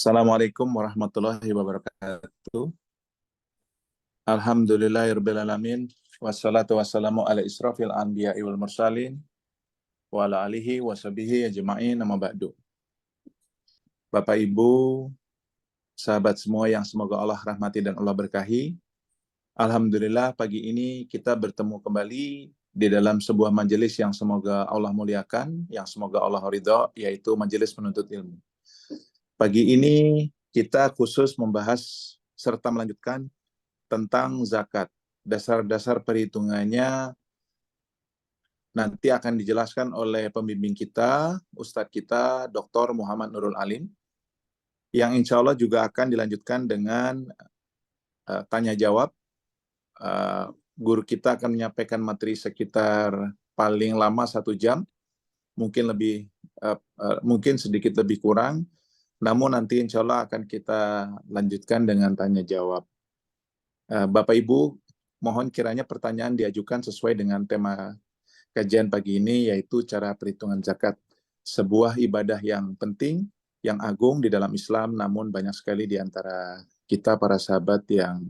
Assalamualaikum warahmatullahi wabarakatuh. Alhamdulillahirrabbilalamin. Wassalatu wassalamu ala israfil anbiya'i wal mursalin wa ala alihi wa sahbihi ajma'in amma ba'du. Bapak Ibu, sahabat semua yang semoga Allah rahmati dan Allah berkahi. Alhamdulillah pagi ini kita bertemu kembali di dalam sebuah majelis yang semoga Allah muliakan, yang semoga Allah ridha, yaitu majelis penuntut ilmu. Pagi ini kita khusus membahas serta melanjutkan tentang zakat. Dasar-dasar perhitungannya nanti akan dijelaskan oleh pembimbing kita, Ustadz kita, Dr. Muhammad Nurul Alim, yang insya Allah juga akan dilanjutkan dengan tanya jawab. Guru kita akan menyampaikan materi sekitar paling lama 1 jam, mungkin sedikit lebih kurang, namun nanti insya Allah akan kita lanjutkan dengan tanya jawab. Bapak Ibu, mohon kiranya pertanyaan diajukan sesuai dengan tema kajian pagi ini, yaitu cara perhitungan zakat. Sebuah ibadah yang penting, yang agung di dalam Islam, namun banyak sekali di antara kita para sahabat yang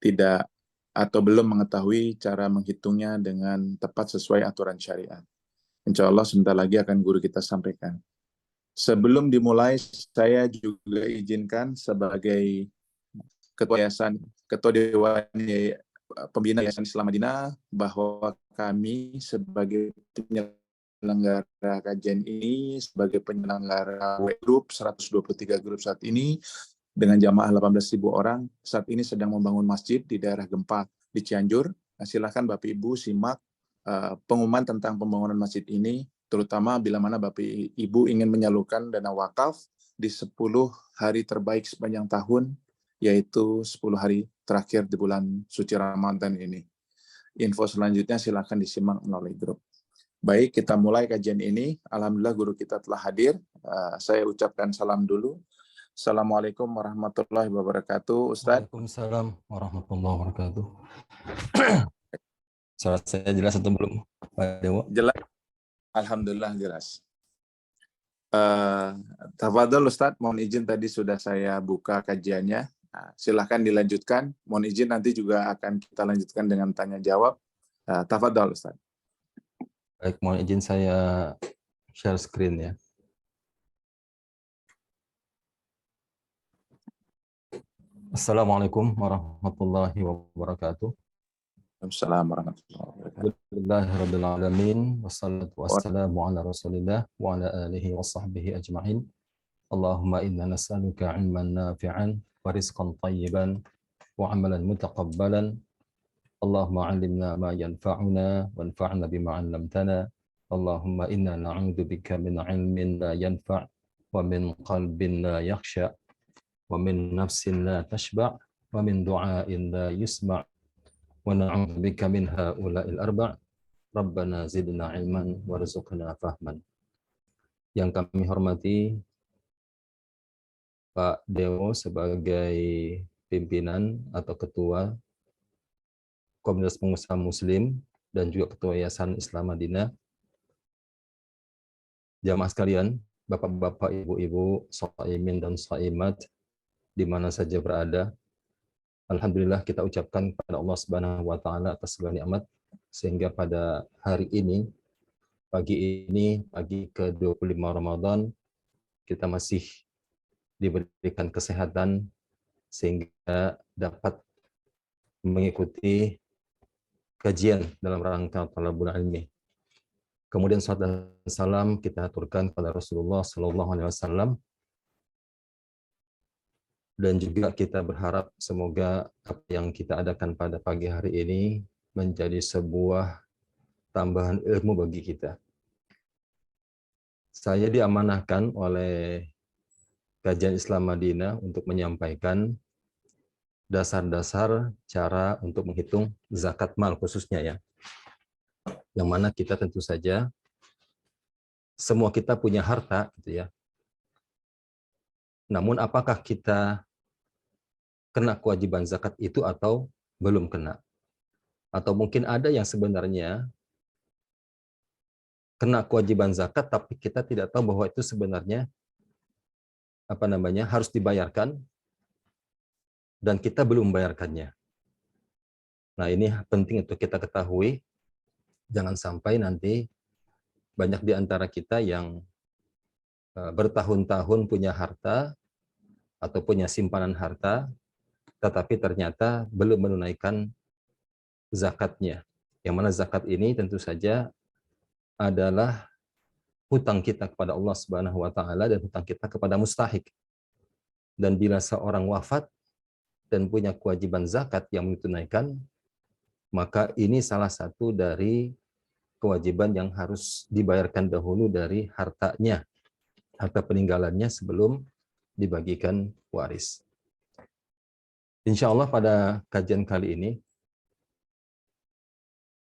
tidak atau belum mengetahui cara menghitungnya dengan tepat sesuai aturan syariat. Insya Allah sebentar lagi akan guru kita sampaikan. Sebelum dimulai, saya juga izinkan sebagai Ketua Dewan Pembina Yayasan Islam Madinah bahwa kami sebagai penyelenggara kajian ini, sebagai penyelenggara grup 123 grup saat ini dengan jamaah 18.000 orang, saat ini sedang membangun masjid di daerah gempa di Cianjur. Silakan Bapak Ibu simak pengumuman tentang pembangunan masjid ini, terutama bila mana Bapak Ibu ingin menyalurkan dana wakaf di 10 hari terbaik sepanjang tahun, yaitu 10 hari terakhir di bulan suci Ramadan ini. Info selanjutnya silakan disimak melalui grup. Baik, kita mulai kajian ini. Alhamdulillah guru kita telah hadir. Saya ucapkan salam dulu. Assalamualaikum warahmatullahi wabarakatuh. Ustadz. Waalaikumsalam warahmatullahi wabarakatuh. Suara saya jelas atau belum, Pak Dewo? Jelas. Alhamdulillah jelas. Tafadhol Ustadz, mohon izin tadi sudah saya buka kajiannya. Silahkan dilanjutkan. Mohon izin nanti juga akan kita lanjutkan dengan tanya jawab. Tafadhol Ustadz. Baik, mohon izin saya share screen ya. Assalamualaikum warahmatullahi wabarakatuh. Assalamualaikum warahmatullahi wabarakatuh. Alhamdulillahirrabbilalamin. Wassalatu wassalamu ala rasulillah wa ala alihi wa sahbihi ajma'in. Allahumma inna nas'aluka ilman nafi'an wa rizqan tayyiban wa amalan mutaqabbalan. Allahumma 'allimna ma yanfa'una wanfa'na bima 'allamtana. Allahumma inna na'udzubika min 'ilmin la yanfa' wa min qalbin la yakhsha wa min nafsin la tashba' wa min du'ain la yusma' wa na'udzubika min ha'ula'il arba'. Rabbana zidna 'ilman warzuqna fahman. Yang kami hormati Pak Dewo sebagai pimpinan atau ketua Komunitas Pengusaha Muslim dan juga Ketua Yayasan Islam Madinah, jamaah sekalian, bapak-bapak, ibu-ibu, shaimin dan shaimat di mana saja berada. Alhamdulillah kita ucapkan kepada Allah Subhanahu wa taala atas segala nikmat sehingga pada hari ini, pagi ke-25 Ramadan, kita masih diberikan kesehatan sehingga dapat mengikuti kajian dalam rangka talabul ilmi. Kemudian salat dan salam kita aturkan kepada Rasulullah Sallallahu Alaihi Wasallam, dan juga kita berharap semoga apa yang kita adakan pada pagi hari ini menjadi sebuah tambahan ilmu bagi kita. Saya diamanahkan oleh Kajian Islam Madinah untuk menyampaikan dasar-dasar cara untuk menghitung zakat mal khususnya ya. Yang mana kita tentu saja semua kita punya harta gitu ya. Namun apakah kita kena kewajiban zakat itu atau belum kena? Atau mungkin ada yang sebenarnya kena kewajiban zakat tapi kita tidak tahu bahwa itu sebenarnya harus dibayarkan dan kita belum membayarkannya. Nah, ini penting untuk kita ketahui, jangan sampai nanti banyak di antara kita yang bertahun-tahun punya harta atau punya simpanan harta, tetapi ternyata belum menunaikan zakatnya. Yang mana zakat ini tentu saja adalah hutang kita kepada Allah Subhanahu wa taala dan hutang kita kepada mustahik. Dan bila seorang wafat dan punya kewajiban zakat yang ditunaikan, maka ini salah satu dari kewajiban yang harus dibayarkan dahulu dari hartanya, harta peninggalannya sebelum dibagikan waris. Insya Allah pada kajian kali ini,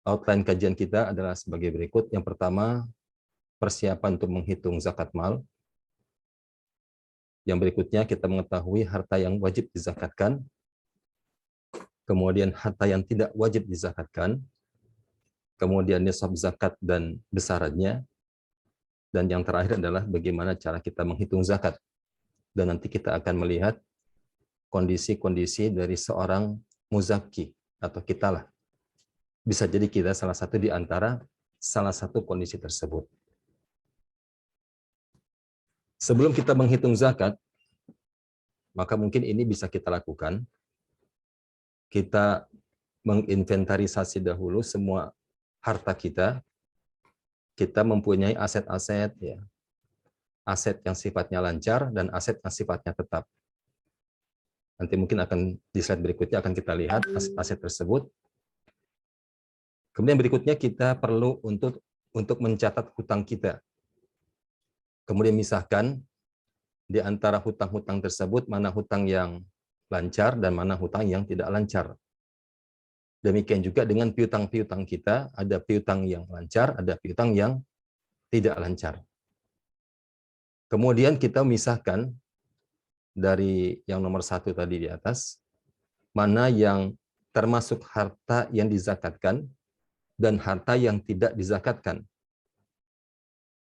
outline kajian kita adalah sebagai berikut. Yang pertama, persiapan untuk menghitung zakat mal. Yang berikutnya, kita mengetahui harta yang wajib dizakatkan, kemudian harta yang tidak wajib dizakatkan, kemudian nisab zakat dan besarannya, dan yang terakhir adalah bagaimana cara kita menghitung zakat. Dan nanti kita akan melihat kondisi-kondisi dari seorang muzaki atau kita lah. Bisa jadi kita salah satu di antara salah satu kondisi tersebut. Sebelum kita menghitung zakat, maka mungkin ini bisa kita lakukan. Kita menginventarisasi dahulu semua harta kita. Kita mempunyai aset-aset, ya, aset yang sifatnya lancar dan aset yang sifatnya tetap. Nanti mungkin akan di slide berikutnya akan kita lihat aset tersebut. Kemudian berikutnya kita perlu untuk mencatat hutang kita. Kemudian misahkan di antara hutang-hutang tersebut mana hutang yang lancar dan mana hutang yang tidak lancar. Demikian juga dengan piutang-piutang kita, ada piutang yang lancar, ada piutang yang tidak lancar. Kemudian kita misahkan dari yang nomor 1 tadi di atas, mana yang termasuk harta yang dizakatkan dan harta yang tidak dizakatkan.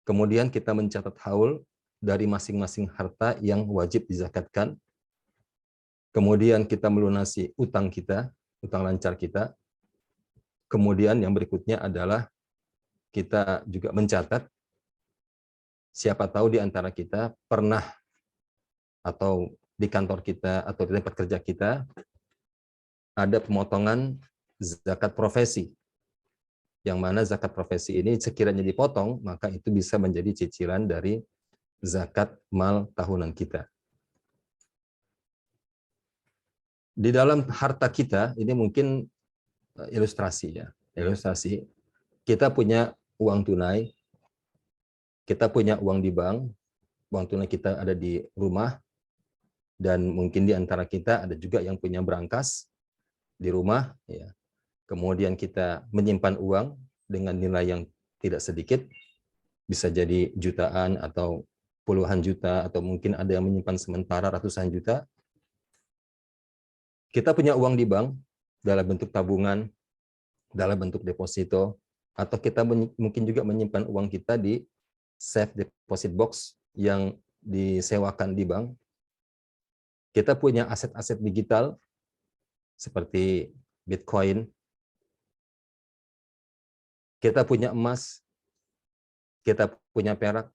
Kemudian kita mencatat haul dari masing-masing harta yang wajib dizakatkan. Kemudian kita melunasi utang kita, utang lancar kita. Kemudian yang berikutnya adalah kita juga mencatat siapa tahu di antara kita pernah atau di kantor kita atau di tempat kerja kita ada pemotongan zakat profesi. Yang mana zakat profesi ini sekiranya dipotong, maka itu bisa menjadi cicilan dari zakat mal tahunan kita. Di dalam harta kita, ini mungkin ilustrasi ya. Ilustrasi, kita punya uang tunai, kita punya uang di bank, uang tunai kita ada di rumah, dan mungkin di antara kita ada juga yang punya berangkas di rumah, ya. Kemudian kita menyimpan uang dengan nilai yang tidak sedikit, bisa jadi jutaan atau puluhan juta, atau mungkin ada yang menyimpan sementara ratusan juta. Kita punya uang di bank dalam bentuk tabungan, dalam bentuk deposito, atau kita mungkin juga menyimpan uang kita di safe deposit box yang disewakan di bank. Kita punya aset-aset digital seperti Bitcoin, kita punya emas, kita punya perak,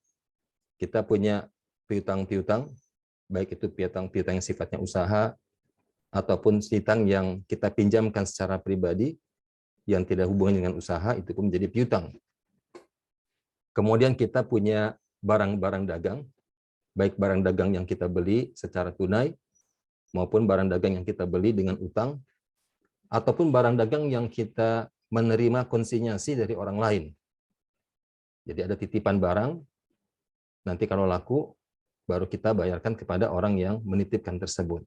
kita punya piutang-piutang, baik itu piutang-piutang yang sifatnya usaha, ataupun piutang yang kita pinjamkan secara pribadi, yang tidak hubungan dengan usaha, itu pun menjadi piutang. Kemudian kita punya barang-barang dagang, baik barang dagang yang kita beli secara tunai, maupun barang dagang yang kita beli dengan utang, ataupun barang dagang yang kita menerima konsinyasi dari orang lain. Jadi ada titipan barang, nanti kalau laku, baru kita bayarkan kepada orang yang menitipkan tersebut.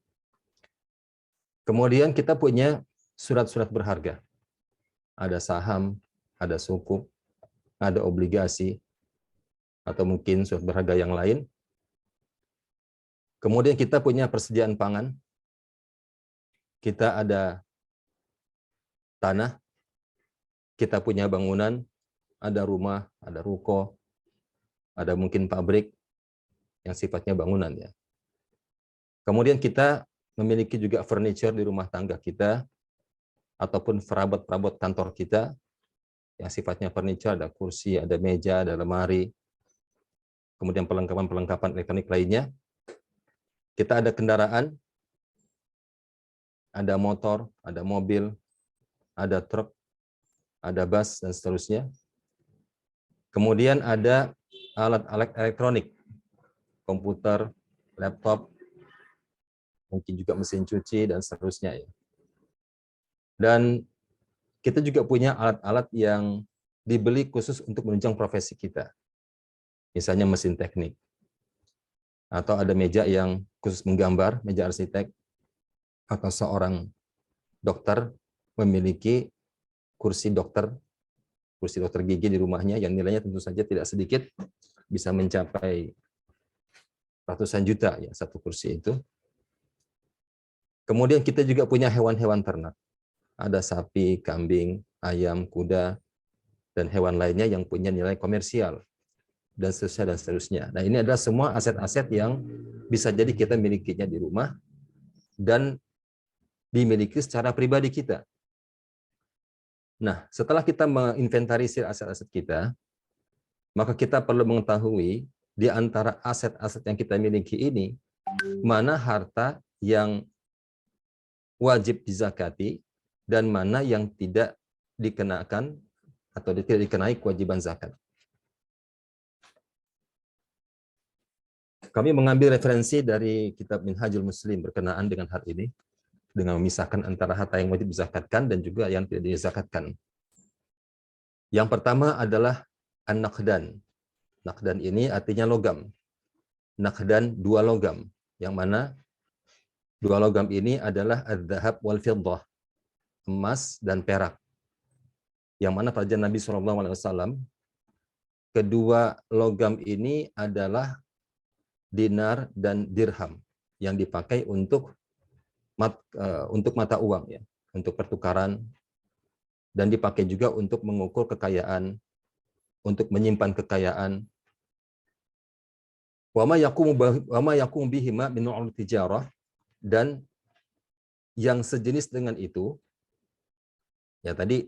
Kemudian kita punya surat-surat berharga. Ada saham, ada sukuk, ada obligasi, atau mungkin surat berharga yang lain. Kemudian kita punya persediaan pangan. Kita ada tanah, kita punya bangunan, ada rumah, ada ruko, ada mungkin pabrik yang sifatnya bangunan, ya. Kemudian kita memiliki juga furniture di rumah tangga kita, ataupun perabot-perabot kantor kita, yang sifatnya furniture, ada kursi, ada meja, ada lemari, kemudian perlengkapan-perlengkapan elektronik lainnya. Kita ada kendaraan, ada motor, ada mobil, ada truk, ada bus, dan seterusnya. Kemudian ada alat-alat elektronik, komputer, laptop, mungkin juga mesin cuci, dan seterusnya. Dan kita juga punya alat-alat yang dibeli khusus untuk menunjang profesi kita. Misalnya mesin teknik. Atau ada meja yang khusus menggambar, meja arsitek. Atau seorang dokter memiliki kursi dokter gigi di rumahnya yang nilainya tentu saja tidak sedikit, bisa mencapai ratusan juta ya satu kursi itu. Kemudian kita juga punya hewan-hewan ternak. Ada sapi, kambing, ayam, kuda, dan hewan lainnya yang punya nilai komersial, dan seterusnya, dan seterusnya. Nah, ini adalah semua aset-aset yang bisa jadi kita milikinya di rumah, dan dimiliki secara pribadi kita. Nah, setelah kita menginventarisir aset-aset kita, maka kita perlu mengetahui di antara aset-aset yang kita miliki ini, mana harta yang wajib dizakati, dan mana yang tidak dikenakan atau tidak dikenai kewajiban zakat. Kami mengambil referensi dari kitab Minhajul Muslim berkenaan dengan hal ini, dengan memisahkan antara harta yang wajib dizakatkan dan juga yang tidak dizakatkan. Yang pertama adalah an-naqdan. Naqdan ini artinya logam. Naqdan, dua logam. Yang mana dua logam ini adalah az-zahab wal fiddah, emas dan perak. Yang mana pada zaman Nabi SAW, kedua logam ini adalah dinar dan dirham yang dipakai untuk mata uang, ya, untuk pertukaran, dan dipakai juga untuk mengukur kekayaan, untuk menyimpan kekayaan. Wa ma yaqumu bihima min nu'ul tijarah, dan yang sejenis dengan itu, ya tadi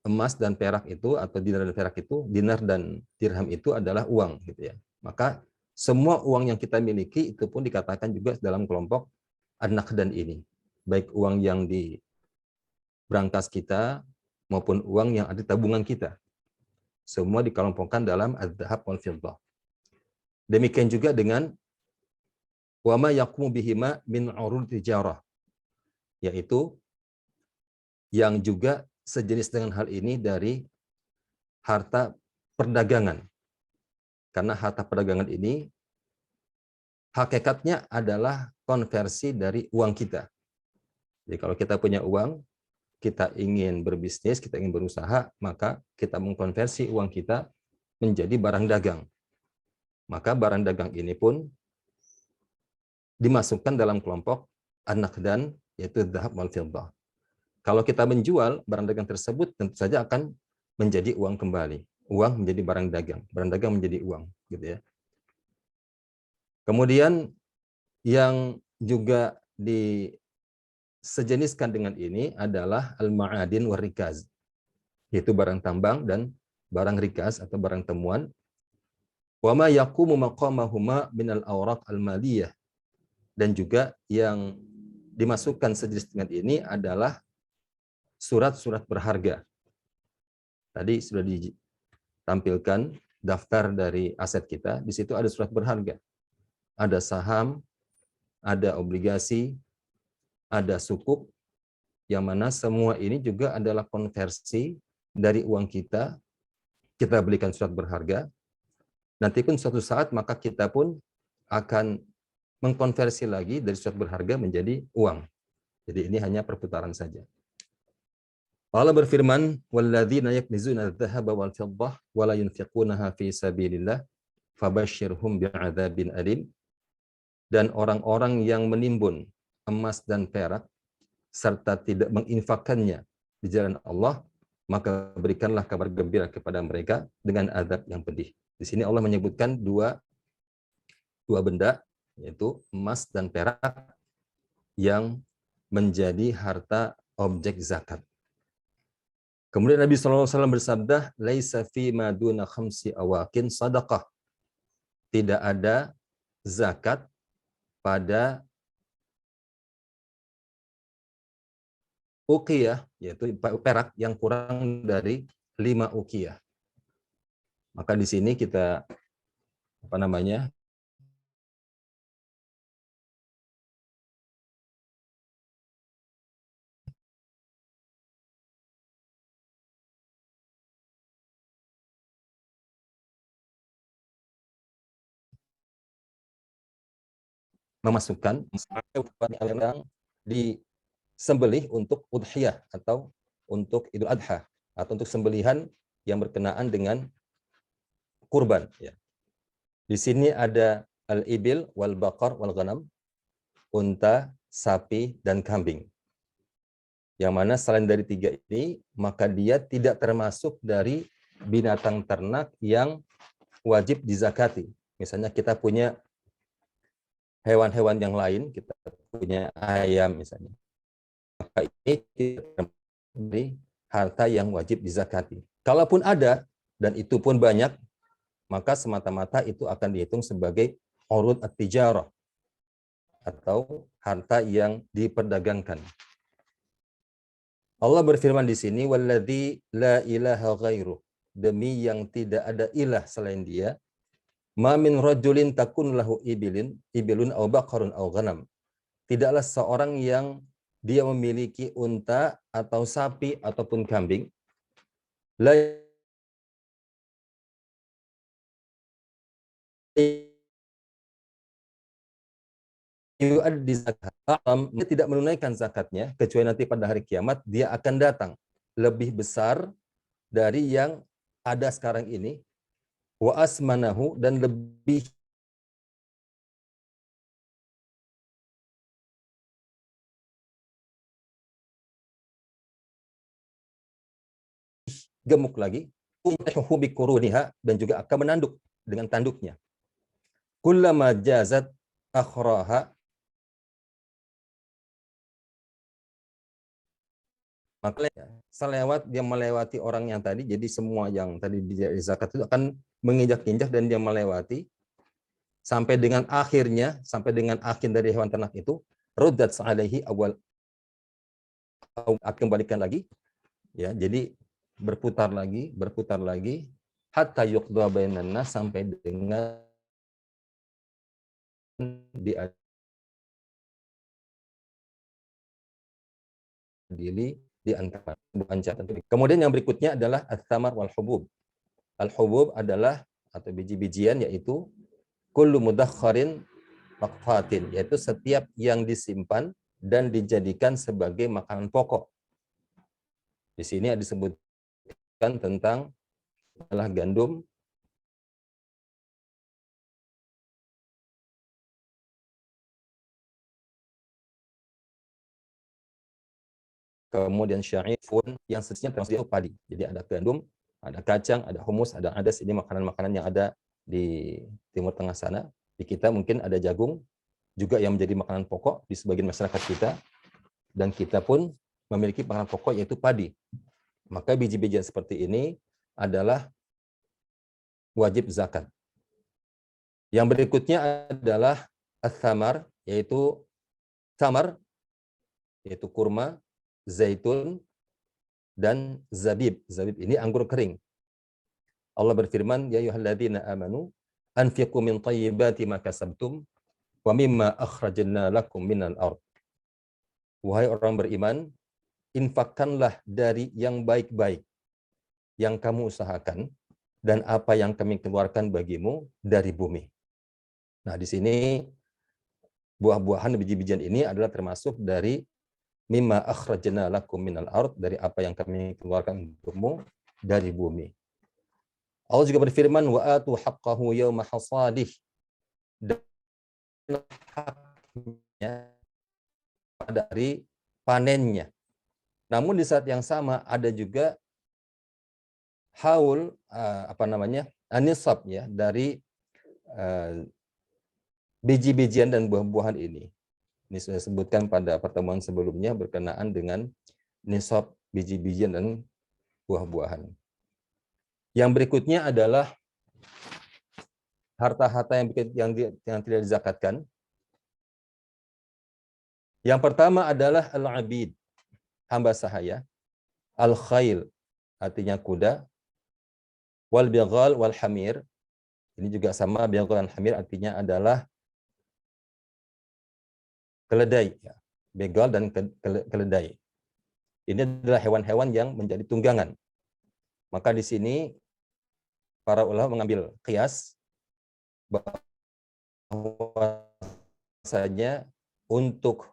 emas dan perak itu, atau dinar dan perak itu, dinar dan dirham itu adalah uang, gitu ya. Maka semua uang yang kita miliki itu pun dikatakan juga dalam kelompok an-naqdan ini, baik uang yang di brankas kita maupun uang yang ada di tabungan kita, semua dikelompokkan dalam az-zahab wal fiddah. Demikian juga dengan wa ma yaqumu bihima min urud tijarah, yaitu yang juga sejenis dengan hal ini dari harta perdagangan. Karena harta perdagangan ini hakikatnya adalah konversi dari uang kita. Jadi kalau kita punya uang, kita ingin berbisnis, kita ingin berusaha, maka kita mengkonversi uang kita menjadi barang dagang. Maka barang dagang ini pun dimasukkan dalam kelompok an-naqdan, yaitu dzahab wal fiddah. Kalau kita menjual barang dagang tersebut, tentu saja akan menjadi uang kembali. Uang menjadi barang dagang menjadi uang, gitu ya. Kemudian yang juga disejeniskan dengan ini adalah al-ma'adin war rikaz, yaitu barang tambang dan barang rikaz atau barang temuan. Wa ma yaqumu maqamahuma minal awraq al-maliyah, dan juga yang dimasukkan sejenis dengan ini adalah surat-surat berharga. Tadi sudah ditampilkan daftar dari aset kita, di situ ada surat berharga. Ada saham, ada obligasi, ada sukuk, yang mana semua ini juga adalah konversi dari uang kita belikan surat berharga. Nanti pun suatu saat maka kita pun akan mengkonversi lagi dari surat berharga menjadi uang. Jadi ini hanya perputaran saja. Allah berfirman, "Walladzina yaknizuna adz-dzahaba wal fiddah wa la yunfiqunaha fi sabilillah fabashshirhum bi'adzabin alim." Dan orang-orang yang menimbun emas dan perak serta tidak menginfakkannya di jalan Allah, maka berikanlah kabar gembira kepada mereka dengan azab yang pedih. Di sini Allah menyebutkan dua benda yaitu emas dan perak yang menjadi harta objek zakat. Kemudian Nabi SAW bersabda, "Laisa fi ma duna khamsi awakin sadaqah." Tidak ada zakat pada uqiyah, yaitu perak yang kurang dari 5 uqiyah. Maka di sini kita memasukkan yang disembelih untuk udhiyah atau untuk Idul Adha atau untuk sembelihan yang berkenaan dengan kurban. Ya. Di sini ada al-ibil wal baqar wal ghanam, unta, sapi, dan kambing. Yang mana selain dari 3 ini, maka dia tidak termasuk dari binatang ternak yang wajib dizakati. Misalnya kita punya hewan-hewan yang lain, kita punya ayam misalnya. Maka ini tidak termasuk dari harta yang wajib dizakati. Kalaupun ada, dan itu pun banyak, maka semata-mata itu akan dihitung sebagai urud at-tijarah, atau harta yang diperdagangkan. Allah berfirman di sini, "Walladzi la ilaha ghairuh." Demi yang tidak ada ilah selain Dia. "Ma min rajulin takun lahu ibilun aw baqarun aw ghanam." Tidaklah seorang yang dia memiliki unta atau sapi ataupun kambing, la di zakat. Dia tidak menunaikan zakatnya kecuali nanti pada hari kiamat dia akan datang lebih besar dari yang ada sekarang ini, wa asmanahu, dan lebih gemuk lagi, dan juga akan menanduk dengan tanduknya. Kullama jazat akhraha, maka selewat dia melewati orang yang tadi, jadi semua yang tadi di zakat itu akan menginjak-injak dan dia melewati sampai dengan akhirnya, sampai dengan akhir dari hewan ternak itu, ruddat alaihi awal, akan kembalikan lagi, ya, jadi berputar lagi, hatta yuqda bainan nas, sampai dengan diadili di antara bukan catatan. Kemudian yang berikutnya adalah ats-tsamar wal hubub. Al-hubub adalah atau biji-bijian, yaitu kullu mudakharin maqfatin, yaitu setiap yang disimpan dan dijadikan sebagai makanan pokok. Di sini disebutkan tentang adalah gandum, kemudian syair, yang sesungguhnya termasuk padi. Jadi ada gandum, ada kacang, ada humus, ada adas. Ini makanan-makanan yang ada di Timur Tengah sana. Di kita mungkin ada jagung, juga yang menjadi makanan pokok di sebagian masyarakat kita. Dan kita pun memiliki makanan pokok yaitu padi. Maka biji-bijian seperti ini adalah wajib zakat. Yang berikutnya adalah ats-tsamar, yaitu tamar, yaitu kurma, zaitun, dan zabib. Zabib ini anggur kering. Allah berfirman, "Ya ayyuhalladzina amanu, anfiqu min thayyibati ma kasabtum wa mimma akhrajna lakum minal ardh." Wahai orang beriman, infakkanlah dari yang baik-baik yang kamu usahakan dan apa yang kami keluarkan bagimu dari bumi. Nah, di sini buah-buahan biji-bijian ini adalah termasuk dari mimma akhrajna lakum minal ardh, dari apa yang kami keluarkan untukmu dari bumi. Allah juga berfirman, wa atu haqqahu yawma hasadih, dan haknya pada hari panennya. Namun di saat yang sama ada juga haul nisab, ya, dari biji-bijian dan buah-buahan ini sudah disebutkan pada pertemuan sebelumnya berkenaan dengan nisab biji-bijian dan buah-buahan. Yang berikutnya adalah harta-harta yang tidak dizakatkan. Yang pertama adalah al-abid, hamba sahaya, al-khail, artinya kuda, wal bighal wal hamir. Ini juga sama, bighal dan hamir artinya adalah keledai, ya. Begal dan keledai. Ini adalah hewan-hewan yang menjadi tunggangan. Maka di sini para ulama mengambil qiyas bahwasanya untuk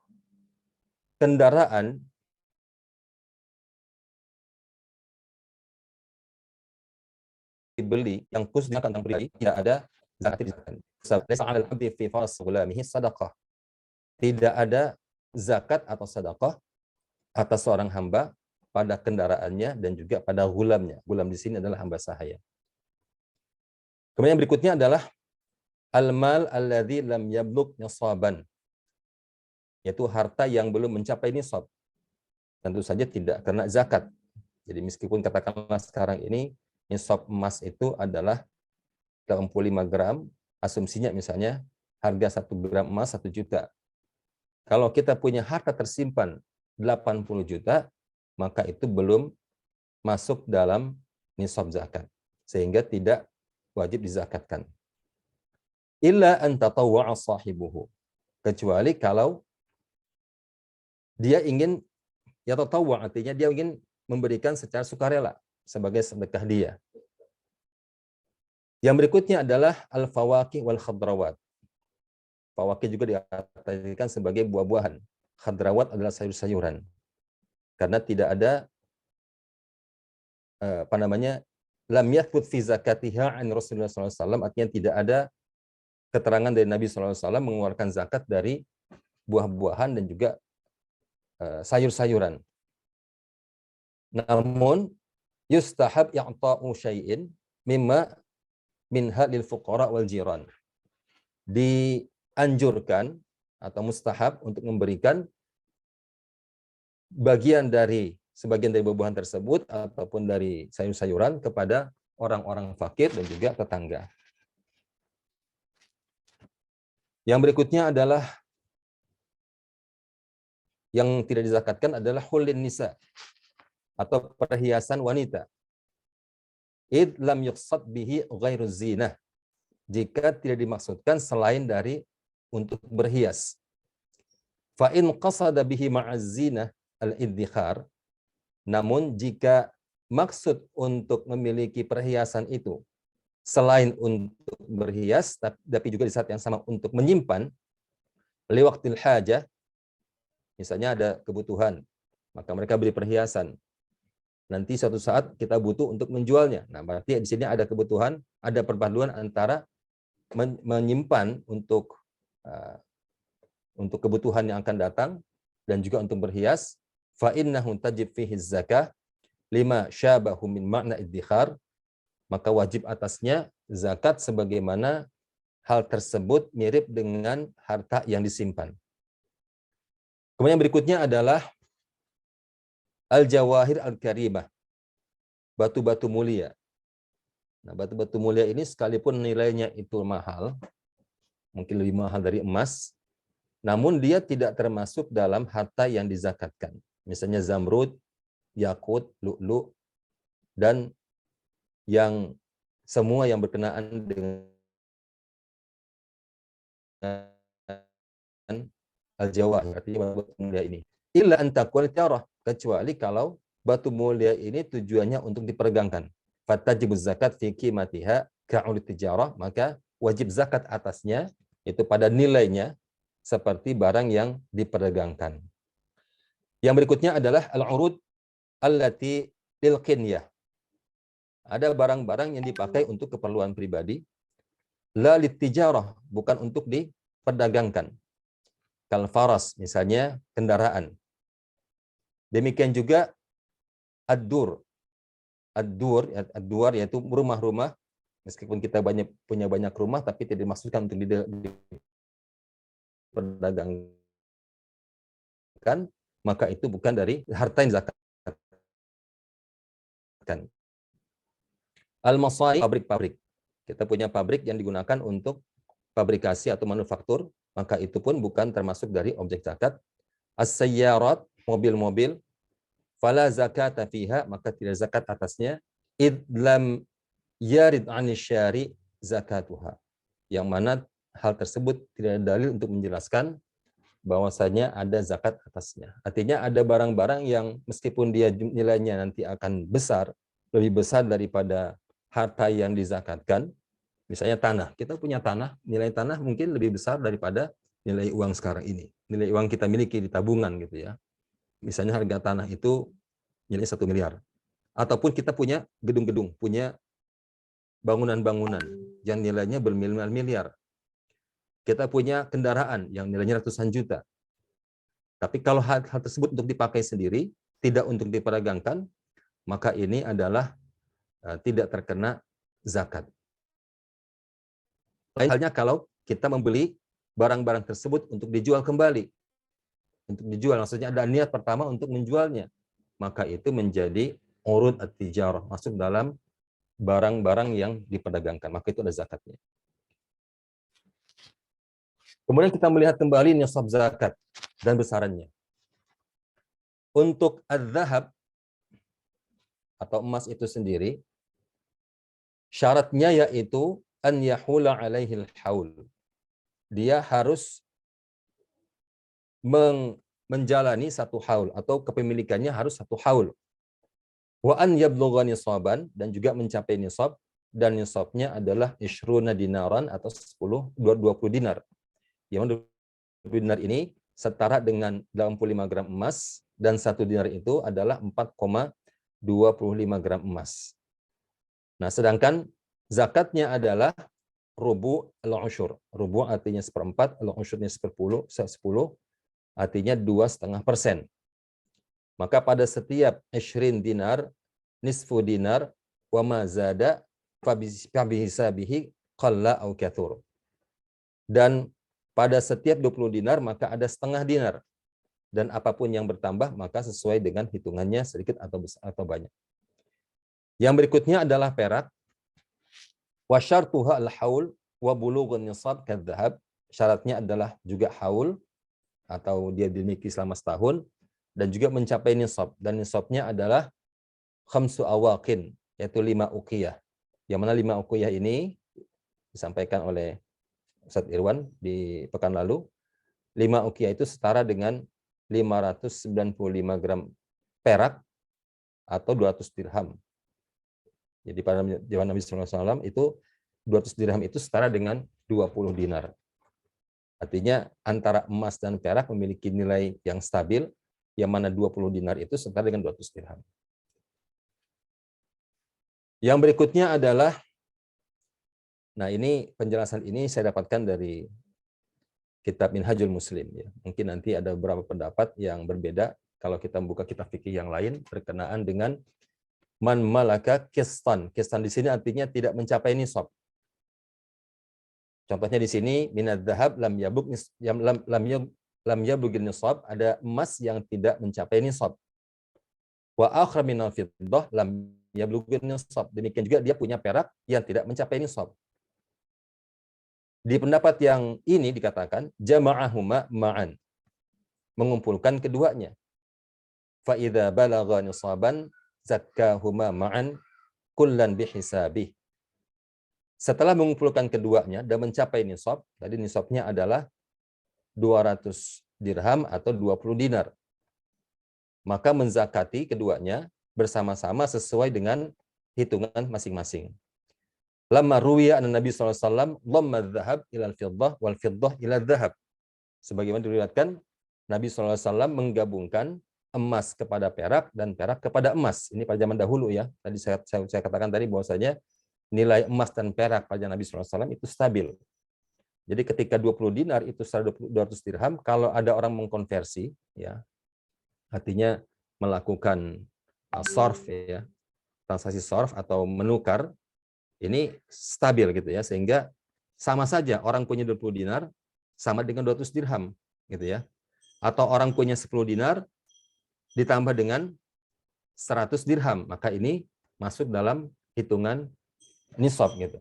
kendaraan dibeli yang khusus digunakan pribadi tidak ada zakat. Tidak ada zakat atau sedekah atas seorang hamba pada kendaraannya dan juga pada gulamnya. Gulam di sini adalah hamba sahaya. Kemudian berikutnya adalah al-mal alladzi lam yablugh nisaban, yaitu harta yang belum mencapai nisab. Tentu saja tidak kena zakat. Jadi meskipun katakanlah sekarang ini nisab emas itu adalah 85 gram, asumsinya misalnya harga 1 gram emas 1 juta. Kalau kita punya harta tersimpan 80 juta, maka itu belum masuk dalam nisab zakat. Sehingga tidak wajib dizakatkan. Illa an tatawwa'a sahibuhu. Kecuali kalau dia ingin, ya tatawwa' artinya dia ingin memberikan secara sukarela sebagai sedekah dia. Yang berikutnya adalah al-fawakih wal khadrawat. Fawakih juga diartikan sebagai buah-buahan. Khadrawat adalah sayur-sayuran. Karena tidak ada lam yathbut fi zakatiha an Rasulullah SAW, artinya tidak ada keterangan dari Nabi SAW mengeluarkan zakat dari buah-buahan dan juga sayur-sayuran. Namun yustahab i'ta'u syai'in mimma minha lil fuqara wal jiran. Dianjurkan atau mustahab untuk memberikan sebagian dari buah-buahan tersebut ataupun dari sayur-sayuran kepada orang-orang fakir dan juga tetangga. Yang berikutnya adalah yang tidak dizakatkan adalah hulin nisa atau perhiasan wanita. Id lam yuqsad bihi ghairu zinah. Jika tidak dimaksudkan selain dari untuk berhias. Fa in qasada bihi ma'az zinah al-iddikhar. Namun jika maksud untuk memiliki perhiasan itu selain untuk berhias, tapi juga di saat yang sama untuk menyimpan, liwaqtil hajah, misalnya ada kebutuhan, maka mereka beri perhiasan. Nanti suatu saat kita butuh untuk menjualnya. Nah, berarti di sini ada kebutuhan, ada perpaduan antara menyimpan untuk kebutuhan yang akan datang dan juga untuk berhias. Fa innahu tajib fihi zakah lima syabahu min makna iddikhar, maka wajib atasnya zakat sebagaimana hal tersebut mirip dengan harta yang disimpan. Kemudian berikutnya adalah al-jawahir al-karimah, batu-batu mulia. Nah, batu-batu mulia ini sekalipun nilainya itu mahal, mungkin lebih mahal dari emas, namun dia tidak termasuk dalam harta yang dizakatkan. Misalnya zamrud, yakut, lu'lu', dan yang semua yang berkenaan dengan al-jawahir, artinya batu mulia ini. Illa an takun tiarah, kecuali kalau batu mulia ini tujuannya untuk diperdagangkan. Fatajibuz zakat fi qimatiha ka'ulit tijarah, maka wajib zakat atasnya itu pada nilainya seperti barang yang diperdagangkan. Yang berikutnya adalah al-urud allati lil qinyah. Ada barang-barang yang dipakai untuk keperluan pribadi, la litijarah, bukan untuk diperdagangkan. Kal faras, misalnya kendaraan. Demikian juga ad-dur. Ad-dur yaitu rumah-rumah, meskipun kita punya banyak rumah tapi tidak dimaksudkan untuk diperdagangkan, maka itu bukan dari harta yang dizakatkan. Al-masai, pabrik-pabrik. Kita punya pabrik yang digunakan untuk fabrikasi atau manufaktur, maka itu pun bukan termasuk dari objek zakat. As-sayyarat, mobil-mobil, fala zakata fiha, maka tidak zakat atasnya, id lam yarid 'ani syari' zakatuha. Yang mana hal tersebut tidak ada dalil untuk menjelaskan bahwasanya ada zakat atasnya. Artinya ada barang-barang yang meskipun dia nilainya nanti akan besar, lebih besar daripada harta yang dizakatkan. Misalnya tanah, kita punya tanah, nilai tanah mungkin lebih besar daripada nilai uang sekarang ini. Nilai uang kita miliki di tabungan gitu ya. Misalnya harga tanah itu nilai 1 miliar. Ataupun kita punya gedung-gedung, punya bangunan-bangunan yang nilainya bermiliar-miliar. Kita punya kendaraan yang nilainya ratusan juta. Tapi kalau hal tersebut untuk dipakai sendiri, tidak untuk diperdagangkan, maka ini adalah tidak terkena zakat. Lain halnya kalau kita membeli barang-barang tersebut untuk dijual kembali. Untuk dijual, maksudnya ada niat pertama untuk menjualnya. Maka itu menjadi urud at-tijarah, masuk dalam barang-barang yang diperdagangkan. Maka itu ada zakatnya. Kemudian kita melihat kembali nisab zakat dan besarannya. Untuk az-zahab atau emas itu sendiri, syaratnya yaitu an yahula alaihil haul. Dia harus menjalani satu haul atau kepemilikannya harus satu haul. Wa an yablugha nisaban, dan juga mencapai nisab, dan nisabnya adalah ishruna dinaran atau 20 dinar. Yang 20 dinar ini setara dengan 85 gram emas, dan 1 dinar itu adalah 4,25 gram emas. Nah, sedangkan zakatnya adalah rubu al-usyur. Rubu artinya 1/4, al-usyurnya 10, artinya 2,5%. Maka pada setiap 20 dinar, nisfu dinar, wa ma zada fabihisabihi qalla au kathur. Dan pada setiap 20 dinar maka ada setengah dinar. Dan apapun yang bertambah maka sesuai dengan hitungannya sedikit atau banyak. Yang berikutnya adalah perak. Wa syartuha al-haul wa bulughun nisab kadzahab. Syaratnya adalah juga haul atau dia dimiliki selama setahun dan juga mencapai nisab, dan nisabnya adalah khamsu awaqin, yaitu 5 uqiyah. Yang mana 5 uqiyah ini disampaikan oleh Ustaz Irwan di pekan lalu. 5 uqiyah itu setara dengan 595 gram perak atau 200 dirham. Jadi pada zaman Nabi SAW itu 200 dirham itu setara dengan 20 dinar. Artinya antara emas dan perak memiliki nilai yang stabil, yang mana 20 dinar itu setara dengan 200 dirham. Yang berikutnya adalah, nah ini penjelasan ini saya dapatkan dari kitab Minhajul Muslim. Ya. Mungkin nanti ada beberapa pendapat yang berbeda kalau kita membuka kitab fikih yang lain berkenaan dengan man malaka kistan. Kistan di sini artinya tidak mencapai nisab. Contohnya di sini minadz dzahab lam yablugh nisab, ada emas yang tidak mencapai nisab. Wa akhar minal fiddah lam yablugh nisab. Demikian juga dia punya perak yang tidak mencapai nisab. Di pendapat yang ini dikatakan jama'ahuma ma'an, mengumpulkan keduanya. Fa idza balagha nisaban zakkahuma ma'an kullan bihisabih. Setelah mengumpulkan keduanya dan mencapai nisab, tadi nisabnya adalah 200 dirham atau 20 dinar. Maka menzakati keduanya bersama-sama sesuai dengan hitungan masing-masing. Lamma ruwiya anna Nabi SAW dhamma dzahab ila al-fiddah wal fiddah ila dzahab. Sebagaimana diriwayatkan Nabi SAW menggabungkan emas kepada perak dan perak kepada emas. Ini pada zaman dahulu ya. Tadi saya katakan tadi bahwasanya nilai emas dan perak pada Nabi SAW itu stabil. Jadi ketika 20 dinar itu 200 dirham, kalau ada orang mengkonversi, ya, artinya melakukan sorf, ya, transaksi sorf atau menukar, ini stabil gitu ya, sehingga sama saja orang punya 20 dinar, sama dengan 200 dirham gitu ya. Atau orang punya 10 dinar ditambah dengan 100 dirham, maka ini masuk dalam hitungan nisab gitu.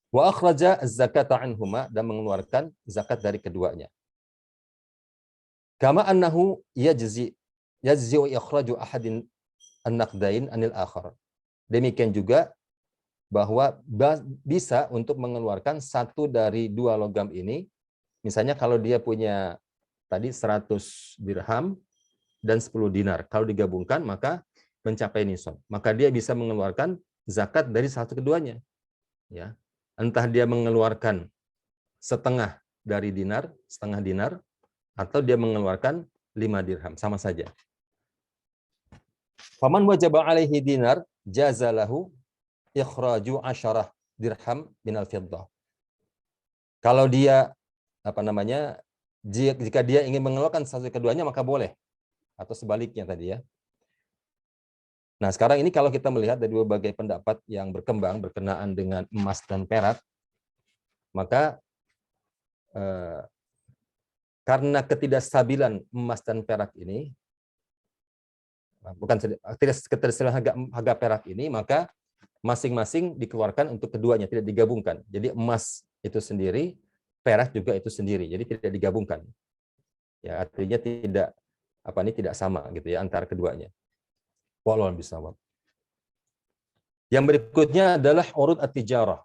Wa akhraja az-zakata anhuma, dan mengeluarkan zakat dari keduanya. Kama annahu yajzi ikhraju ahadin an-naqdain anil akhar. Demikian juga bahwa bisa untuk mengeluarkan satu dari dua logam ini. Misalnya kalau dia punya tadi 100 dirham dan 10 dinar, kalau digabungkan maka mencapai nisab. Maka dia bisa mengeluarkan zakat dari satu keduanya. Ya. Entah dia mengeluarkan setengah dari dinar, setengah dinar, atau dia mengeluarkan 5 dirham, sama saja. Faman wajaba alaihi dinar, jazalahu ikhraju 10 dirham minal fiddah. Kalau dia jika dia ingin mengeluarkan satu keduanya maka boleh, atau sebaliknya tadi ya. Nah, sekarang ini kalau kita melihat dari berbagai pendapat yang berkembang berkenaan dengan emas dan perak, maka karena ketidakstabilan emas dan perak ini, ketidakstabilan harga perak ini, maka masing-masing dikeluarkan untuk keduanya, tidak digabungkan. Jadi emas itu sendiri, perak juga itu sendiri, jadi tidak digabungkan. Ya, artinya tidak sama gitu ya antara keduanya. Wallahu bisawab. Yang berikutnya adalah urud at-tijarah.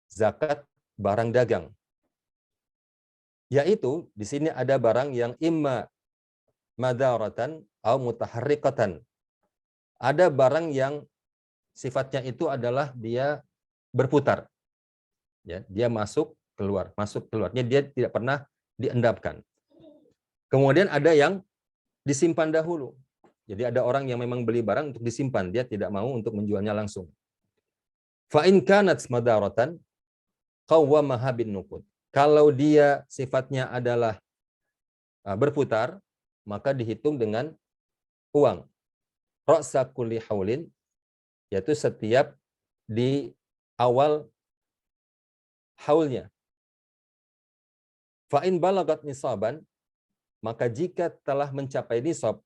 Zakat barang dagang. Yaitu di sini ada barang yang imma madaratan atau mutaharriqatan. Ada barang yang sifatnya itu adalah dia berputar. Ya, dia masuk keluar. Dia tidak pernah diendapkan. Kemudian ada yang disimpan dahulu. Jadi ada orang yang memang beli barang untuk disimpan, dia tidak mau untuk menjualnya langsung. Fa in kanat madaratan qawwamaha bin nuqud. Kalau dia sifatnya adalah berputar, maka dihitung dengan uang. Ra'sa kulli haulin, yaitu setiap di awal haulnya. Fa in balagat nisaban, maka jika telah mencapai nisab,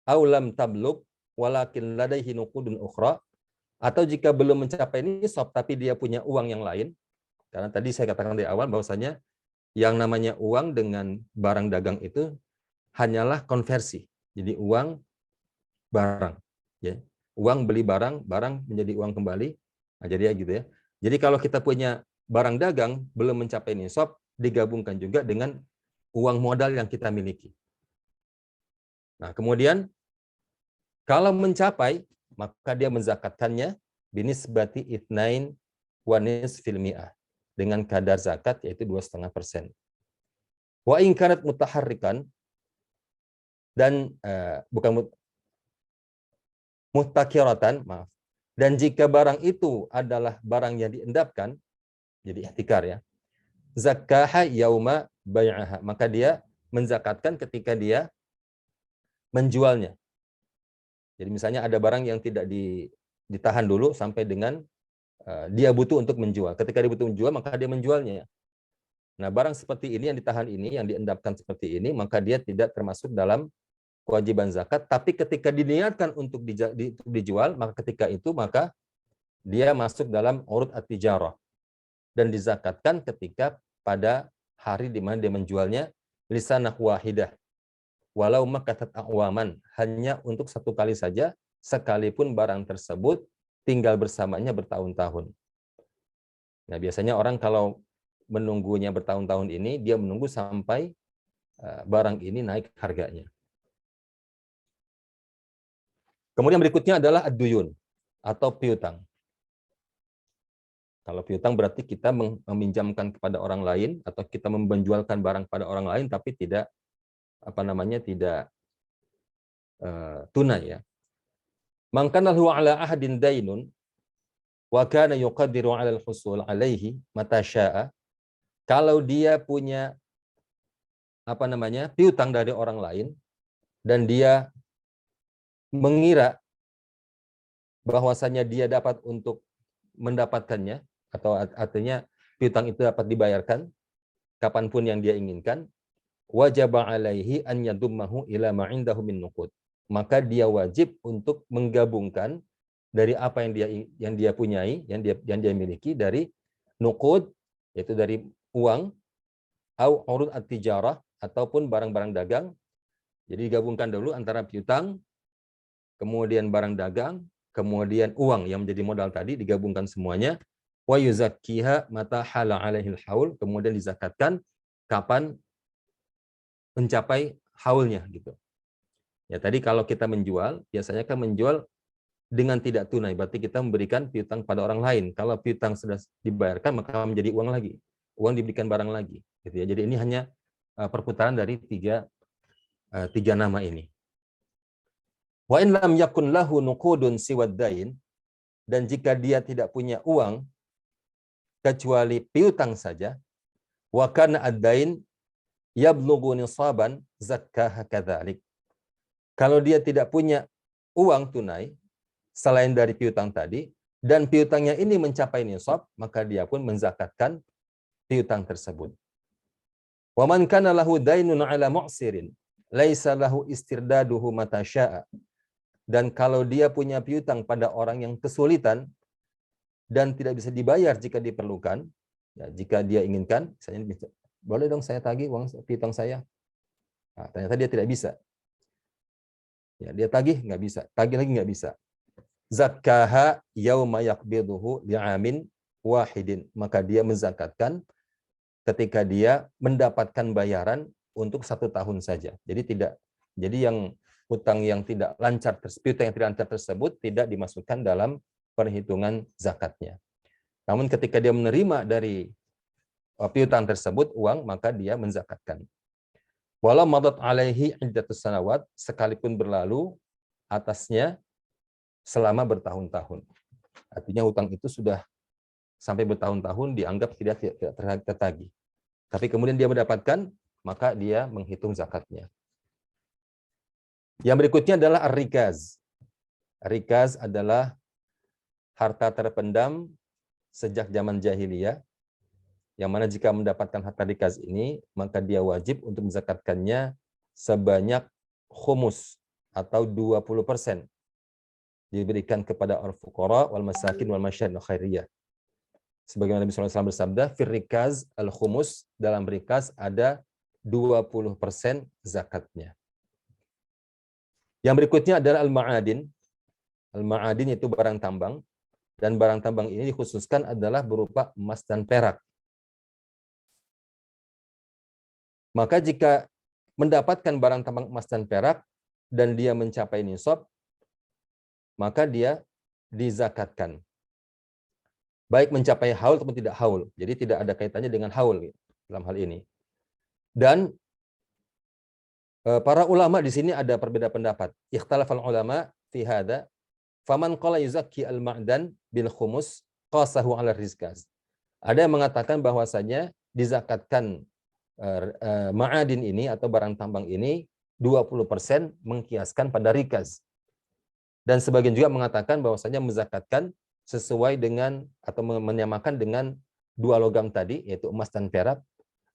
aulam tablug walakin ladaihi nuqudun ukhra, atau jika belum mencapai nisab tapi dia punya uang yang lain, karena tadi saya katakan di awal bahwasanya yang namanya uang dengan barang dagang itu hanyalah konversi. Jadi uang barang, ya. Uang beli barang, barang menjadi uang kembali. Nah, jadi ya gitu ya. Jadi kalau kita punya barang dagang belum mencapai nisab, digabungkan juga dengan uang modal yang kita miliki. Nah, kemudian kalau mencapai, maka dia menzakatkannya binisbati itnain wa nisfil mi'ah, dengan kadar zakat yaitu 2,5%. Wa in kanat mutaharrikan, dan bukan muhtakiratan, maaf. Dan jika barang itu adalah barang yang diendapkan, jadi ihtikar ya, zakkaha yauma bai'aha, maka dia menzakatkan ketika dia menjualnya. Jadi misalnya ada barang yang tidak ditahan dulu sampai dengan dia butuh untuk menjual. Ketika dia butuh menjual, maka dia menjualnya. Nah, barang seperti ini yang ditahan ini, yang diendapkan seperti ini, maka dia tidak termasuk dalam kewajiban zakat. Tapi ketika diniatkan untuk dijual, maka ketika itu maka dia masuk dalam urud at-tijarah dan dizakatkan ketika pada hari di mana dia menjualnya lisanah wahidah. Walau makatat a'waman, hanya untuk satu kali saja, sekalipun barang tersebut tinggal bersamanya bertahun-tahun. Nah, biasanya orang kalau menunggunya bertahun-tahun ini, dia menunggu sampai barang ini naik harganya. Kemudian berikutnya adalah ad-duyun atau piutang. Kalau piutang berarti kita meminjamkan kepada orang lain atau kita menjualkan barang pada orang lain tapi tidak tidak tunai ya. Man kana lahu ala ahadin dainun wa kana yuqaddiru ala al-husul alaihi mata syaa. Kalau dia punya piutang dari orang lain dan dia mengira bahwasanya dia dapat untuk mendapatkannya, atau artinya piutang itu dapat dibayarkan kapanpun yang dia inginkan, wajib alaihi an yadummahu ila ma indahu min nuqud. Maka dia wajib untuk menggabungkan dari apa yang dia punyai, yang dia miliki dari nuqud, yaitu dari uang, au urud at-tijarah, ataupun barang-barang dagang. Jadi digabungkan dulu antara piutang, kemudian barang dagang, kemudian uang yang menjadi modal tadi, digabungkan semuanya. Wa yuzakkiha mata hala alaihil haul, kemudian dizakatkan kapan mencapai haulnya gitu. Ya tadi kalau kita menjual, biasanya kan menjual dengan tidak tunai, berarti kita memberikan piutang pada orang lain. Kalau piutang sudah dibayarkan, maka menjadi uang lagi. Uang diberikan barang lagi. Gitu ya. Jadi ini hanya perputaran dari tiga nama ini. Wa in lam yakun lahu nuqudun siwad dain, dan jika dia tidak punya uang kecuali piutang saja, wa kana ad-dain yablughu nisaban zakkaha kadzalik. Kalau dia tidak punya uang tunai selain dari piutang tadi, dan piutangnya ini mencapai nisab, maka dia pun menzakatkan piutang tersebut. Wa man kana lahu dainun ala mu'sirin laisa lahu istirdaduhu mata syaa. Dan kalau dia punya piutang pada orang yang kesulitan dan tidak bisa dibayar jika diperlukan, ya, jika dia inginkan, misalnya, boleh dong saya tagih uang piutang saya. Nah, ternyata dia tidak bisa. Ya, dia tagih nggak bisa, tagih lagi nggak bisa. Zakkaha yauma yaqbiduhu li'amin wahidin. Maka dia menzakatkan ketika dia mendapatkan bayaran untuk 1 tahun saja. Jadi yang utang yang tidak lancar, piutang yang tidak lancar tersebut tidak dimasukkan dalam perhitungan zakatnya. Namun ketika dia menerima dari piutang tersebut uang, maka dia menzakatkan. Walau madat alaihi iddatus sanawat, sekalipun berlalu atasnya selama bertahun-tahun. Artinya utang itu sudah sampai bertahun-tahun dianggap tidak tertagih. Tapi kemudian dia mendapatkan, maka dia menghitung zakatnya. Yang berikutnya adalah ar-rikaz. Rikaz adalah harta terpendam sejak zaman jahiliyah, yang mana jika mendapatkan harta rikaz ini, maka dia wajib untuk menzakatkannya sebanyak khumus atau 20%. Diberikan kepada al-fuqara wal masakin wal masyarakat khairiyah. Sebagaimana Nabi SAW bersabda, fir rikaz al-khumus, dalam rikaz ada 20% zakatnya. Yang berikutnya adalah al-ma'adin. Al-ma'adin itu barang tambang, dan barang tambang ini dikhususkan adalah berupa emas dan perak. Maka jika mendapatkan barang tambang emas dan perak dan dia mencapai nisab, maka dia dizakatkan. Baik mencapai haul ataupun tidak haul. Jadi tidak ada kaitannya dengan haul dalam hal ini. Dan para ulama di sini ada perbedaan pendapat. Ikhtalafal ulama fi hadza, faman qala yuzakki al-ma'dan bil khumus qasahu 'ala rizqas. Ada yang mengatakan bahwasanya dizakatkan ma'adin ini atau barang tambang ini 20% mengkiaskan pada rikaz. Dan sebagian juga mengatakan bahwasanya menzakatkan sesuai dengan atau menyamakan dengan dua logam tadi, yaitu emas dan perak.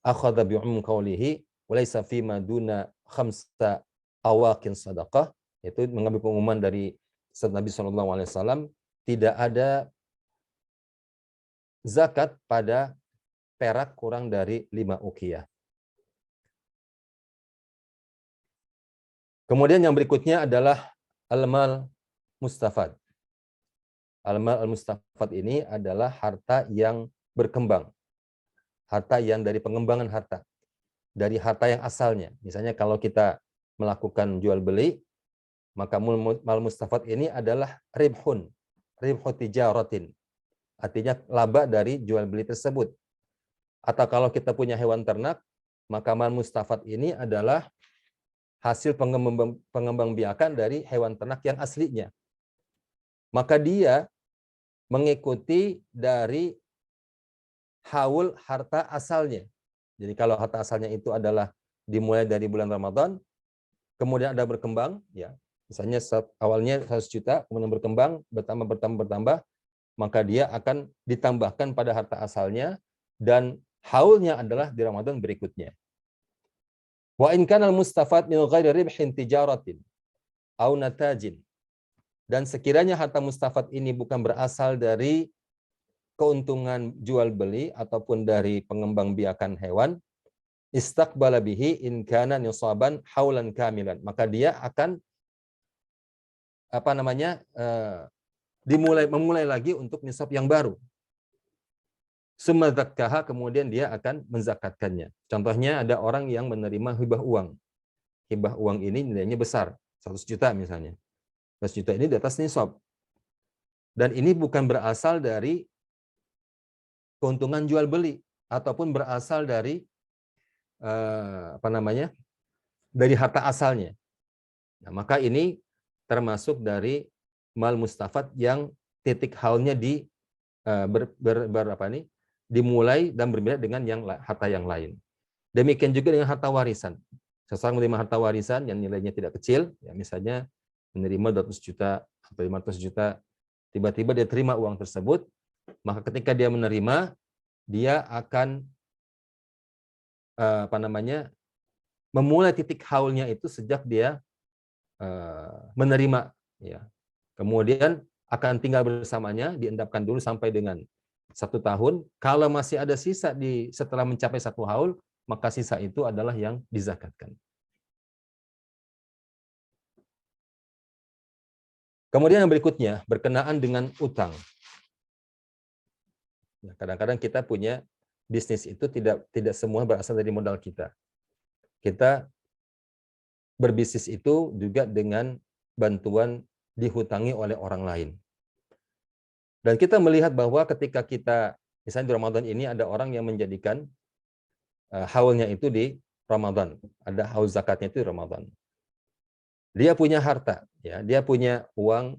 Akhadha bi'umum qawlihi wa laysa fi ma duna khamsa awaqin sadaqah, yaitu mengambil pengumuman dari Nabi SAW, tidak ada zakat pada perak kurang dari 5 uqiyah. Kemudian yang berikutnya adalah al-mal mustafad. Al-mal al-mustafad ini adalah harta yang berkembang. Harta yang dari pengembangan harta. Dari harta yang asalnya. Misalnya kalau kita melakukan jual beli, maka mal mustafad ini adalah ribhun. Ribhu tijaratin. Artinya laba dari jual beli tersebut. Atau kalau kita punya hewan ternak, maka mal mustafad ini adalah hasil pengembangbiakan dari hewan ternak yang aslinya. Maka dia mengikuti dari haul harta asalnya. Jadi kalau harta asalnya itu adalah dimulai dari bulan Ramadan, kemudian ada berkembang, ya, misalnya awalnya 100 juta, kemudian berkembang, bertambah, maka dia akan ditambahkan pada harta asalnya dan haulnya adalah di Ramadan berikutnya. Wa in kana al-mustafad min ghairi ribhin tijaratin aw natajin. Dan sekiranya harta mustafad ini bukan berasal dari keuntungan jual beli ataupun dari pengembangbiakan hewan, istaqbala bihi in kana nisaban haulan kamilan, maka dia akan memulai lagi untuk nisab yang baru. Summa zakkaha, kemudian dia akan menzakatkannya. Contohnya ada orang yang menerima hibah uang. Hibah uang ini nilainya besar, 100 juta misalnya. 100 juta ini di atas nisab. Dan ini bukan berasal dari keuntungan jual beli ataupun berasal dari dari harta asalnya. Nah, maka ini termasuk dari mal mustafad yang titik haulnya dimulai dan berbeda dengan harta yang lain. Demikian juga dengan harta warisan. Seseorang menerima harta warisan yang nilainya tidak kecil, ya misalnya menerima 200 juta atau 500 juta, tiba-tiba dia terima uang tersebut, maka ketika dia menerima, dia akan memulai titik haulnya itu sejak dia menerima, ya. Kemudian akan tinggal bersamanya, diendapkan dulu sampai dengan 1 tahun. Kalau masih ada sisa setelah mencapai 1 haul, maka sisa itu adalah yang dizakatkan. Kemudian yang berikutnya berkenaan dengan utang. Kadang-kadang kita punya bisnis itu tidak semua berasal dari modal kita. Kita berbisnis itu juga dengan bantuan dihutangi oleh orang lain. Dan kita melihat bahwa ketika kita, misalnya di Ramadan ini ada orang yang menjadikan haulnya itu di Ramadan. Ada haul zakatnya itu di Ramadan. Dia punya harta, ya, dia punya uang,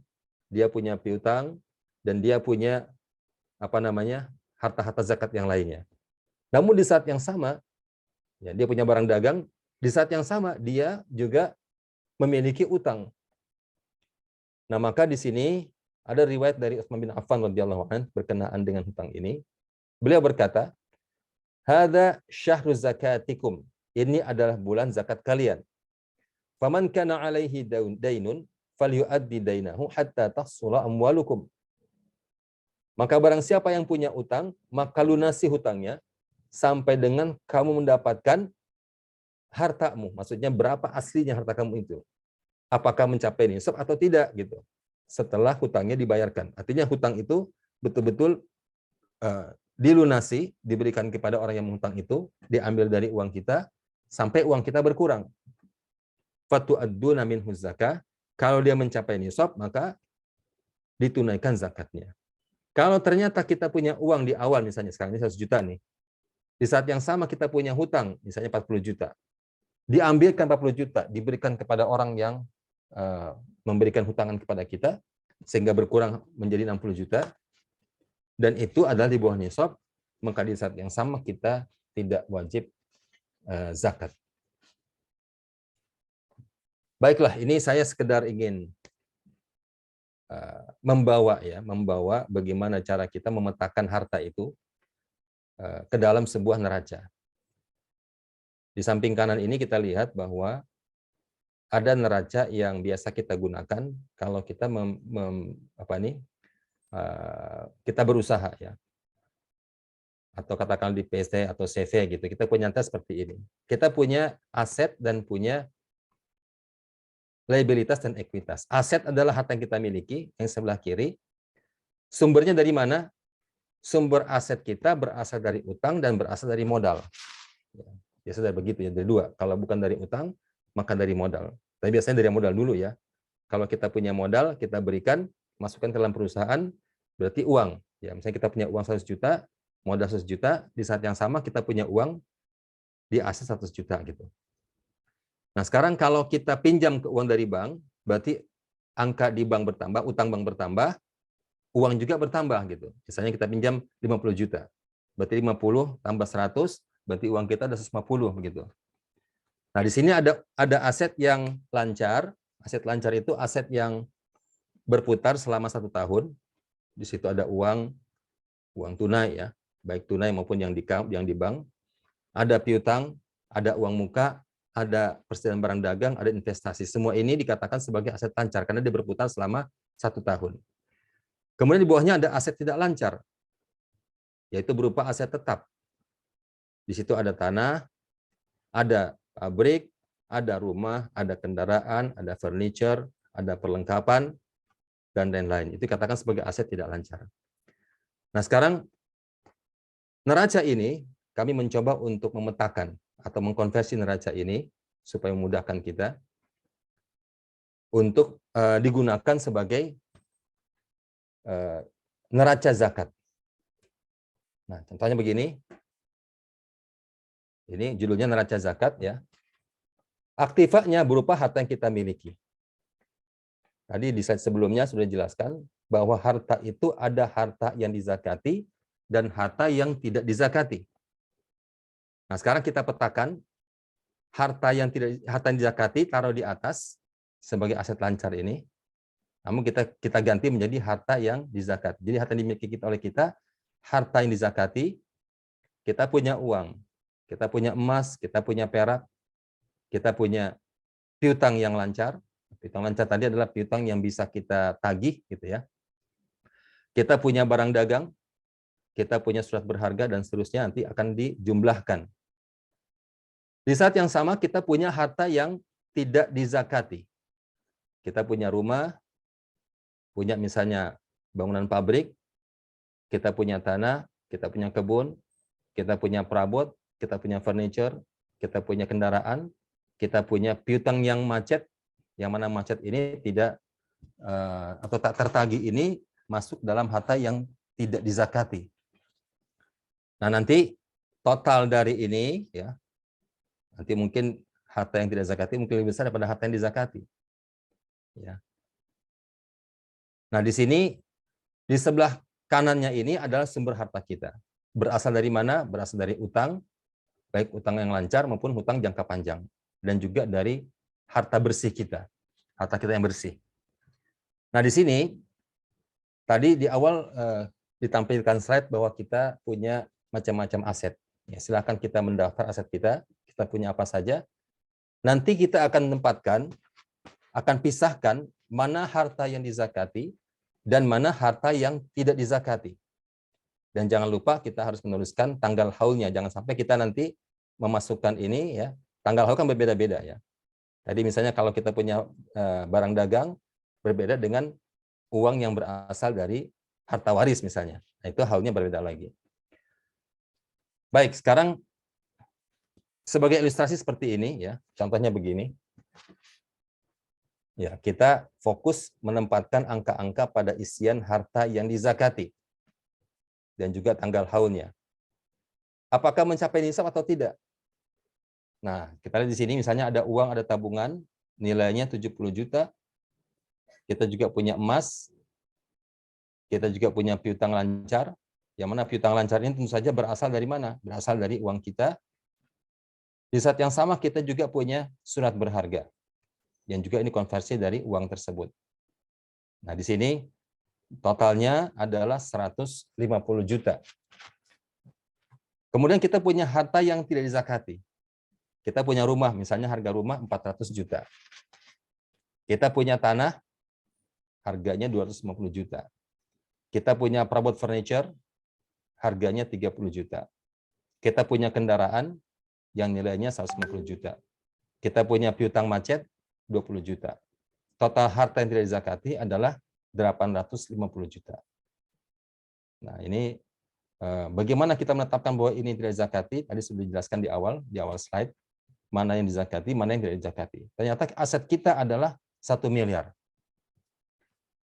dia punya piutang, dan dia punya harta-harta zakat yang lainnya. Namun di saat yang sama, ya, dia punya barang dagang, di saat yang sama dia juga memiliki utang. Nah, maka di sini ada riwayat dari Utsman bin Affan radhiyallahu anhu berkenaan dengan hutang ini. Beliau berkata, "Hadza syahru zakatikum." Ini adalah bulan zakat kalian. "Faman kana 'alaihi dainun falyu'addi dainahu hatta tahsula amwalukum." Maka barang siapa yang punya utang, maka lunasi hutangnya sampai dengan kamu mendapatkan hartamu. Maksudnya berapa aslinya harta kamu itu. Apakah mencapai nisab atau tidak gitu. Setelah hutangnya dibayarkan. Artinya hutang itu betul-betul dilunasi, diberikan kepada orang yang menghutang itu, diambil dari uang kita sampai uang kita berkurang. Fatu'adduna minhu zakah. Kalau dia mencapai nisab, maka ditunaikan zakatnya. Kalau ternyata kita punya uang di awal, misalnya sekarang ini 100 juta nih, di saat yang sama kita punya hutang, misalnya 40 juta, diambilkan 40 juta, diberikan kepada orang yang memberikan hutangan kepada kita, sehingga berkurang menjadi 60 juta, dan itu adalah di bawah nisab, maka di saat yang sama kita tidak wajib zakat. Baiklah, ini saya sekedar ingin membawa bagaimana cara kita memetakan harta itu ke dalam sebuah neraca. Di samping kanan ini kita lihat bahwa ada neraca yang biasa kita gunakan kalau kita kita berusaha, ya, atau katakan di PC atau CV gitu. Kita punya neraca seperti ini. Kita punya aset dan punya liabilitas dan ekuitas. Aset adalah harta yang kita miliki, yang sebelah kiri. Sumbernya dari mana? Sumber aset kita berasal dari utang dan berasal dari modal. Biasanya begitu ya, dari dua. Kalau bukan dari utang, maka dari modal. Tapi biasanya dari modal dulu ya. Kalau kita punya modal, kita berikan, masukkan ke dalam perusahaan, berarti uang. Ya, misalnya kita punya uang 100 juta, modal 100 juta, di saat yang sama kita punya uang di aset 100 juta gitu. Nah, sekarang kalau kita pinjam ke uang dari bank, berarti angka di bank bertambah, utang bank bertambah, uang juga bertambah gitu. Misalnya kita pinjam 50 juta. Berarti 50 tambah 100, berarti uang kita ada 150 begitu. Nah, di sini ada aset yang lancar. Aset lancar itu aset yang berputar selama 1 tahun. Di situ ada uang tunai ya. baik tunai maupun yang di bank, ada piutang, ada uang muka, ada persediaan barang dagang, ada investasi. Semua ini dikatakan sebagai aset lancar karena dia berputar selama 1 tahun. Kemudian di bawahnya ada aset tidak lancar, yaitu berupa aset tetap. Di situ ada tanah, ada pabrik, ada rumah, ada kendaraan, ada furniture, ada perlengkapan, dan lain-lain. Itu dikatakan sebagai aset tidak lancar. Nah sekarang, neraca ini kami mencoba untuk memetakan atau mengkonversi neraca ini supaya memudahkan kita untuk digunakan sebagai neraca zakat. Nah, contohnya begini. Ini judulnya neraca zakat ya. Aktifanya berupa harta yang kita miliki. Tadi di slide sebelumnya sudah dijelaskan bahwa harta itu ada harta yang dizakati dan harta yang tidak dizakati. Nah, sekarang kita petakan harta yang dizakati taruh di atas sebagai aset lancar ini. Namun kita ganti menjadi harta yang dizakati. Jadi harta yang dimiliki oleh kita, harta yang dizakati, kita punya uang, kita punya emas, kita punya perak, kita punya piutang yang lancar. Piutang lancar tadi adalah piutang yang bisa kita tagih gitu ya. Kita punya barang dagang, kita punya surat berharga dan seterusnya nanti akan dijumlahkan. Di saat yang sama kita punya harta yang tidak dizakati. Kita punya rumah, punya misalnya bangunan pabrik, kita punya tanah, kita punya kebun, kita punya perabot, kita punya furniture, kita punya kendaraan, kita punya piutang yang macet, yang mana macet ini tidak atau tak tertagih ini masuk dalam harta yang tidak dizakati. Nah, nanti total dari ini ya, nanti mungkin harta yang tidak zakati mungkin lebih besar daripada harta yang dizakati. Ya. Nah, di sini di sebelah kanannya ini adalah sumber harta kita. Berasal dari mana? Berasal dari utang, baik utang yang lancar maupun utang jangka panjang. Dan juga dari harta bersih kita. Harta kita yang bersih. Nah, di sini, tadi di awal ditampilkan slide bahwa kita punya macam-macam aset. Ya, silakan kita mendaftar aset kita punya apa saja. Nanti kita akan menempatkan, akan pisahkan mana harta yang dizakati dan mana harta yang tidak dizakati. Dan jangan lupa kita harus menuliskan tanggal haulnya. Jangan sampai kita nanti memasukkan ini ya. Tanggal haul kan berbeda-beda ya. Tadi misalnya kalau kita punya barang dagang berbeda dengan uang yang berasal dari harta waris misalnya. Nah, itu haulnya berbeda lagi. Baik, sekarang sebagai ilustrasi seperti ini ya. Contohnya begini. Ya, kita fokus menempatkan angka-angka pada isian harta yang dizakati dan juga tanggal haulnya. Apakah mencapai nisab atau tidak? Nah, kita lihat di sini misalnya ada uang, ada tabungan, nilainya 70 juta. Kita juga punya emas. Kita juga punya piutang lancar. Yang mana piutang lancar ini tentu saja berasal dari mana? Berasal dari uang kita. Di saat yang sama kita juga punya surat berharga. Yang juga ini konversi dari uang tersebut. Nah, di sini totalnya adalah 150 juta. Kemudian kita punya harta yang tidak dizakati. Kita punya rumah, misalnya harga rumah 400 juta. Kita punya tanah, harganya 250 juta. Kita punya perabot furniture, harganya 30 juta. Kita punya kendaraan, yang nilainya 150 juta. Kita punya piutang macet, 20 juta. Total harta yang tidak dizakati adalah 850 juta. Nah, ini bagaimana kita menetapkan bahwa ini tidak dizakati? Tadi sudah dijelaskan di awal slide. Mana yang dizakati, mana yang tidak dizakati. Ternyata aset kita adalah 1 miliar.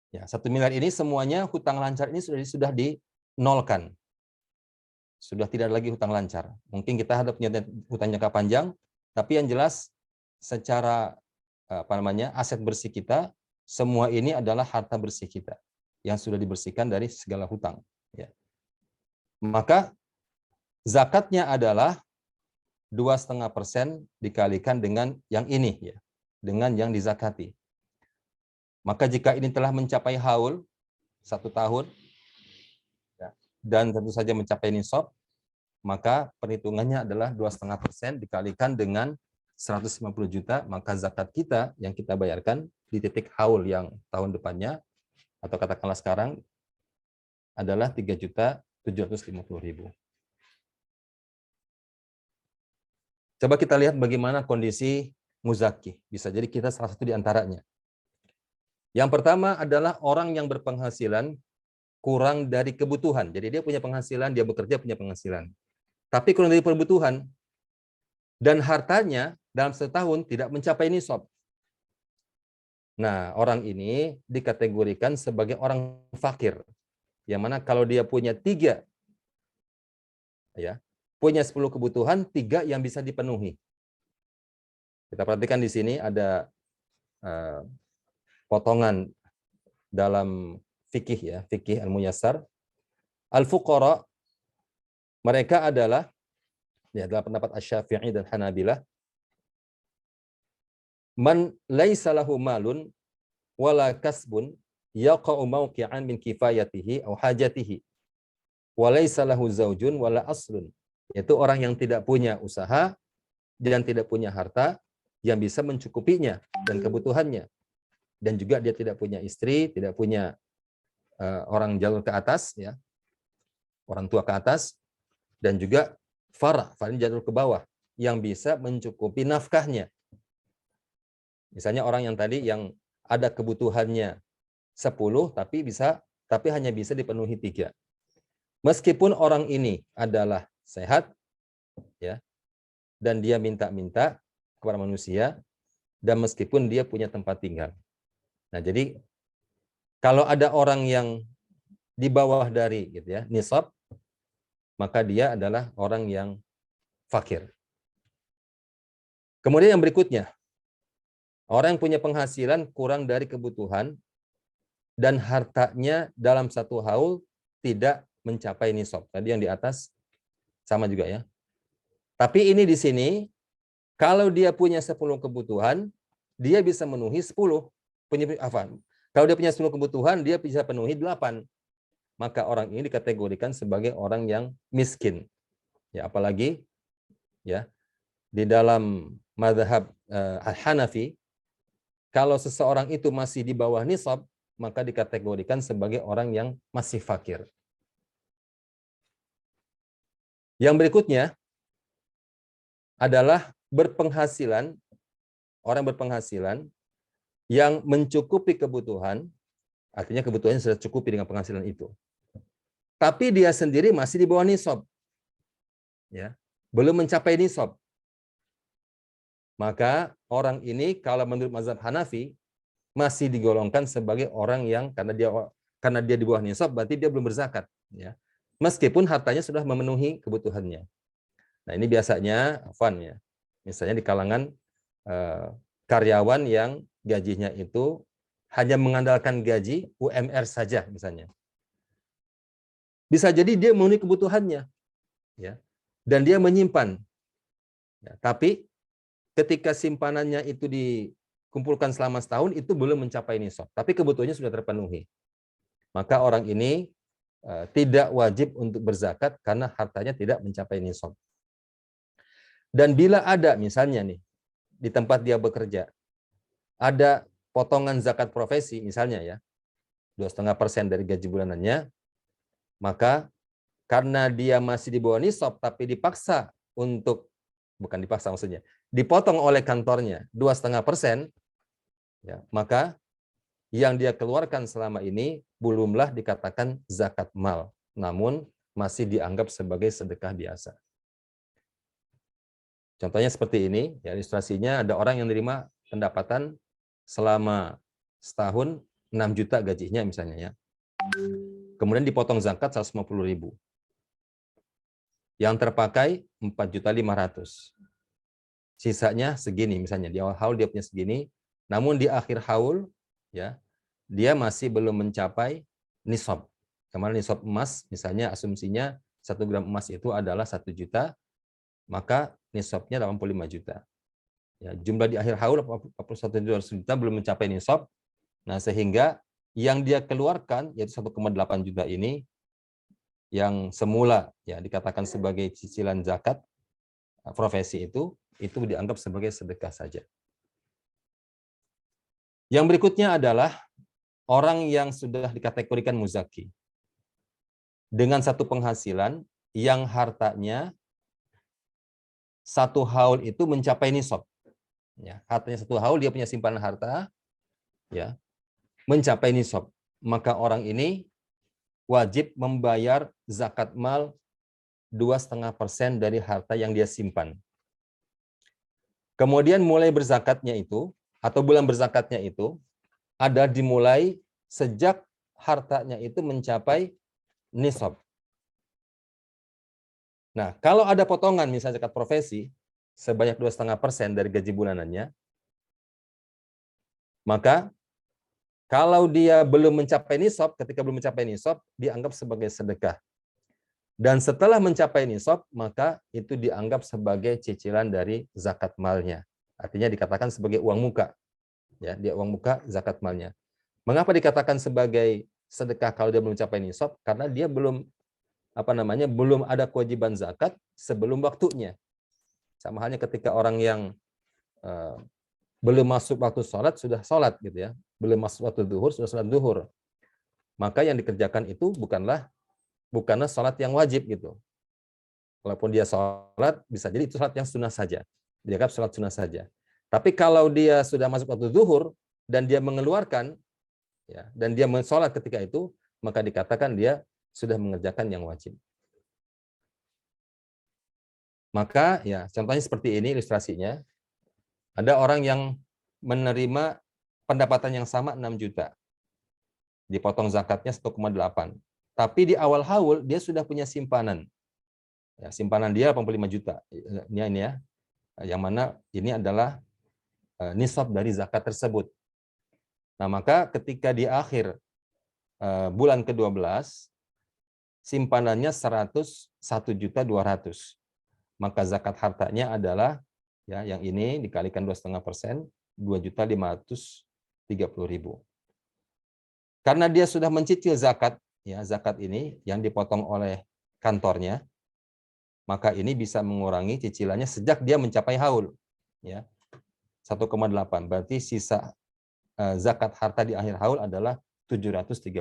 Ya, 1 miliar ini semuanya hutang lancar ini sudah dinolkan. Sudah tidak lagi hutang lancar. Mungkin kita ada punya hutang jangka panjang, tapi yang jelas secara aset bersih kita, semua ini adalah harta bersih kita yang sudah dibersihkan dari segala hutang. Ya. Maka zakatnya adalah 2,5% dikalikan dengan yang ini, ya, dengan yang dizakati. Maka jika ini telah mencapai haul 1 tahun, ya, dan tentu saja mencapai nisab, maka perhitungannya adalah 2,5% dikalikan dengan 150 juta, maka zakat kita yang kita bayarkan di titik haul yang tahun depannya, atau katakanlah sekarang, adalah 3.750.000. Coba kita lihat bagaimana kondisi muzaki. Bisa jadi kita salah satu di antaranya. Yang pertama adalah orang yang berpenghasilan kurang dari kebutuhan. Jadi dia punya penghasilan, dia bekerja punya penghasilan. Tapi kurang dari kebutuhan. Dan hartanya dalam setahun tidak mencapai nisab. Nah, orang ini dikategorikan sebagai orang fakir. Yang mana kalau dia punya 3, ya, punya 10 kebutuhan, 3 yang bisa dipenuhi. Kita perhatikan di sini ada potongan dalam fikih, ya, fikih al-muyassar. Al-fuqara, mereka adalah, ya, dalam pendapat Asy-Syafi'i dan Hanabilah, man laisa lahu malun wala kasbun yaqa'u mawqi'an min kifayatihi aw hajatihi wa laisa lahu zaujun wala aslun. Yaitu orang yang tidak punya usaha dan tidak punya harta yang bisa mencukupinya dan kebutuhannya. Dan juga dia tidak punya istri, tidak punya orang jalur ke atas, ya, orang tua ke atas, dan juga farah jalur ke bawah yang bisa mencukupi nafkahnya. Misalnya orang yang tadi yang ada kebutuhannya 10 tapi hanya bisa dipenuhi 3. Meskipun orang ini adalah sehat, ya, dan dia minta-minta kepada manusia, dan meskipun dia punya tempat tinggal. Nah, jadi kalau ada orang yang di bawah dari, gitu ya, nisab, maka dia adalah orang yang fakir. Kemudian yang berikutnya, orang yang punya penghasilan kurang dari kebutuhan dan hartanya dalam satu haul tidak mencapai nisab. Tadi yang di atas sama juga, ya. Tapi ini di sini, kalau dia punya 10 kebutuhan, dia bisa memenuhi 10. Kalau dia punya 10 kebutuhan, dia bisa penuhi 8. Maka orang ini dikategorikan sebagai orang yang miskin. Ya, apalagi, ya, di dalam mazhab Hanafi, kalau seseorang itu masih di bawah nisab, maka dikategorikan sebagai orang yang masih fakir. Yang berikutnya adalah berpenghasilan, orang berpenghasilan yang mencukupi kebutuhan, artinya kebutuhannya sudah cukupi dengan penghasilan itu. Tapi dia sendiri masih di bawah nisab, ya, belum mencapai nisab. Maka orang ini kalau menurut mazhab Hanafi masih digolongkan sebagai orang yang karena dia di bawah nisab berarti dia belum berzakat, ya. Meskipun hartanya sudah memenuhi kebutuhannya. Nah, ini biasanya ya. Misalnya di kalangan karyawan yang gajinya itu hanya mengandalkan gaji UMR saja misalnya. Bisa jadi dia memenuhi kebutuhannya, ya, dan dia menyimpan. Ya, tapi ketika simpanannya itu dikumpulkan selama setahun, itu belum mencapai nisab. Tapi kebutuhannya sudah terpenuhi. Maka orang ini tidak wajib untuk berzakat karena hartanya tidak mencapai nisab. Dan bila ada misalnya nih, di tempat dia bekerja, ada potongan zakat profesi misalnya, ya, 2,5% dari gaji bulanannya, maka karena dia masih di bawah nisab tapi dipaksa untuk, bukan dipaksa maksudnya, dipotong oleh kantornya 2,5%, ya, maka yang dia keluarkan selama ini belumlah dikatakan zakat mal, namun masih dianggap sebagai sedekah biasa. Contohnya seperti ini, ya, ilustrasinya ada orang yang menerima pendapatan selama setahun 6 juta gajinya misalnya, ya. Kemudian dipotong zakat 150.000. Yang terpakai 4.500.000. Sisanya segini misalnya, di awal haul dia punya segini, namun di akhir haul, ya, dia masih belum mencapai nisab. Kemarin nisab emas misalnya asumsinya 1 gram emas itu adalah 1 juta, maka nisabnya 85 juta. Ya, jumlah di akhir haul 41 juta belum mencapai nisab. Nah, sehingga yang dia keluarkan yaitu 1,8 juta ini yang semula ya dikatakan sebagai cicilan zakat profesi itu dianggap sebagai sedekah saja. Yang berikutnya adalah orang yang sudah dikategorikan muzaki dengan satu penghasilan yang hartanya satu haul itu mencapai nisab. Ya, hartanya satu haul, dia punya simpanan harta ya mencapai nisab. Maka orang ini wajib membayar zakat mal 2,5% dari harta yang dia simpan. Kemudian mulai berzakatnya itu atau bulan berzakatnya itu ada dimulai sejak hartanya itu mencapai nisab. Nah, kalau ada potongan misalnya zakat profesi sebanyak 2,5% dari gaji bulanannya, maka kalau dia belum mencapai nisab, ketika belum mencapai nisab, dianggap sebagai sedekah. Dan setelah mencapai nisab, maka itu dianggap sebagai cicilan dari zakat malnya. Artinya dikatakan sebagai uang muka. Ya, dia uang muka zakat malnya. Mengapa dikatakan sebagai sedekah kalau dia belum mencapai nisab? Karena dia belum belum ada kewajiban zakat sebelum waktunya. Sama halnya ketika orang yang belum masuk waktu sholat sudah sholat gitu ya, belum masuk waktu zuhur sudah sholat zuhur. Maka yang dikerjakan itu bukanlah sholat yang wajib gitu. Walaupun dia sholat, bisa jadi itu sholat yang sunnah saja. Dianggap sholat sunnah saja. Tapi kalau dia sudah masuk waktu zuhur dan dia mengeluarkan ya, dan dia sholat ketika itu, maka dikatakan dia sudah mengerjakan yang wajib. Maka ya contohnya seperti ini ilustrasinya. Ada orang yang menerima pendapatan yang sama 6 juta. Dipotong zakatnya 1,8. Tapi di awal haul dia sudah punya simpanan. Ya, simpanan dia 85 juta. Ini ya. Yang mana ini adalah nisab dari zakat tersebut. Nah, maka ketika di akhir bulan ke-12 simpanannya 101.200.000. Maka zakat hartanya adalah ya yang ini dikalikan 2,5%, 2.530.000. Karena dia sudah mencicil zakat, ya zakat ini yang dipotong oleh kantornya, maka ini bisa mengurangi cicilannya sejak dia mencapai haul, ya 1,8. Berarti sisa zakat harta di akhir haul adalah 730.000.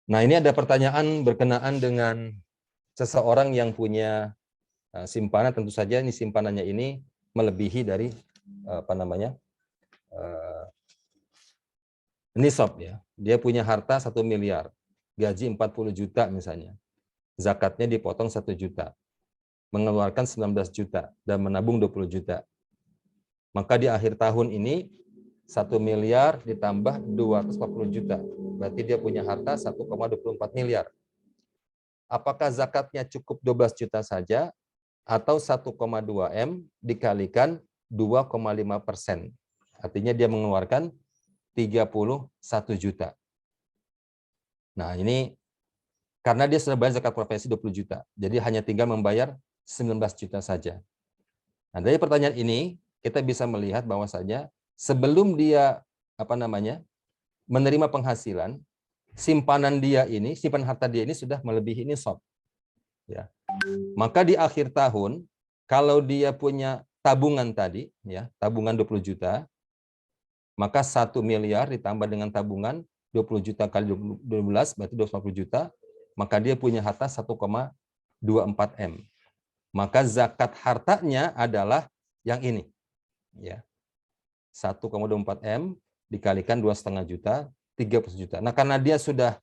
Nah, ini ada pertanyaan berkenaan dengan seseorang yang punya simpanan, tentu saja ini simpanannya ini melebihi dari nisab ya. Dia punya harta 1 miliar, gaji 40 juta misalnya. Zakatnya dipotong 1 juta. Mengeluarkan 19 juta dan menabung 20 juta. Maka di akhir tahun ini 1 miliar ditambah 240 juta. Berarti dia punya harta 1,24 miliar. Apakah zakatnya cukup 12 juta saja atau 1,2 M dikalikan 2,5%. Artinya dia mengeluarkan 31 juta. Nah, ini karena dia sudah bayar zakat profesi 20 juta. Jadi hanya tinggal membayar 19 juta saja. Nah, dari pertanyaan ini kita bisa melihat bahwasanya sebelum dia menerima penghasilan, simpanan harta dia ini sudah melebihi nisab. Ya. Maka di akhir tahun kalau dia punya tabungan tadi ya, tabungan 20 juta, maka 1 miliar ditambah dengan tabungan 20 juta kali 12 berarti 250 juta, maka dia punya harta 1,24 M. Maka zakat hartanya adalah yang ini. Ya. 1,24 M dikalikan 2,5 juta, 30 juta. Nah, karena dia sudah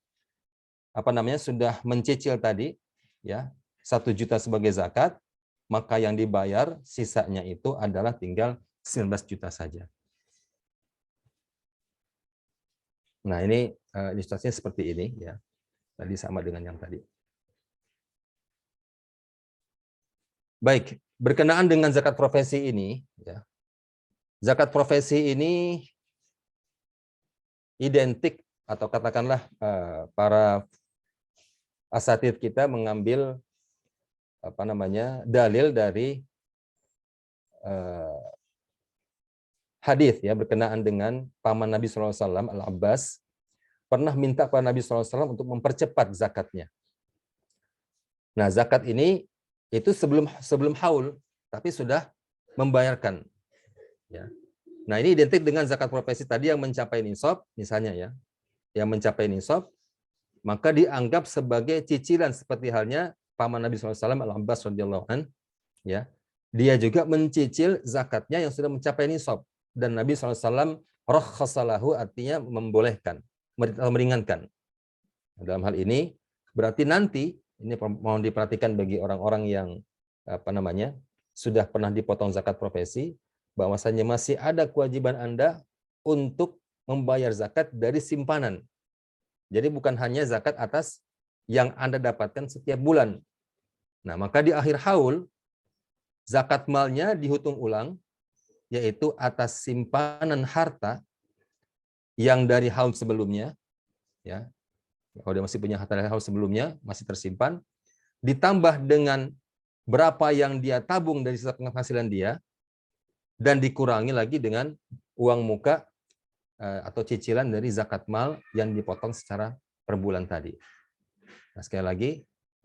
sudah mencicil tadi ya, 1 juta sebagai zakat, maka yang dibayar sisanya itu adalah tinggal 19 juta saja. Nah, ini ilustrasinya seperti ini ya. Tadi sama dengan yang tadi. Baik, berkenaan dengan zakat profesi ini ya. Zakat profesi ini identik atau katakanlah para asatidz kita mengambil dalil dari hadis ya berkenaan dengan paman Nabi SAW Al-Abbas. pernah minta kepada Nabi SAW untuk mempercepat zakatnya. Nah, zakat ini itu sebelum haul, tapi sudah membayarkan. Ya. Nah, ini identik dengan zakat profesi tadi yang mencapai nisab, misalnya ya, yang mencapai nisab, maka dianggap sebagai cicilan seperti halnya paman Nabi SAW, Al-Abbas radhiyallahu an, ya. Dia juga mencicil zakatnya yang sudah mencapai nisab, dan Nabi SAW rakhasalahu, artinya membolehkan, meringankan. Dalam hal ini berarti nanti ini mohon diperhatikan bagi orang-orang yang sudah pernah dipotong zakat profesi, bahwasanya masih ada kewajiban Anda untuk membayar zakat dari simpanan. Jadi bukan hanya zakat atas yang Anda dapatkan setiap bulan. Nah, maka di akhir haul zakat malnya dihitung ulang, yaitu atas simpanan harta yang dari haul sebelumnya, ya. Kalau dia masih punya harta dari haul sebelumnya masih tersimpan, ditambah dengan berapa yang dia tabung dari sisa penghasilan dia, dan dikurangi lagi dengan uang muka atau cicilan dari zakat mal yang dipotong secara per bulan tadi. Nah, sekali lagi,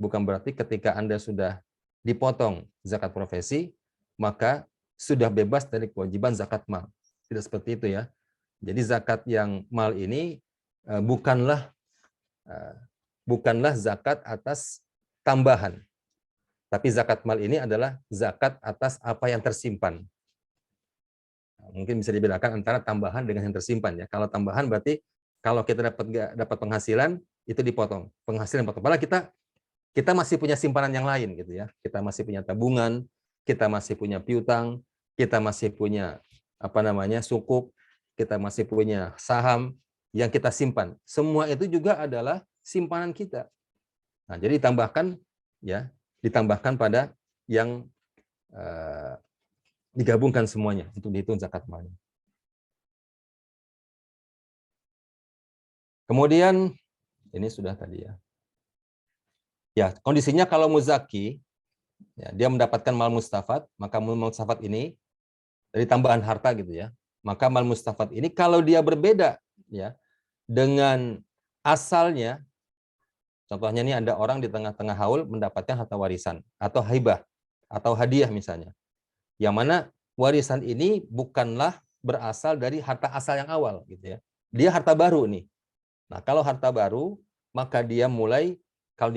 bukan berarti ketika Anda sudah dipotong zakat profesi, maka sudah bebas dari kewajiban zakat mal. Tidak seperti itu ya. Jadi zakat yang mal ini bukanlah zakat atas tambahan. Tapi zakat mal ini adalah zakat atas apa yang tersimpan. Mungkin bisa dibedakan antara tambahan dengan yang tersimpan ya. Kalau tambahan berarti kalau kita dapat penghasilan itu dipotong. Penghasilan dipotong. Padahal kita masih punya simpanan yang lain gitu ya. Kita masih punya tabungan, kita masih punya piutang, kita masih punya sukuk, kita masih punya saham yang kita simpan. Semua itu juga adalah simpanan kita. Nah, jadi ditambahkan pada yang digabungkan semuanya untuk dihitung zakat malnya. Kemudian ini sudah tadi ya. Ya, kondisinya kalau muzaki, ya, dia mendapatkan mal mustafad, maka mal mustafad ini dari tambahan harta gitu ya. Maka mal mustafad ini kalau dia berbeda ya dengan asalnya, contohnya ini ada orang di tengah-tengah haul mendapatkan harta warisan atau haibah atau hadiah misalnya. Yang mana warisan ini bukanlah berasal dari harta asal yang awal gitu ya. Dia harta baru nih. Nah, kalau harta baru, maka dia mulai kalau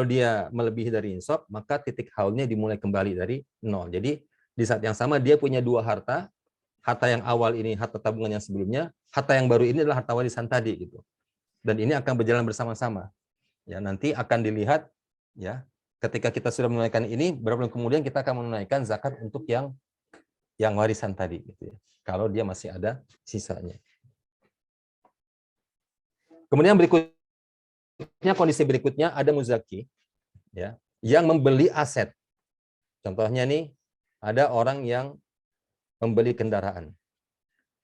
dia melebihi dari insaf, maka titik haulnya dimulai kembali dari nol. Jadi di saat yang sama dia punya dua harta yang awal ini harta tabungan yang sebelumnya, harta yang baru ini adalah harta warisan tadi gitu. Dan ini akan berjalan bersama-sama. Ya, nanti akan dilihat ya, ketika kita sudah menunaikan ini, berapa bulan kemudian kita akan menunaikan zakat untuk yang warisan tadi gitu ya. Kalau dia masih ada sisanya. Kemudian kondisi berikutnya ada muzaki ya, yang membeli aset. Contohnya nih, ada orang yang membeli kendaraan.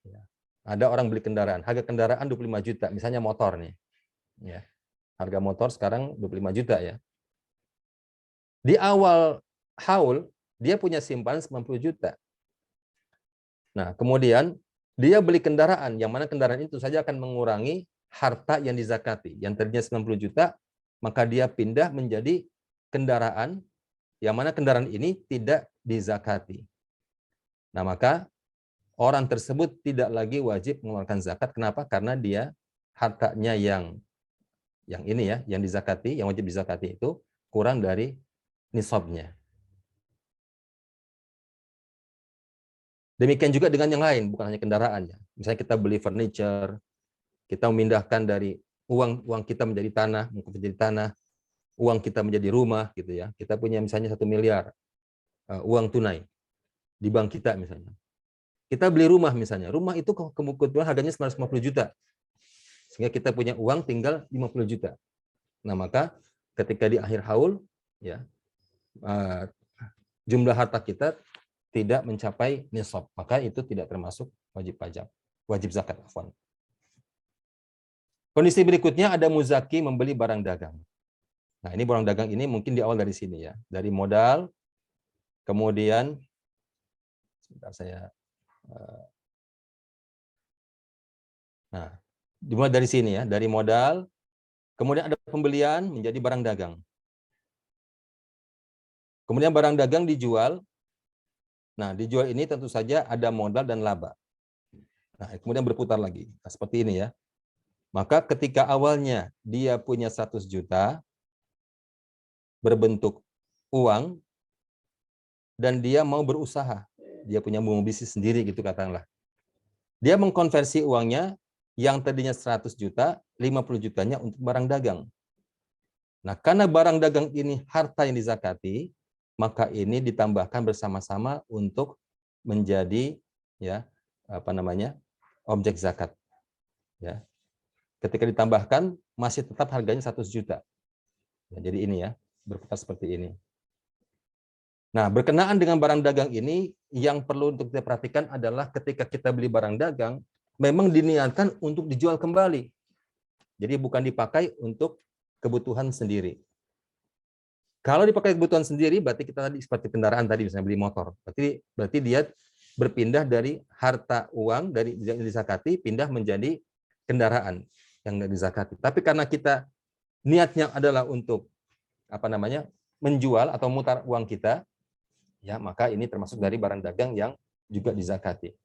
Ya. Ada orang beli kendaraan, harga kendaraan 25 juta, misalnya motor nih. Ya. Harga motor sekarang 25 juta ya. Di awal haul, dia punya simpanan 90 juta. Nah, kemudian dia beli kendaraan, yang mana kendaraan itu saja akan mengurangi harta yang dizakati. Yang tadinya 90 juta, maka dia pindah menjadi kendaraan, yang mana kendaraan ini tidak dizakati. Nah, maka orang tersebut tidak lagi wajib mengeluarkan zakat. Kenapa? Karena dia hartanya yang ini ya, yang dizakati, yang wajib dizakati itu kurang dari nisabnya. Demikian juga dengan yang lain, bukan hanya kendaraan. Misalnya kita beli furniture, kita memindahkan dari uang kita menjadi tanah, uang kita menjadi rumah, gitu ya. Kita punya misalnya 1 miliar uang tunai di bank kita misalnya. Kita beli rumah misalnya, rumah itu kebetulan harganya 950 juta. Sehingga kita punya uang tinggal 50 juta. Nah, maka ketika di akhir haul, ya, jumlah harta kita tidak mencapai nisab, maka itu tidak termasuk wajib pajak, wajib zakat. Kondisi berikutnya ada muzaki membeli barang dagang. Nah, ini barang dagang ini mungkin di awal dari sini ya, dari modal, kemudian sebentar saya. Nah, Dimulai dari sini ya, dari modal, kemudian ada pembelian menjadi barang dagang. Kemudian barang dagang dijual. Nah, dijual ini tentu saja ada modal dan laba. Nah, kemudian berputar lagi. Nah, seperti ini ya. Maka ketika awalnya dia punya 100 juta berbentuk uang dan dia mau berusaha. Dia punya bisnis sendiri gitu katakanlah. Dia mengkonversi uangnya yang tadinya 100 juta, 50 jutanya untuk barang dagang. Nah, karena barang dagang ini harta yang dizakati, maka ini ditambahkan bersama-sama untuk menjadi ya objek zakat. Ya. Ketika ditambahkan masih tetap harganya 100 juta. Ya, jadi ini ya, berputar seperti ini. Nah, berkenaan dengan barang dagang ini, yang perlu untuk kita perhatikan adalah ketika kita beli barang dagang, memang diniatkan untuk dijual kembali. Jadi bukan dipakai untuk kebutuhan sendiri. Kalau dipakai kebutuhan sendiri, berarti kita tadi seperti kendaraan tadi, misalnya beli motor. Berarti dia berpindah dari harta uang, dari yang dizakati, pindah menjadi kendaraan yang tidak dizakati. Tapi karena kita niatnya adalah untuk menjual atau mutar uang kita, ya maka ini termasuk dari barang dagang yang juga dizakati.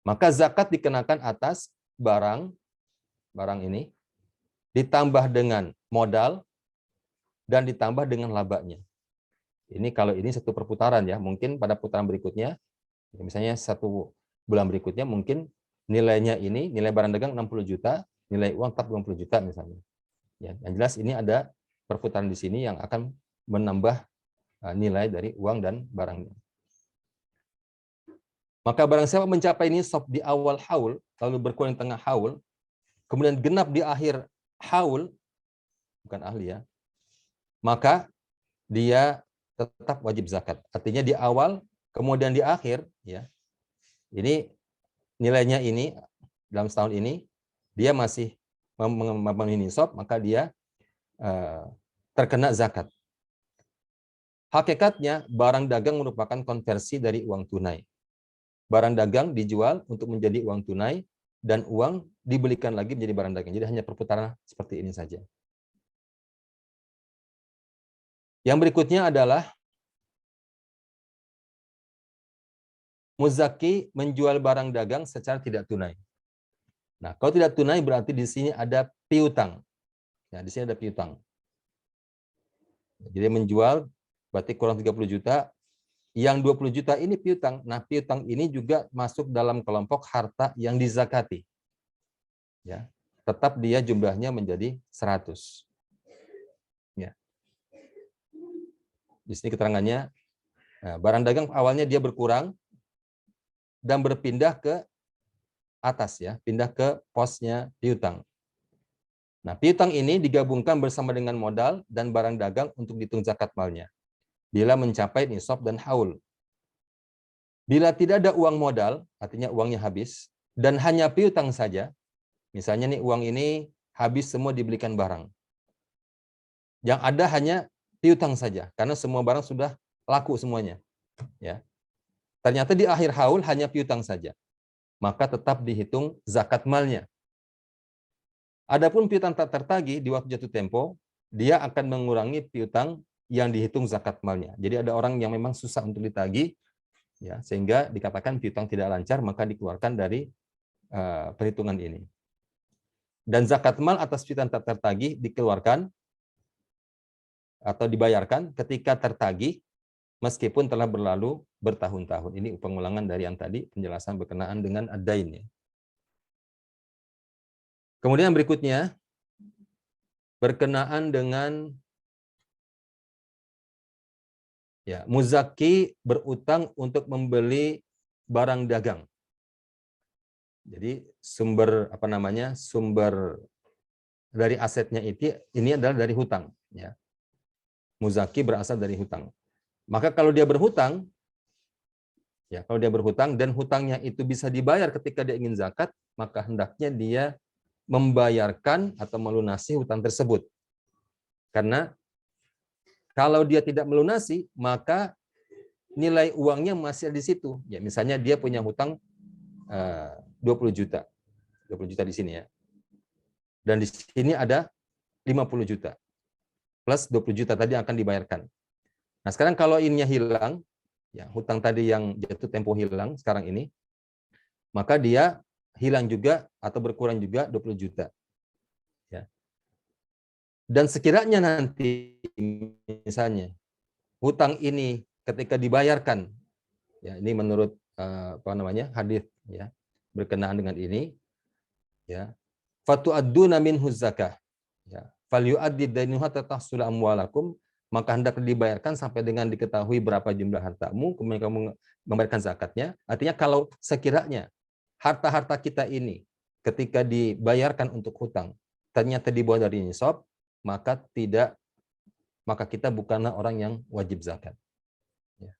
Maka zakat dikenakan atas barang ini ditambah dengan modal dan ditambah dengan labanya. Ini kalau ini satu perputaran ya, mungkin pada putaran berikutnya, misalnya 1 bulan berikutnya mungkin nilainya ini, nilai barang dagang 60 juta, nilai uang tetap 20 juta misalnya. Ya, yang jelas ini ada perputaran di sini yang akan menambah nilai dari uang dan barangnya. Maka barang siapa mencapai nisab di awal haul, lalu berkurang tengah haul, kemudian genap di akhir haul, bukan ahli ya, maka dia tetap wajib zakat. Artinya di awal, kemudian di akhir, ya, ini nilainya ini dalam setahun ini dia masih memenuhi nisab, maka dia terkena zakat. Hakikatnya barang dagang merupakan konversi dari uang tunai. Barang dagang dijual untuk menjadi uang tunai dan uang dibelikan lagi menjadi barang dagang. Jadi hanya perputaran seperti ini saja. Yang berikutnya adalah muzaki menjual barang dagang secara tidak tunai. Nah, kalau tidak tunai berarti di sini ada piutang. Ya, di sini ada piutang. Jadi menjual berarti kurang 30 juta, yang 20 juta ini piutang. Nah, piutang ini juga masuk dalam kelompok harta yang dizakati. Ya, tetap dia jumlahnya menjadi 100. Ya. Di sini keterangannya, barang dagang awalnya dia berkurang dan berpindah ke atas ya, pindah ke posnya piutang. Nah, piutang ini digabungkan bersama dengan modal dan barang dagang untuk dihitung zakat malnya bila mencapai nisab dan haul. Bila tidak ada uang modal, artinya uangnya habis, dan hanya piutang saja, misalnya nih uang ini habis semua dibelikan barang. Yang ada hanya piutang saja, karena semua barang sudah laku semuanya. Ya. Ternyata di akhir haul hanya piutang saja. Maka tetap dihitung zakat malnya. Adapun piutang tak tertagih di waktu jatuh tempo, dia akan mengurangi piutang yang dihitung zakat malnya. Jadi ada orang yang memang susah untuk ditagih, ya, sehingga dikatakan piutang tidak lancar, maka dikeluarkan dari perhitungan ini. Dan zakat mal atas piutang tak tertagih dikeluarkan atau dibayarkan ketika tertagih, meskipun telah berlalu bertahun-tahun. Ini pengulangan dari yang tadi, penjelasan berkenaan dengan ad-dain. Ya. Kemudian berikutnya, berkenaan dengan ya, muzaki berutang untuk membeli barang dagang. Jadi sumber sumber dari asetnya ini adalah dari hutang. Ya. Muzaki berasal dari hutang. Maka kalau dia berhutang, ya, kalau dia berhutang dan hutangnya itu bisa dibayar ketika dia ingin zakat, maka hendaknya dia membayarkan atau melunasi hutang tersebut. Karena kalau dia tidak melunasi, maka nilai uangnya masih ada di situ. Ya, misalnya dia punya hutang 20 juta. 20 juta di sini ya. Dan di sini ada 50 juta. Plus 20 juta tadi akan dibayarkan. Nah, sekarang kalau ininya hilang, ya, hutang tadi yang jatuh tempo hilang sekarang ini, maka dia hilang juga atau berkurang juga 20 juta. Ya. Dan sekiranya nanti misalnya hutang ini ketika dibayarkan, ya, ini menurut hadis, ya, berkenaan dengan ini, ya, fatu'adduna minhu zakah, ya, falyu'addi dainuha tatahsul amwalakum, maka hendak dibayarkan sampai dengan diketahui berapa jumlah hartamu, kemudian kamu membayarkan zakatnya. Artinya kalau sekiranya harta-harta kita ini ketika dibayarkan untuk hutang ternyata di bawah dari nisab, maka kita bukanlah orang yang wajib zakat. Ya.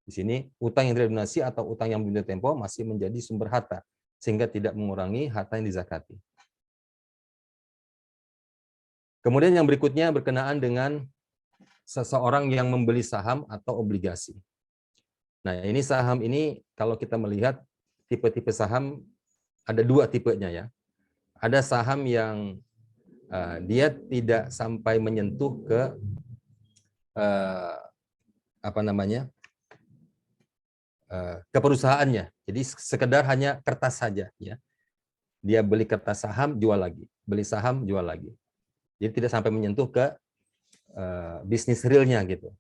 Di sini utang yang tidak lunasi atau utang yang belum tempo masih menjadi sumber harta sehingga tidak mengurangi harta yang dizakati. Kemudian yang berikutnya berkenaan dengan seseorang yang membeli saham atau obligasi. Nah, ini saham ini kalau kita melihat tipe-tipe saham ada dua tipenya, ya. Ada saham yang dia tidak sampai menyentuh ke ke perusahaannya. Jadi sekedar hanya kertas saja, ya. Dia beli kertas saham, jual lagi, beli saham, jual lagi. Jadi tidak sampai menyentuh ke bisnis realnya gitu.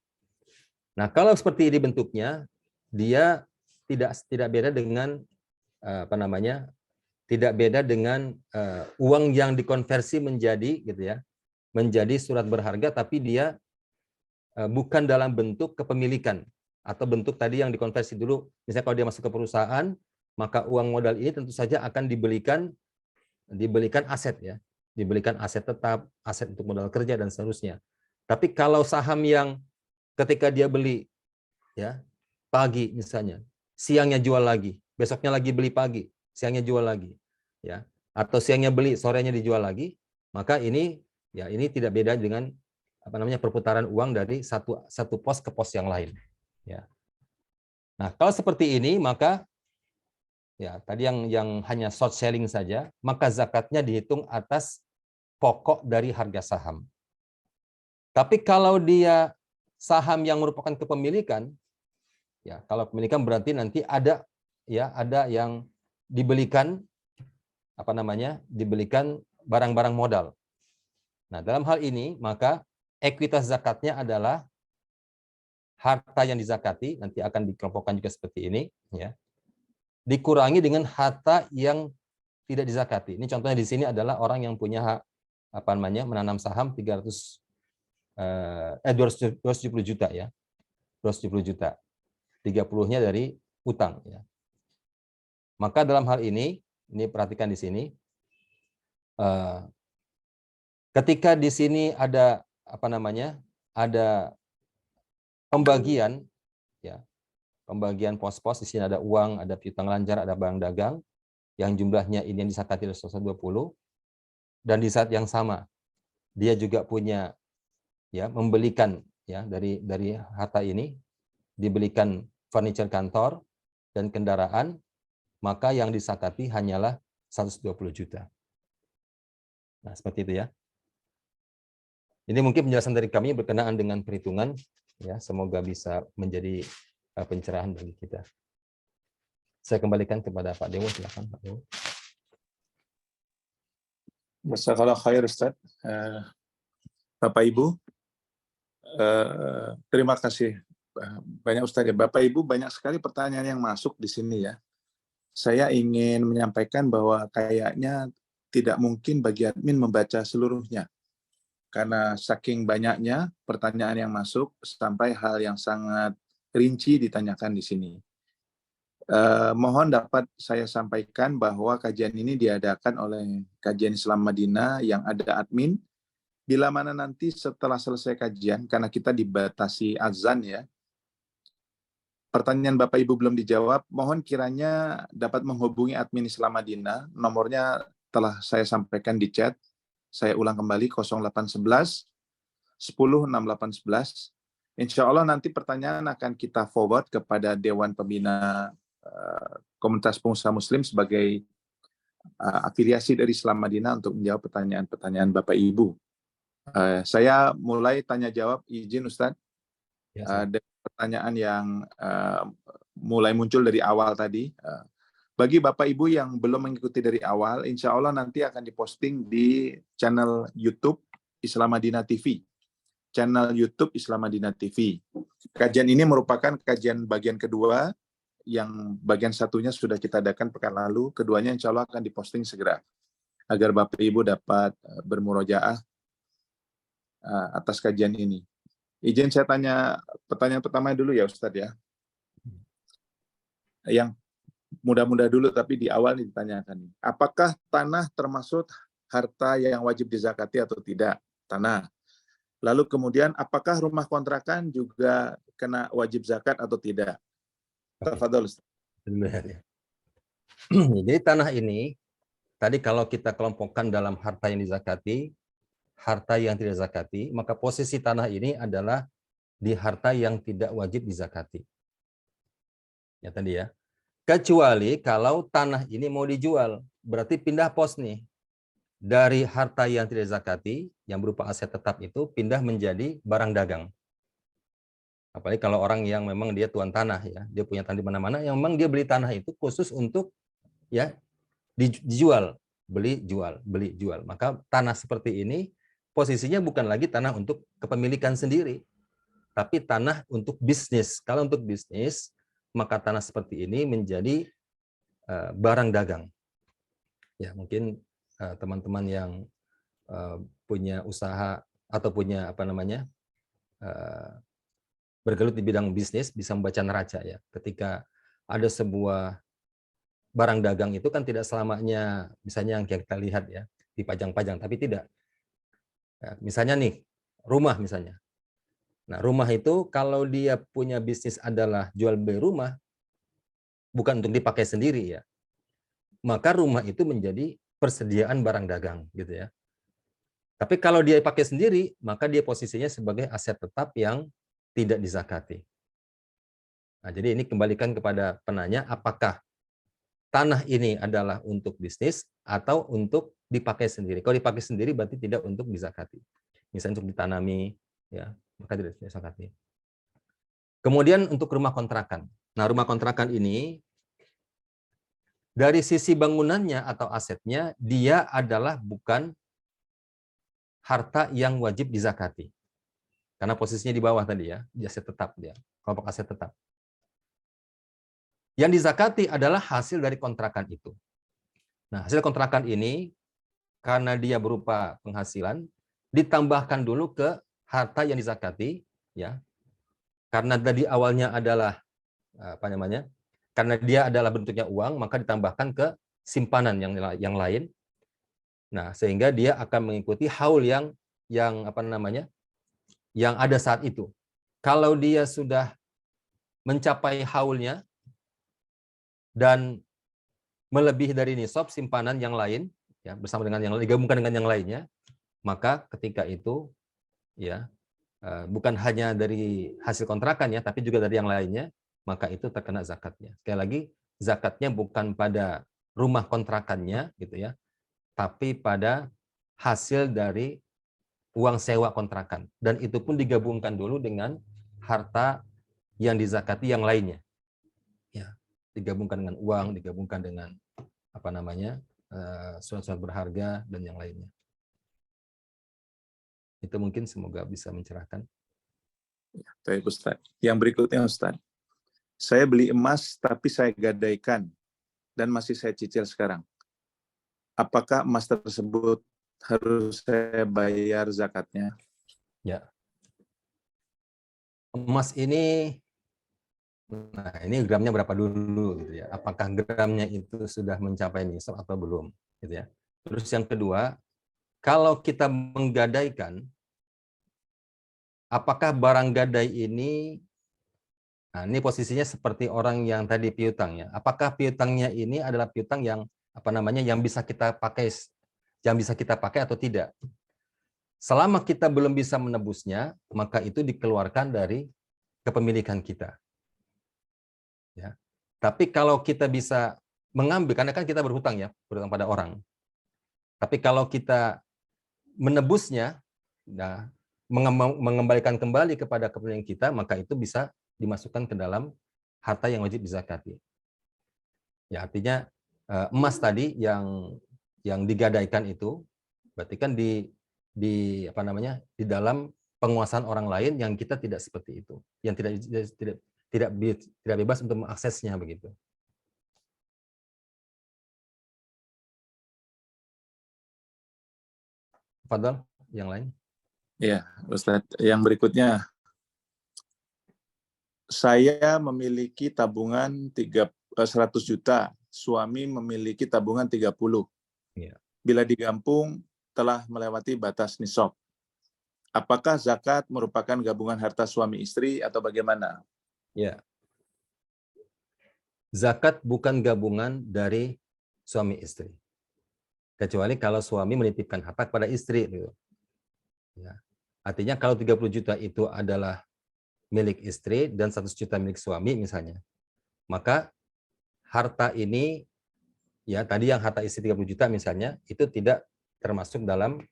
Nah, kalau seperti ini bentuknya, dia tidak beda dengan tidak beda dengan uang yang dikonversi menjadi gitu, ya, menjadi surat berharga, tapi dia bukan dalam bentuk kepemilikan atau bentuk tadi yang dikonversi dulu. Misalnya kalau dia masuk ke perusahaan, maka uang modal ini tentu saja akan dibelikan aset, ya. Dibelikan aset tetap, aset untuk modal kerja dan seterusnya. Tapi kalau saham yang ketika dia beli, ya, pagi misalnya, siangnya jual lagi, besoknya lagi beli pagi, siangnya jual lagi, ya. Atau siangnya beli, sorenya dijual lagi, maka ini tidak beda dengan perputaran uang dari satu pos ke pos yang lain, ya. Nah, kalau seperti ini maka, ya, tadi yang hanya short selling saja, maka zakatnya dihitung atas pokok dari harga saham. Tapi kalau dia saham yang merupakan kepemilikan, ya, kalau kepemilikan berarti nanti ada yang dibelikan dibelikan barang-barang modal. Nah, dalam hal ini maka ekuitas zakatnya adalah harta yang dizakati, nanti akan dikelompokkan juga seperti ini, ya. Dikurangi dengan harta yang tidak dizakati. Ini contohnya di sini adalah orang yang punya menanam saham 270 juta, ya. 270 juta. 30-nya dari utang, ya. Maka dalam hal ini perhatikan di sini, ketika di sini ada ada pembagian, ya, pembagian pos-pos. Di sini ada uang, ada piutang lancar, ada barang dagang yang jumlahnya ini yang disakati oleh 120, dan di saat yang sama dia juga punya, ya, membelikan, ya, dari harta ini dibelikan furniture kantor dan kendaraan, maka yang disakati hanyalah 120 juta. Nah, seperti itu, ya. Ini mungkin penjelasan dari kami berkenaan dengan perhitungan, ya, semoga bisa menjadi pencerahan bagi kita. Saya kembalikan kepada Pak Dewo, silakan Pak Dewo. Jazakallahu khair, Ustaz. Bapak Ibu, terima kasih banyak Ustaz, ya. Bapak Ibu, banyak sekali pertanyaan yang masuk di sini, ya. Saya ingin menyampaikan bahwa kayaknya tidak mungkin bagi admin membaca seluruhnya, karena saking banyaknya pertanyaan yang masuk sampai hal yang sangat rinci ditanyakan di sini. Mohon dapat saya sampaikan bahwa kajian ini diadakan oleh Kajian Islam Madinah yang ada admin. Bila mana nanti setelah selesai kajian, karena kita dibatasi azan, ya, pertanyaan Bapak Ibu belum dijawab, mohon kiranya dapat menghubungi admin Islam Madinah. Nomornya telah saya sampaikan di chat. Saya ulang kembali, 0811 10 6811. Insya Allah nanti pertanyaan akan kita forward kepada Dewan Pembina Komunitas Pengusaha Muslim sebagai afiliasi dari Islam Madinah untuk menjawab pertanyaan-pertanyaan Bapak Ibu. Saya mulai tanya jawab, izin Ustadz, dengan pertanyaan yang mulai muncul dari awal tadi. Bagi Bapak Ibu yang belum mengikuti dari awal, insya Allah nanti akan diposting di channel YouTube Islam Madinah TV. Channel YouTube Islam Madinah TV. Kajian ini merupakan kajian bagian kedua, yang bagian satunya sudah kita adakan pekan lalu, keduanya insya Allah akan diposting segera, agar Bapak Ibu dapat bermurojaah atas kajian ini. Izin saya tanya pertanyaan pertama dulu ya Ustadz ya. Yang mudah-mudah dulu tapi di awal ditanyakan. Apakah tanah termasuk harta yang wajib dizakati atau tidak? Tanah. Lalu kemudian apakah rumah kontrakan juga kena wajib zakat atau tidak? Tafadhol Ustaz. Jadi tanah ini tadi kalau kita kelompokkan dalam harta yang dizakati, harta yang tidak zakati, maka posisi tanah ini adalah di harta yang tidak wajib dizakati. Ya tadi ya. Kecuali kalau tanah ini mau dijual, berarti pindah pos nih. Dari harta yang tidak zakati, yang berupa aset tetap itu, pindah menjadi barang dagang. Apalagi kalau orang yang memang dia tuan tanah ya, dia punya tanah di mana-mana, yang memang dia beli tanah itu khusus untuk ya dijual, beli jual. Maka tanah seperti ini posisinya bukan lagi tanah untuk kepemilikan sendiri, tapi tanah untuk bisnis. Kalau untuk bisnis, maka tanah seperti ini menjadi barang dagang. Ya, mungkin teman-teman yang punya usaha atau punya bergelut di bidang bisnis bisa membaca neraca ya. Ketika ada sebuah barang dagang itu kan tidak selamanya misalnya yang kita lihat ya dipajang-pajang, tapi tidak. Ya, misalnya nih rumah misalnya. Nah, rumah itu kalau dia punya bisnis adalah jual beli rumah, bukan untuk dipakai sendiri ya, maka rumah itu menjadi persediaan barang dagang gitu ya. Tapi kalau dia pakai sendiri, maka dia posisinya sebagai aset tetap yang tidak dizakati. Nah, jadi ini kembalikan kepada penanya, apakah tanah ini adalah untuk bisnis atau untuk dipakai sendiri. Kalau dipakai sendiri berarti tidak untuk dizakati. Misalnya untuk ditanami, ya, maka tidak dizakati. Kemudian untuk rumah kontrakan. Nah, rumah kontrakan ini dari sisi bangunannya atau asetnya, dia adalah bukan harta yang wajib dizakati. Karena posisinya di bawah tadi ya, di aset tetap dia, kelompok aset tetap. Yang dizakati adalah hasil dari kontrakan itu. Nah, hasil kontrakan ini karena dia berupa penghasilan, ditambahkan dulu ke harta yang dizakati, ya. Karena tadi awalnya adalah karena dia adalah bentuknya uang, maka ditambahkan ke simpanan yang lain. Nah, sehingga dia akan mengikuti haul yang ada saat itu. Kalau dia sudah mencapai haulnya dan melebihi dari nisab simpanan yang lain, ya, bersama dengan yang digabungkan dengan yang lainnya, maka ketika itu ya bukan hanya dari hasil kontrakan ya, tapi juga dari yang lainnya, maka itu terkena zakatnya. Sekali lagi, zakatnya bukan pada rumah kontrakannya gitu ya, tapi pada hasil dari uang sewa kontrakan. Dan itu pun digabungkan dulu dengan harta yang dizakati yang lainnya. Ya, digabungkan dengan uang, digabungkan dengan surat-surat berharga dan yang lainnya. Itu mungkin semoga bisa mencerahkan. Baik Ustaz. Yang berikutnya Ustaz. Saya beli emas tapi saya gadaikan dan masih saya cicil sekarang. Apakah emas tersebut harus saya bayar zakatnya? Ya. Emas ini, nah ini gramnya berapa dulu gitu ya? Apakah gramnya itu sudah mencapai nisab atau belum gitu ya? Terus yang kedua, kalau kita menggadaikan, apakah barang gadai ini, nah ini posisinya seperti orang yang tadi piutang ya. Apakah piutangnya ini adalah piutang yang yang bisa kita pakai, atau tidak? Selama kita belum bisa menebusnya, maka itu dikeluarkan dari kepemilikan kita. Ya. Tapi kalau kita bisa mengambil, karena kan kita berhutang ya, berhutang pada orang. Tapi kalau kita menebusnya, nah, mengembalikan kembali kepada kepemilikan kita, maka itu bisa dimasukkan ke dalam harta yang wajib dizakati. Ya, artinya emas tadi yang digadaikan itu berarti kan di apa namanya, di dalam penguasaan orang lain yang kita tidak seperti itu, yang tidak bebas untuk mengaksesnya begitu. Fadal, yang lain. Ya, Ustadz. Yang berikutnya, saya memiliki tabungan 100 juta, suami memiliki tabungan 30. Ya. Bila digabung telah melewati batas nisab. Apakah zakat merupakan gabungan harta suami istri atau bagaimana? Ya. Zakat bukan gabungan dari suami istri. Kecuali kalau suami menitipkan harta kepada istri. Gitu. Ya. Artinya kalau 30 juta itu adalah milik istri dan 100 juta milik suami misalnya, maka harta ini, ya tadi yang harta istri 30 juta misalnya, itu tidak termasuk dalam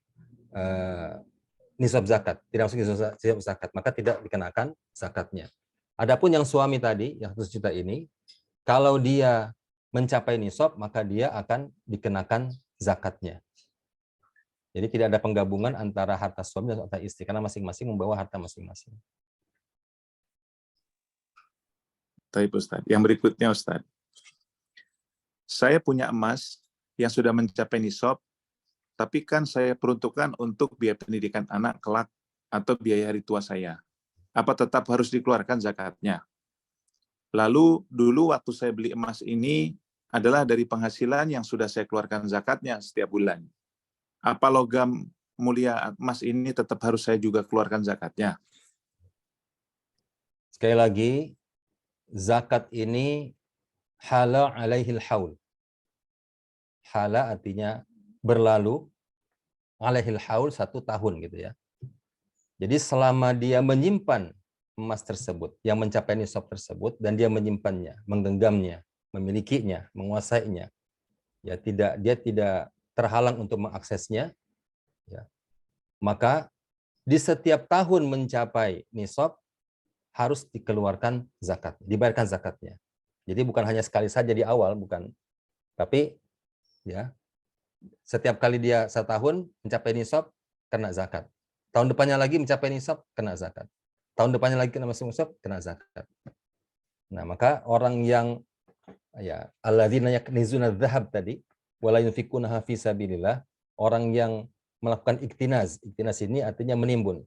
nisab zakat, tidak masuk nisab zakat, maka tidak dikenakan zakatnya. Adapun yang suami tadi, yang 100 juta ini, kalau dia mencapai nisab, maka dia akan dikenakan zakatnya. Jadi tidak ada penggabungan antara harta suami dan harta istri, karena masing-masing membawa harta masing-masing. Baik, Ustaz. Yang berikutnya, Ustaz. Saya punya emas yang sudah mencapai nisab, tapi kan saya peruntukkan untuk biaya pendidikan anak kelak atau biaya hari tua saya. Apa tetap harus dikeluarkan zakatnya? Lalu dulu waktu saya beli emas ini adalah dari penghasilan yang sudah saya keluarkan zakatnya setiap bulan. Apa logam mulia emas ini tetap harus saya juga keluarkan zakatnya? Sekali lagi, zakat ini hala alaihil haul. Hala artinya berlalu, alaihil haul 1 tahun gitu ya. Jadi selama dia menyimpan emas tersebut, yang mencapai nisab tersebut, dan dia menyimpannya, menggenggamnya, memilikinya, menguasainya, ya dia tidak terhalang untuk mengaksesnya, ya, maka di setiap tahun mencapai nisab harus dikeluarkan zakat, dibayarkan zakatnya. Jadi bukan hanya sekali saja di awal, bukan, tapi ya setiap kali dia setahun mencapai nisab kena zakat. Tahun depannya lagi mencapai nisab kena zakat. Tahun depannya lagi kena masuk nisab kena zakat. Nah, maka orang yang ya alladzina yaknizuna dzahab tadi wala yunfikunaha fi sabilillah, orang yang melakukan iktinaz. Iktinaz ini artinya menimbun.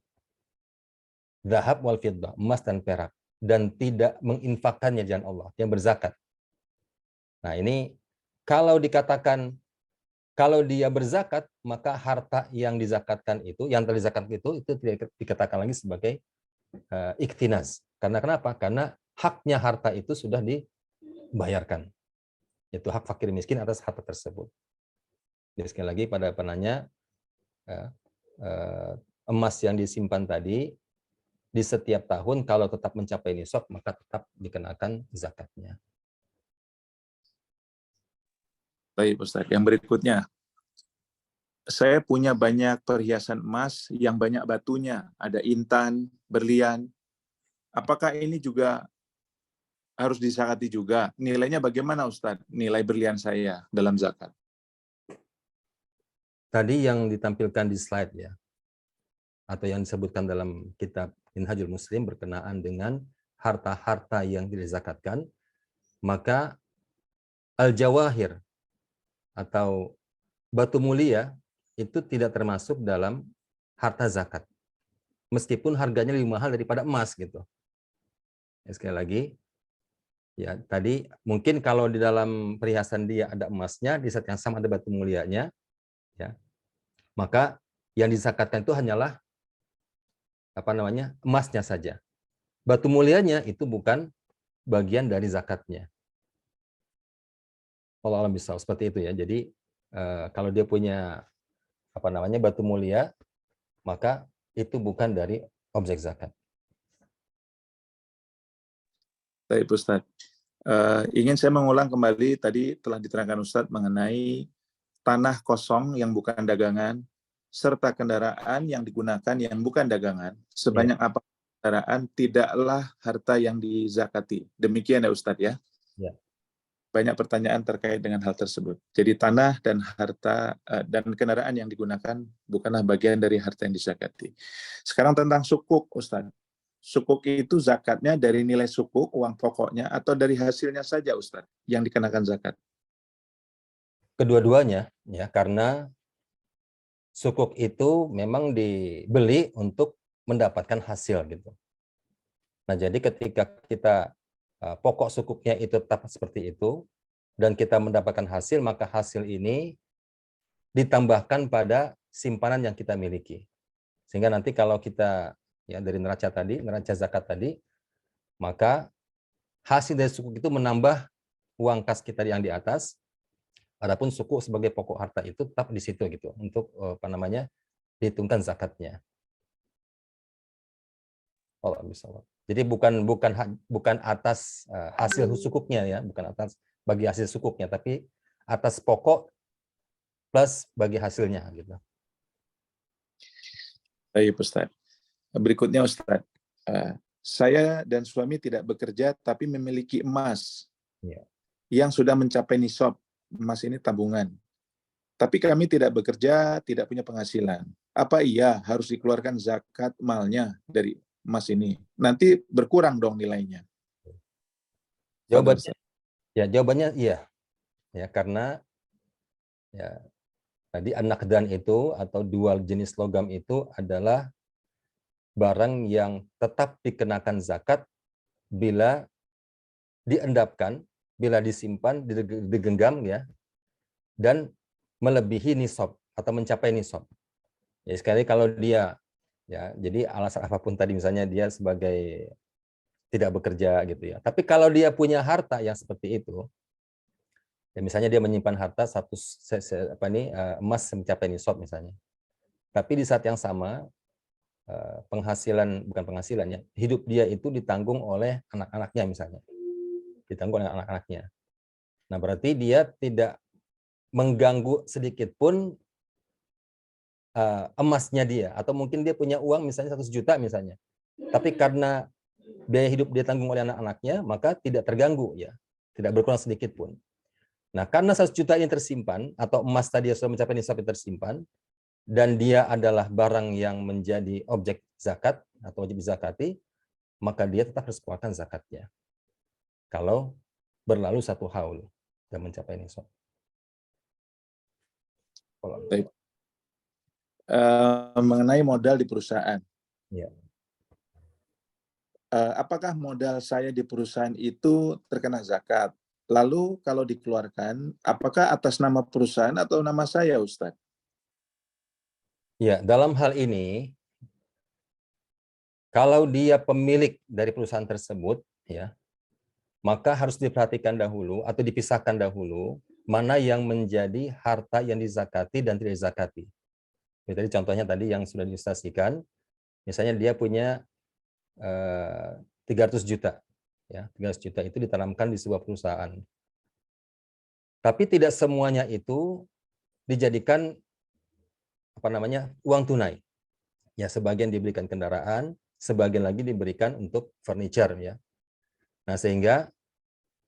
Dzahab wal fiddah, emas dan perak, dan tidak menginfakkannya jalan Allah, yang berzakat. Nah, ini kalau dikatakan kalau dia berzakat, maka harta yang dizakatkan itu, yang telah dizakatkan itu tidak dikatakan lagi sebagai iktinaz. Karena kenapa? Karena haknya harta itu sudah dibayarkan. Yaitu hak fakir miskin atas harta tersebut. Jadi sekali lagi pada penanya, emas yang disimpan tadi, di setiap tahun kalau tetap mencapai nisab, maka tetap dikenakan zakatnya. Baik, Ustaz. Yang berikutnya, saya punya banyak perhiasan emas yang banyak batunya, ada intan, berlian. Apakah ini juga harus disakati juga? Nilainya bagaimana, Ustaz? Nilai berlian saya dalam zakat. Tadi yang ditampilkan di slide ya, atau yang disebutkan dalam kitab Minhajul Muslim berkenaan dengan harta-harta yang dizakatkan, maka al-jawahir atau batu mulia itu tidak termasuk dalam harta zakat. Meskipun harganya lebih mahal daripada emas gitu. Ya, sekali lagi, ya tadi mungkin kalau di dalam perhiasan dia ada emasnya, di saat yang sama ada batu mulianya, ya, maka yang dizakatkan itu hanyalah emasnya saja. Batu mulianya itu bukan bagian dari zakatnya. Allah alam bisa seperti itu ya. Jadi kalau dia punya batu mulia, maka itu bukan dari objek zakat. Baik, Ustaz. Ingin saya mengulang kembali, tadi telah diterangkan Ustadz mengenai tanah kosong yang bukan dagangan, serta kendaraan yang digunakan yang bukan dagangan, sebanyak apa kendaraan tidaklah harta yang dizakati. Demikian ya Ustadz ya. Ya. Banyak pertanyaan terkait dengan hal tersebut. Jadi tanah dan harta dan kendaraan yang digunakan bukanlah bagian dari harta yang dizakati. Sekarang tentang sukuk, Ustaz. Sukuk itu zakatnya dari nilai sukuk, uang pokoknya, atau dari hasilnya saja, Ustaz, yang dikenakan zakat? Kedua-duanya, ya, karena sukuk itu memang dibeli untuk mendapatkan hasil gitu. Nah, jadi ketika kita pokok sukuknya itu tetap seperti itu dan kita mendapatkan hasil, maka hasil ini ditambahkan pada simpanan yang kita miliki. Sehingga nanti kalau kita ya dari neraca zakat tadi, maka hasil dari sukuk itu menambah uang kas kita yang di atas. Adapun sukuk sebagai pokok harta itu tetap di situ gitu untuk dihitungkan zakatnya. Oh, bisa. Jadi bukan atas hasil sukuknya ya, bukan atas bagi hasil sukuknya, tapi atas pokok plus bagi hasilnya gitu. Baik, Ustaz. Berikutnya, Ustaz. Saya dan suami tidak bekerja tapi memiliki emas yang sudah mencapai nisab. Emas ini tabungan. Tapi kami tidak bekerja, tidak punya penghasilan. Apa iya harus dikeluarkan zakat malnya dari emas ini? Nanti berkurang dong nilainya. Jawabannya iya. Ya, karena ya tadi an-naqdan itu atau dual jenis logam itu adalah barang yang tetap dikenakan zakat bila diendapkan, bila disimpan, digenggam ya, dan melebihi nisab atau mencapai nisab. Ya, sekali kalau dia ya, jadi alasan apapun tadi misalnya dia sebagai tidak bekerja gitu ya. Tapi kalau dia punya harta yang seperti itu, ya misalnya dia menyimpan harta emas mencapai nisab misalnya. Tapi di saat yang sama bukan penghasilannya, hidup dia itu ditanggung oleh anak-anaknya misalnya. Ditanggung oleh anak-anaknya. Nah, berarti dia tidak mengganggu sedikit pun emasnya dia, atau mungkin dia punya uang misalnya 100 juta misalnya. Tapi karena biaya hidup dia tanggung oleh anak-anaknya, maka tidak terganggu ya. Tidak berkurang sedikit pun. Nah, karena 100 juta ini tersimpan atau emas tadi sudah mencapai nisab tersimpan dan dia adalah barang yang menjadi objek zakat atau wajib dizakati, maka dia tetap harus keluarkan zakatnya. Kalau berlalu 1 haul dan mencapai nisab. Mengenai modal di perusahaan. Ya. Apakah modal saya di perusahaan itu terkena zakat? Lalu kalau dikeluarkan, apakah atas nama perusahaan atau nama saya, Ustaz? Ya, dalam hal ini, kalau dia pemilik dari perusahaan tersebut, ya, maka harus diperhatikan dahulu atau dipisahkan dahulu mana yang menjadi harta yang dizakati dan tidak dizakati. Jadi contohnya tadi yang sudah diilustrasikan, misalnya dia punya 300 juta, ya, 300 juta itu ditanamkan di sebuah perusahaan. Tapi tidak semuanya itu dijadikan uang tunai. Ya, sebagian diberikan kendaraan, sebagian lagi diberikan untuk furniture ya. Nah, sehingga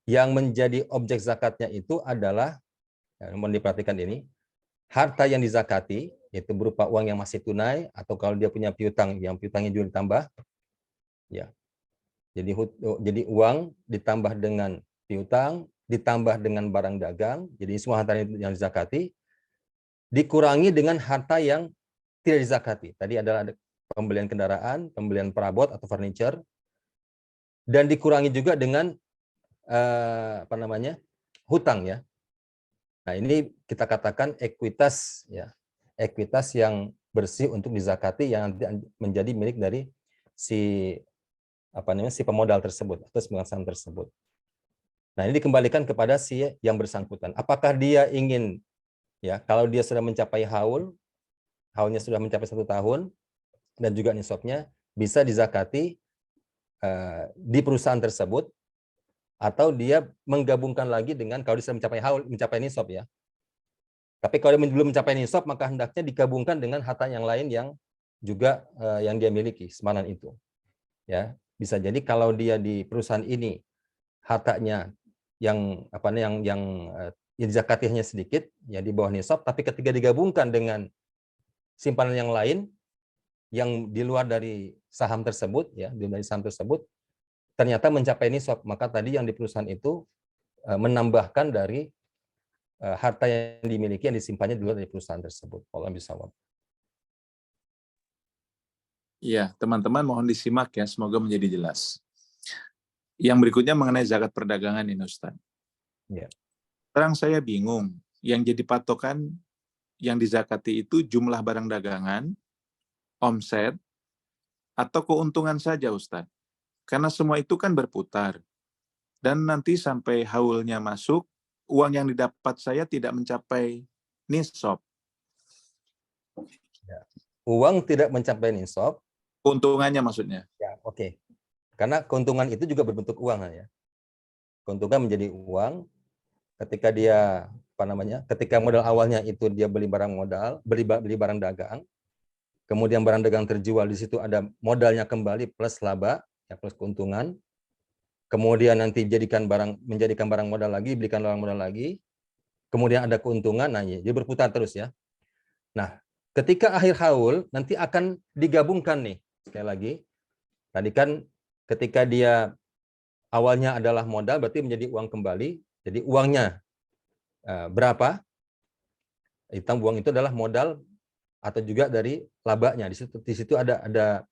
yang menjadi objek zakatnya itu adalah, ya, mohon diperhatikan ini, harta yang dizakati, yaitu berupa uang yang masih tunai, atau kalau dia punya piutang, yang piutangnya juga ditambah, ya. Jadi uang ditambah dengan piutang, ditambah dengan barang dagang, jadi semua harta yang dizakati, dikurangi dengan harta yang tidak dizakati. Tadi adalah pembelian kendaraan, pembelian perabot atau furniture, dan dikurangi juga dengan hutang ya. Nah, ini kita katakan ekuitas ya. Ekuitas yang bersih untuk dizakati yang menjadi milik dari si pemodal tersebut atau si penghasilan tersebut. Nah, ini dikembalikan kepada si yang bersangkutan. Apakah dia ingin ya, kalau dia sudah mencapai haulnya sudah mencapai 1 tahun dan juga nisabnya bisa dizakati di perusahaan tersebut, atau dia menggabungkan lagi dengan kalau dia sudah mencapai nisab ya. Tapi kalau dia belum mencapai nisab, maka hendaknya digabungkan dengan harta yang lain yang juga yang dia miliki semanan itu. Ya, bisa jadi kalau dia di perusahaan ini hartanya yang zakatnya hanya sedikit, ya di bawah nisab, tapi ketika digabungkan dengan simpanan yang lain yang di luar dari saham tersebut, ya, di luar dari saham tersebut, ternyata mencapai nisab, maka tadi yang di perusahaan itu menambahkan dari harta yang dimiliki yang disimpannya di luar dari perusahaan tersebut. Allah bisa. Iya, teman-teman mohon disimak ya, semoga menjadi jelas. Yang berikutnya mengenai zakat perdagangan ini, Ustaz. Ya. Sekarang saya bingung, yang jadi patokan yang dizakati itu jumlah barang dagangan, omset, atau keuntungan saja, Ustaz. Karena semua itu kan berputar. Dan nanti sampai haulnya masuk, uang yang didapat saya tidak mencapai nisab. Ya. Uang tidak mencapai nisab. Keuntungannya maksudnya. Ya, oke. Karena keuntungan itu juga berbentuk uang ya. Keuntungan menjadi uang ketika dia ketika modal awalnya itu dia beli barang modal, beli barang dagang, kemudian barang dagang terjual, di situ ada modalnya kembali plus laba, ya, plus keuntungan. Kemudian nanti menjadikan barang modal lagi, belikan barang modal lagi. Kemudian ada keuntungan, nah ya, dia berputar terus ya. Nah, ketika akhir haul nanti akan digabungkan nih. Sekali lagi, tadi kan ketika dia awalnya adalah modal berarti menjadi uang kembali. Jadi uangnya berapa? Uang itu adalah modal atau juga dari labanya. Di situ ada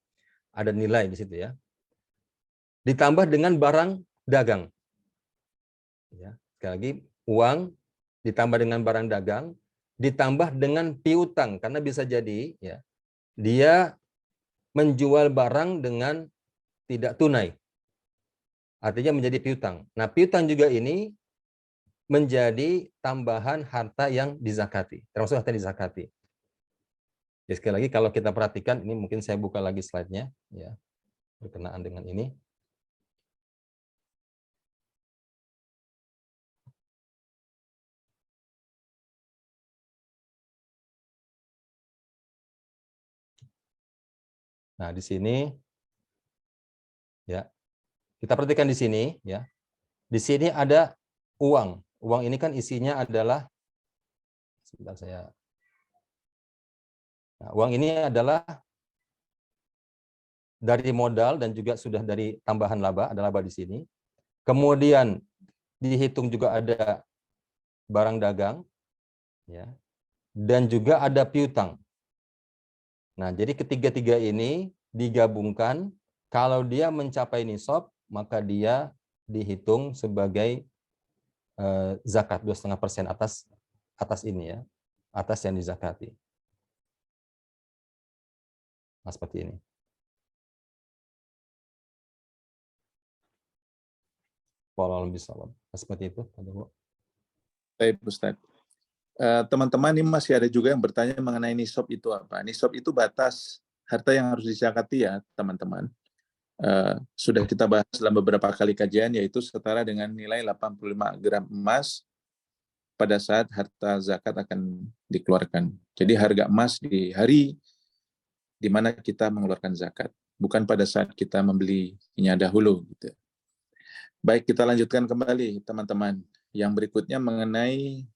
nilai di situ ya. Ditambah dengan barang dagang. Ya, sekali lagi uang ditambah dengan barang dagang ditambah dengan piutang, karena bisa jadi ya dia menjual barang dengan tidak tunai. Artinya menjadi piutang. Nah, piutang juga ini menjadi tambahan harta yang dizakati, termasuk harta yang dizakati. Jadi sekali lagi kalau kita perhatikan, ini mungkin saya buka lagi slide-nya ya, berkenaan dengan ini. Nah, di sini ya. Kita perhatikan di sini ya. Di sini ada uang. Uang ini kan isinya adalah sebentar saya. Nah, uang ini adalah dari modal dan juga sudah dari tambahan laba, ada laba di sini. Kemudian dihitung juga ada barang dagang ya. Dan juga ada piutang. Nah, jadi ketiga-tiga ini digabungkan, kalau dia mencapai nisab, maka dia dihitung sebagai zakat 2,5% atas ini ya, atas yang dizakati. Nah, seperti ini. Wallahualam bishawab. Seperti itu. Baik, Ustaz. Teman-teman, ini masih ada juga yang bertanya mengenai nisab itu apa. Nisab itu batas harta yang harus dizakati ya, teman-teman. Sudah kita bahas dalam beberapa kali kajian, yaitu setara dengan nilai 85 gram emas pada saat harta zakat akan dikeluarkan. Jadi harga emas di hari di mana kita mengeluarkan zakat, bukan pada saat kita membelinya dahulu. Gitu. Baik, kita lanjutkan kembali, teman-teman. Yang berikutnya mengenai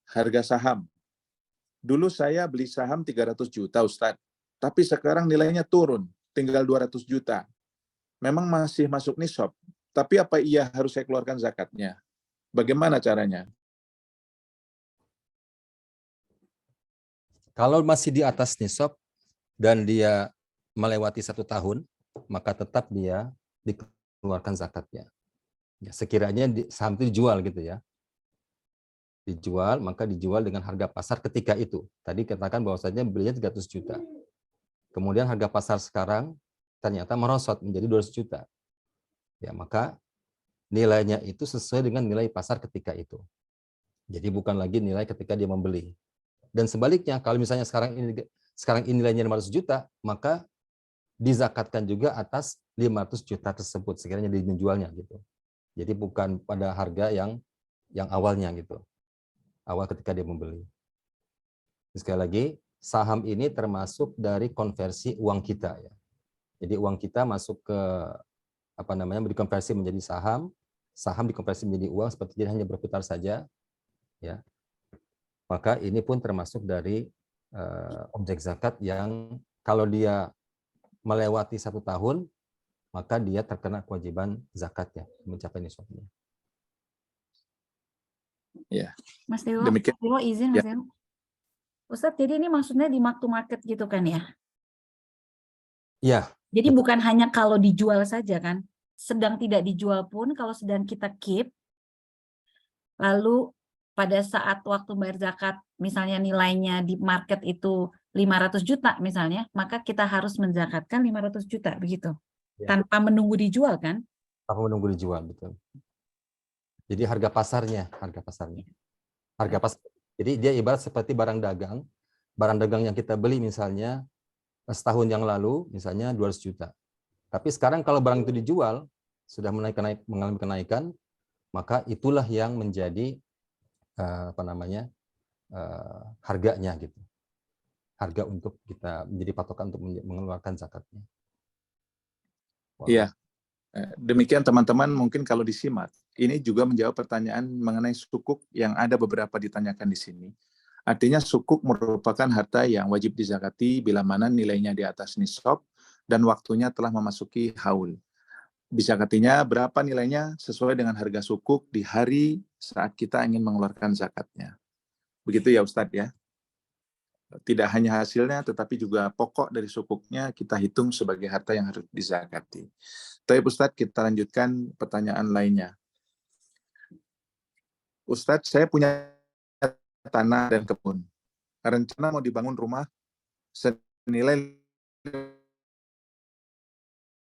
harga saham. Dulu saya beli saham 300 juta, Ustadz. Tapi sekarang nilainya turun, tinggal 200 juta. Memang masih masuk nisab, tapi apa iya harus saya keluarkan zakatnya? Bagaimana caranya? Kalau masih di atas nisab dan dia melewati 1 tahun, maka tetap dia dikeluarkan zakatnya. Ya, sekiranya saham itu dijual gitu ya. Dijual, maka dijual dengan harga pasar ketika itu. Tadi katakan bahwasanya belinya 300 juta. Kemudian harga pasar sekarang ternyata merosot menjadi 200 juta. Ya, maka nilainya itu sesuai dengan nilai pasar ketika itu. Jadi bukan lagi nilai ketika dia membeli. Dan sebaliknya, kalau misalnya sekarang ini nilainya 500 juta, maka dizakatkan juga atas 500 juta tersebut sekiranya dijualnya gitu. Jadi bukan pada harga yang awalnya gitu. Awal ketika dia membeli. Sekali lagi, saham ini termasuk dari konversi uang kita ya. Jadi uang kita masuk ke dikonversi menjadi saham, saham dikonversi menjadi uang seperti dia hanya berputar saja ya. Maka ini pun termasuk dari objek zakat yang kalau dia melewati 1 tahun, maka dia terkena kewajiban zakatnya mencapai nisabnya. Ya. Mas Dewo, Demikian. Mas Dewo izin Ya. Mas Dewo. Ustadz, jadi ini maksudnya di mark to market gitu kan ya? Iya. Jadi betul. bukan hanya kalau dijual saja kan? Sedang tidak dijual pun kalau sedang kita keep, lalu pada saat waktu bayar zakat, misalnya nilainya di market itu 500 juta misalnya, maka kita harus menzakatkan 500 juta begitu. Ya. Tanpa menunggu dijual kan? Tanpa menunggu dijual, betul. Jadi harga pasarnya. Harga pasar. Jadi dia ibarat seperti barang dagang yang kita beli misalnya setahun yang lalu misalnya 200 juta. Tapi sekarang kalau barang itu dijual sudah mengalami kenaikan, maka itulah yang menjadi harganya gitu. Harga untuk kita menjadi patokan untuk mengeluarkan zakatnya. Iya. Demikian teman-teman, mungkin kalau disimak, ini juga menjawab pertanyaan mengenai sukuk yang ada beberapa ditanyakan di sini. Artinya sukuk merupakan harta yang wajib dizakati bila mana nilainya di atas nisab dan waktunya telah memasuki haul. Dizakatinya berapa nilainya sesuai dengan harga sukuk di hari saat kita ingin mengeluarkan zakatnya. Begitu ya Ustadz ya. Tidak hanya hasilnya, tetapi juga pokok dari sukuknya kita hitung sebagai harta yang harus dizakati. Tapi Ustadz, kita lanjutkan pertanyaan lainnya. Ustadz, saya punya tanah dan kebun. Rencana mau dibangun rumah senilai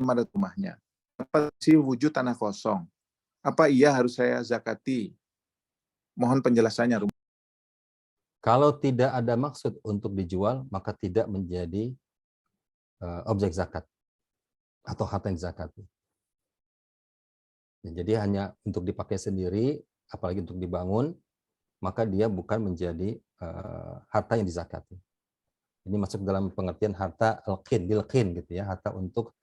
500 rumahnya. Apa sih wujud tanah kosong? Apa iya harus saya zakati? Mohon penjelasannya. Kalau tidak ada maksud untuk dijual, maka tidak menjadi objek zakat atau harta yang dizakati. Jadi hanya untuk dipakai sendiri, apalagi untuk dibangun, maka dia bukan menjadi harta yang dizakati. Ini masuk dalam pengertian harta lilqin gitu ya, harta untuk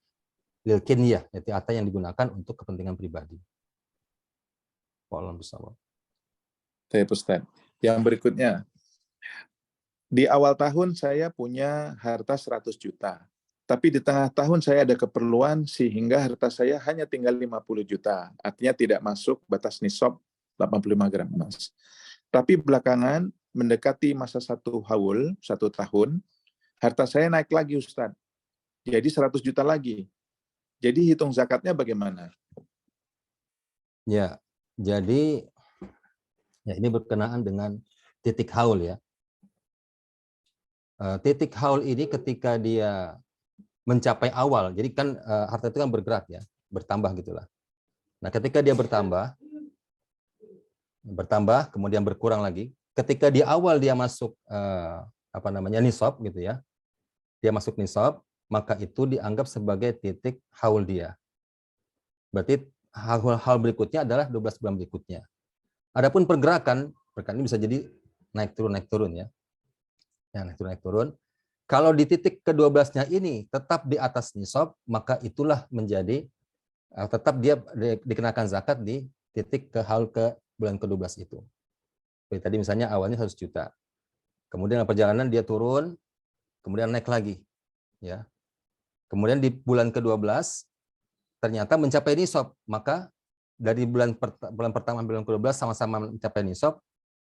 lilqiniyah, yaitu harta yang digunakan untuk kepentingan pribadi. Wallahu a'lam. Baik Ustaz. Yang berikutnya, di awal tahun saya punya harta 100 juta. Tapi di tengah tahun saya ada keperluan sehingga harta saya hanya tinggal 50 juta. Artinya tidak masuk batas nisab 85 gram emas. Tapi belakangan mendekati masa 1 haul, 1 tahun, harta saya naik lagi Ustaz. Jadi 100 juta lagi. Jadi hitung zakatnya bagaimana? Ya, jadi ya ini berkenaan dengan titik haul ya. Titik haul ini ketika dia mencapai awal, jadi kan harta itu kan bergerak ya, bertambah gitulah. Nah, ketika dia bertambah, kemudian berkurang lagi. Ketika di awal dia masuk nisab gitu ya, dia masuk nisab, maka itu dianggap sebagai titik haul dia. Berarti haul berikutnya adalah 12 bulan berikutnya. Adapun pergerakan ini bisa jadi naik turun ya. Ya, naik turun. Kalau di titik ke-12-nya ini tetap di atas nisab, maka itulah menjadi tetap dia dikenakan zakat di titik ke haul ke bulan ke-12 itu. Seperti tadi misalnya awalnya 100 juta. Kemudian perjalanan dia turun, kemudian naik lagi. Ya. Kemudian di bulan ke-12 ternyata mencapai nisab, maka dari bulan pertama bulan ke-12 sama-sama mencapai nisab,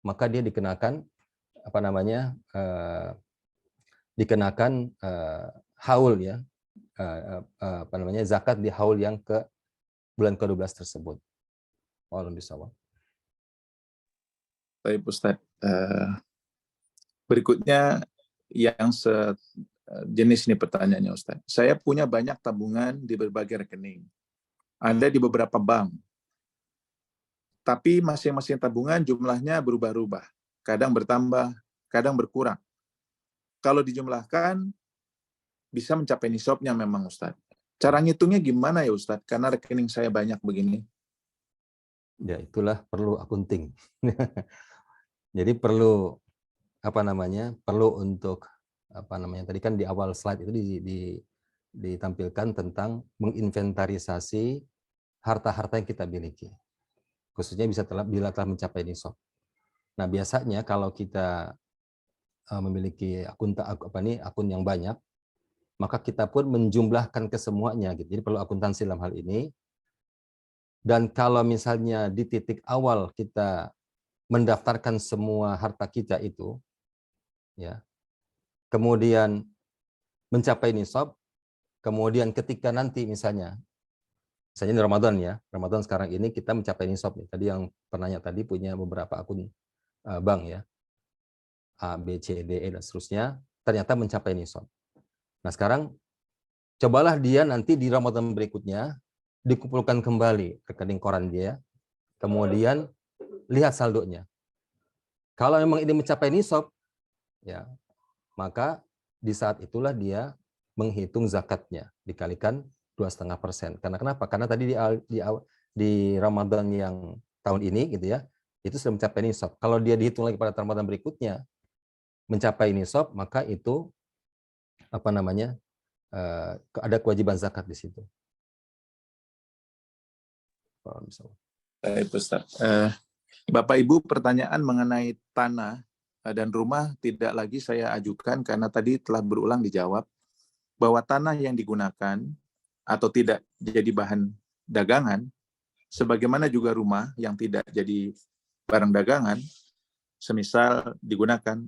maka dia dikenakan dikenakan haul ya, zakat di haul yang ke bulan ke-12 tersebut. Wallahu a'lam. Baik Ustaz. Berikutnya yang sejenis ini pertanyaannya Ustaz. Saya punya banyak tabungan di berbagai rekening. Ada di beberapa bank. Tapi masing-masing tabungan jumlahnya berubah-ubah. Kadang bertambah, kadang berkurang. Kalau dijumlahkan, bisa mencapai nisabnya memang Ustaz. Cara ngitungnya gimana ya Ustadz? Karena rekening saya banyak begini. Ya itulah perlu akunting. Jadi perlu perlu untuk tadi kan di awal slide itu ditampilkan tentang menginventarisasi harta-harta yang kita miliki, khususnya bila telah mencapai nisab. Nah biasanya kalau kita memiliki akun yang banyak, maka kita pun menjumlahkan ke semuanya gitu. Jadi perlu akuntansi dalam hal ini. Dan kalau misalnya di titik awal kita mendaftarkan semua harta kita itu, ya, kemudian mencapai nisab, kemudian ketika nanti misalnya di Ramadan ya, Ramadan sekarang ini kita mencapai nisab. Tadi yang penanya tadi punya beberapa akun bank ya, A, B, C, D, E dan seterusnya, ternyata mencapai nisab. Nah sekarang cobalah dia nanti di Ramadan berikutnya dikumpulkan kembali rekening koran dia, kemudian lihat saldonya. Kalau memang ini mencapai nisab, ya maka di saat itulah dia menghitung zakatnya dikalikan 2,5%. Karena kenapa? Karena tadi di Ramadan yang tahun ini gitu ya, itu sudah mencapai nisab. Kalau dia dihitung lagi pada Ramadan berikutnya mencapai nisab, maka itu ada kewajiban zakat di situ. Baik, Ustaz. Bapak Ibu, pertanyaan mengenai tanah dan rumah tidak lagi saya ajukan karena tadi telah berulang dijawab bahwa tanah yang digunakan atau tidak jadi bahan dagangan, sebagaimana juga rumah yang tidak jadi barang dagangan, semisal digunakan,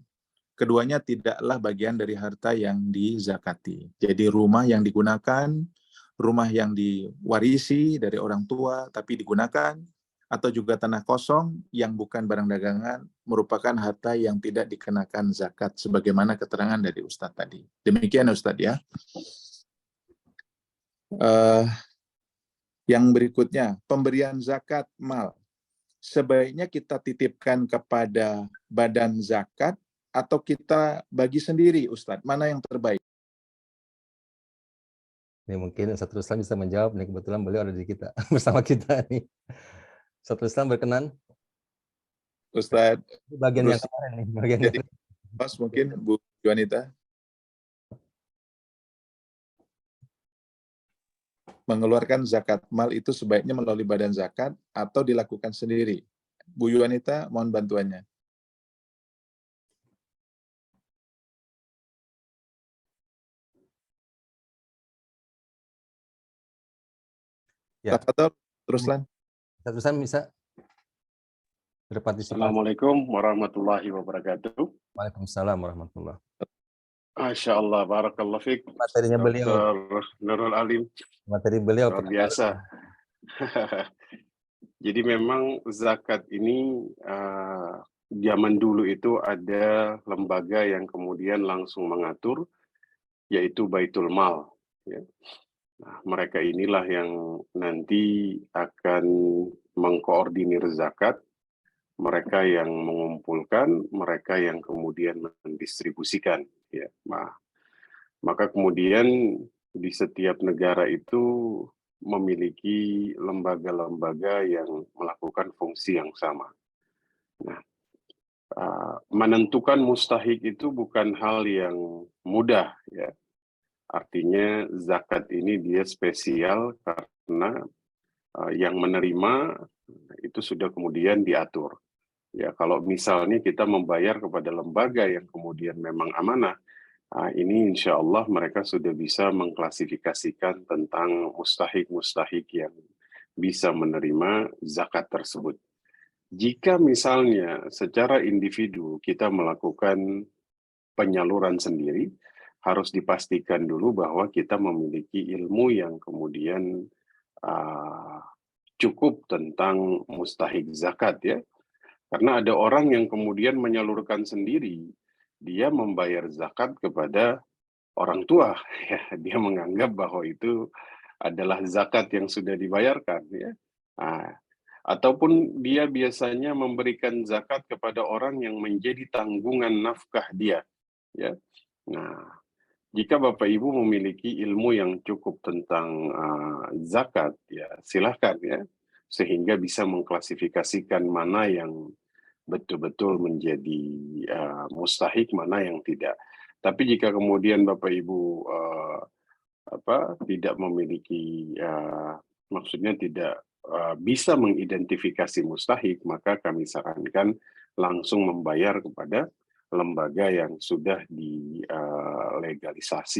keduanya tidaklah bagian dari harta yang dizakati. Jadi rumah yang digunakan, rumah yang diwarisi dari orang tua tapi digunakan, atau juga tanah kosong yang bukan barang dagangan merupakan harta yang tidak dikenakan zakat sebagaimana keterangan dari Ustadz tadi. Demikian Ustadz ya. Yang berikutnya, pemberian zakat mal. Sebaiknya kita titipkan kepada badan zakat atau kita bagi sendiri Ustadz? Mana yang terbaik? Ini mungkin Ustadz Ruslan bisa menjawab, nih kebetulan beliau ada di kita bersama kita nih. Ustadz Ruslan berkenan. Ustadz bagian yang kemarin nih, bagian jadi Mas mungkin Bu Juanita mengeluarkan zakat mal itu sebaiknya melalui badan zakat atau dilakukan sendiri. Bu Juanita mohon bantuannya. Ya. Ruslan. Ustadz bisa berpartisipasi. Assalamualaikum warahmatullahi wabarakatuh. Waalaikumsalam warahmatullahi wabarakatuh. Masya Allah, barakallah fiik. Materinya beliau. Dr. Nurul Alim. Materi beliau. Luar biasa. Jadi memang zakat ini zaman dulu itu ada lembaga yang kemudian langsung mengatur, yaitu Baitul Mal. Ya. Nah, mereka inilah yang nanti akan mengkoordinir zakat, mereka yang mengumpulkan, mereka yang kemudian mendistribusikan. Ya. Nah, maka kemudian di setiap negara itu memiliki lembaga-lembaga yang melakukan fungsi yang sama. Nah, menentukan mustahik itu bukan hal yang mudah, ya. Artinya zakat ini dia spesial karena yang menerima itu sudah kemudian diatur. Ya, kalau misalnya kita membayar kepada lembaga yang kemudian memang amanah, ini insya Allah mereka sudah bisa mengklasifikasikan tentang mustahik-mustahik yang bisa menerima zakat tersebut. Jika misalnya secara individu kita melakukan penyaluran sendiri, harus dipastikan dulu bahwa kita memiliki ilmu yang kemudian cukup tentang mustahik zakat ya. Karena ada orang yang kemudian menyalurkan sendiri, dia membayar zakat kepada orang tua, ya. Dia menganggap bahwa itu adalah zakat yang sudah dibayarkan, ya. Ataupun dia biasanya memberikan zakat kepada orang yang menjadi tanggungan nafkah dia, ya. Nah, jika Bapak Ibu memiliki ilmu yang cukup tentang zakat, ya silahkan ya, sehingga bisa mengklasifikasikan mana yang betul-betul menjadi mustahik, mana yang tidak. Tapi jika kemudian Bapak Ibu tidak memiliki, maksudnya tidak bisa mengidentifikasi mustahik, maka kami sarankan langsung membayar kepada lembaga yang sudah dilegalisasi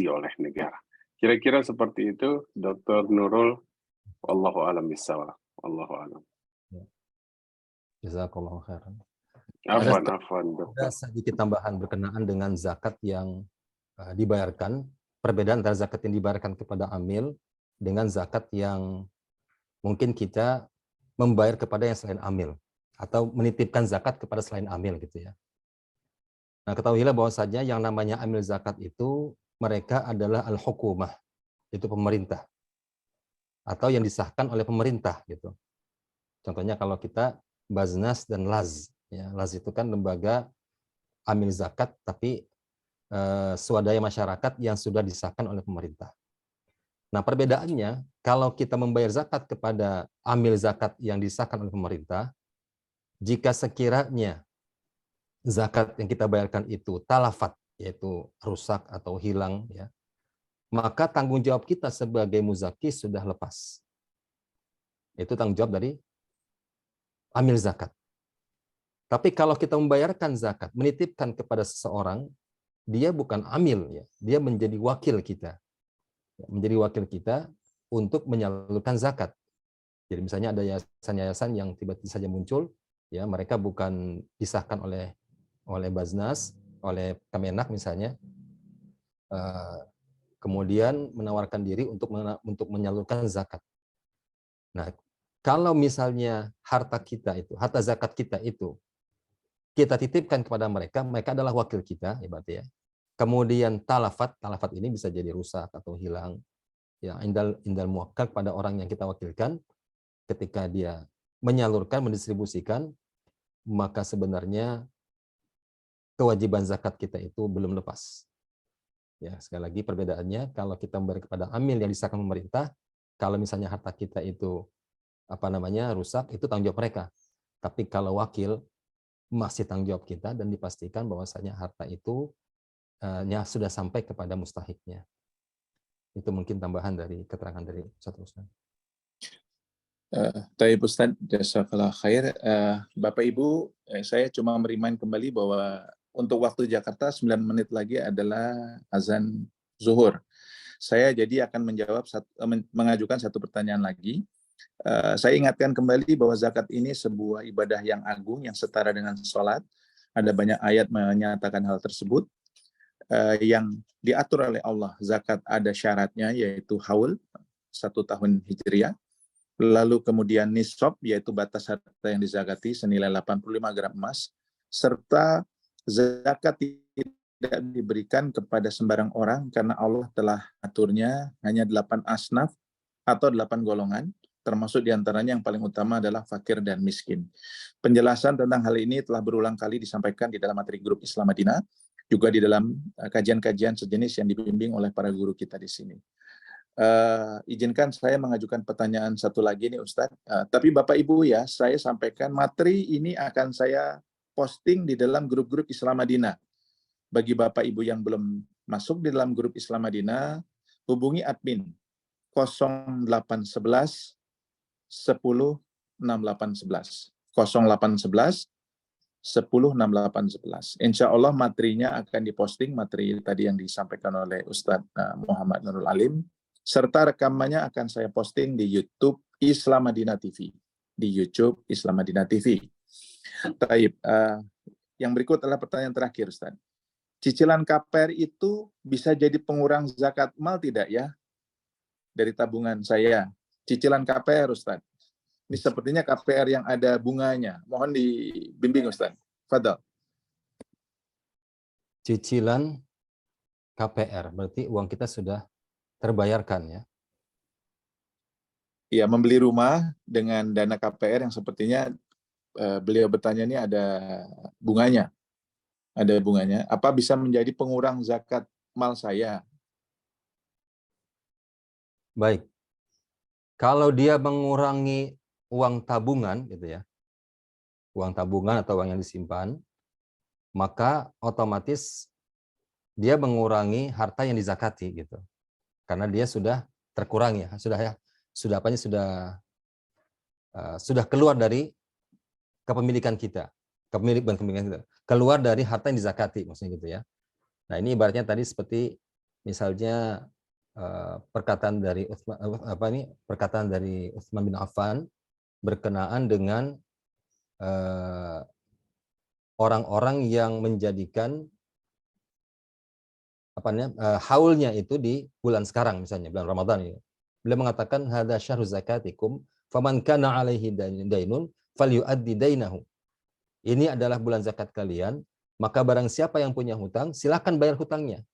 oleh negara. Kira-kira seperti itu, Dr. Nurul. Wallahu a'lam bishawab. Wallahu a'lam. Jazakallahu khairan. Afwan, Ada Dokter. sedikit tambahan berkenaan dengan zakat yang dibayarkan, perbedaan antara zakat yang dibayarkan kepada amil dengan zakat yang mungkin kita membayar kepada yang selain amil atau menitipkan zakat kepada selain amil gitu ya. Nah, ketahuilah bahwasanya yang namanya amil zakat itu mereka adalah al-hukumah, itu pemerintah atau yang disahkan oleh pemerintah gitu. Contohnya kalau kita Baznas dan Laz, ya, Laz itu kan lembaga amil zakat tapi swadaya masyarakat yang sudah disahkan oleh pemerintah. Nah, perbedaannya kalau kita membayar zakat kepada amil zakat yang disahkan oleh pemerintah, jika sekiranya zakat yang kita bayarkan itu talafat, yaitu rusak atau hilang, ya, maka tanggung jawab kita sebagai muzaki sudah lepas. Itu tanggung jawab dari amil zakat. Tapi kalau kita membayarkan zakat, menitipkan kepada seseorang, dia bukan amil, ya, dia menjadi wakil kita. Menjadi wakil kita untuk menyalurkan zakat. Jadi misalnya ada yayasan-yayasan yang tiba-tiba saja muncul, ya mereka bukan disahkan oleh Baznas, oleh Kemenak misalnya, kemudian menawarkan diri untuk menyalurkan zakat. Nah, kalau misalnya harta zakat kita itu kita titipkan kepada mereka, mereka adalah wakil kita, ya berarti ya. Kemudian talafat ini bisa jadi rusak atau hilang. Ya, indal muwakkal pada orang yang kita wakilkan, ketika dia menyalurkan, mendistribusikan, maka sebenarnya kewajiban zakat kita itu belum lepas. Ya, sekali lagi perbedaannya, kalau kita memberi kepada amil yang disahkan pemerintah, kalau misalnya harta kita itu rusak, itu tanggung jawab mereka. Tapi kalau wakil, masih tanggung jawab kita dan dipastikan bahwasanya harta itu sudah sampai kepada mustahiknya. Itu mungkin tambahan dari keterangan dari Ustaz. Taib Ustaz, jazakallah khair. Bapak Ibu, saya cuma merimain kembali bahwa untuk waktu Jakarta 9 menit lagi adalah azan zuhur. Saya jadi akan mengajukan satu pertanyaan lagi. Saya ingatkan kembali bahwa zakat ini sebuah ibadah yang agung, yang setara dengan sholat. Ada banyak ayat menyatakan hal tersebut. Yang diatur oleh Allah, zakat ada syaratnya, yaitu haul, 1 tahun Hijriah. Lalu kemudian nisab, yaitu batas harta yang dizakati senilai 85 gram emas, serta zakat tidak diberikan kepada sembarang orang karena Allah telah aturnya hanya 8 asnaf atau 8 golongan, termasuk diantaranya yang paling utama adalah fakir dan miskin. Penjelasan tentang hal ini telah berulang kali disampaikan di dalam materi grup Islam Madinah, juga di dalam kajian-kajian sejenis yang dibimbing oleh para guru kita di sini. Izinkan saya mengajukan pertanyaan satu lagi nih Ustadz. Tapi Bapak Ibu ya, saya sampaikan materi ini akan saya posting di dalam grup-grup Islam Madinah. Bagi Bapak Ibu yang belum masuk di dalam grup Islam Madinah, hubungi admin 0811 10 6811 0811 10 6811. Insya Allah materinya akan diposting, materi tadi yang disampaikan oleh Ustadz Muhammad Nurul Alim, serta rekamannya akan saya posting di YouTube Islam Madinah TV. Di YouTube Islam Madinah TV. Taib, yang berikut adalah pertanyaan terakhir, Ustaz. Cicilan KPR itu bisa jadi pengurang zakat mal tidak ya? Dari tabungan saya. Cicilan KPR, Ustaz. Ini sepertinya KPR yang ada bunganya. Mohon dibimbing, Ustaz. Fadal. Cicilan KPR, berarti uang kita sudah terbayarkan ya? Iya, membeli rumah dengan dana KPR yang sepertinya beliau bertanya ini ada bunganya. Ada bunganya. Apa bisa menjadi pengurang zakat mal saya? Baik. Kalau dia mengurangi uang tabungan gitu ya. Uang tabungan atau uang yang disimpan, maka otomatis dia mengurangi harta yang dizakati gitu. Karena dia sudah terkurangi ya, sudah keluar dari kepemilikan kita. Kepemilikan kita. Keluar dari harta yang dizakati maksudnya gitu ya. Nah, ini ibaratnya tadi seperti misalnya perkataan dari Utsman bin Affan berkenaan dengan orang-orang yang menjadikan haulnya itu di bulan sekarang, misalnya bulan Ramadan ini. Beliau mengatakan hadza syahru zakatikum faman kana alaihi dainun falyu'addi dainahu. Ini adalah bulan zakat kalian, maka barang siapa yang punya hutang silakan bayar hutangnya.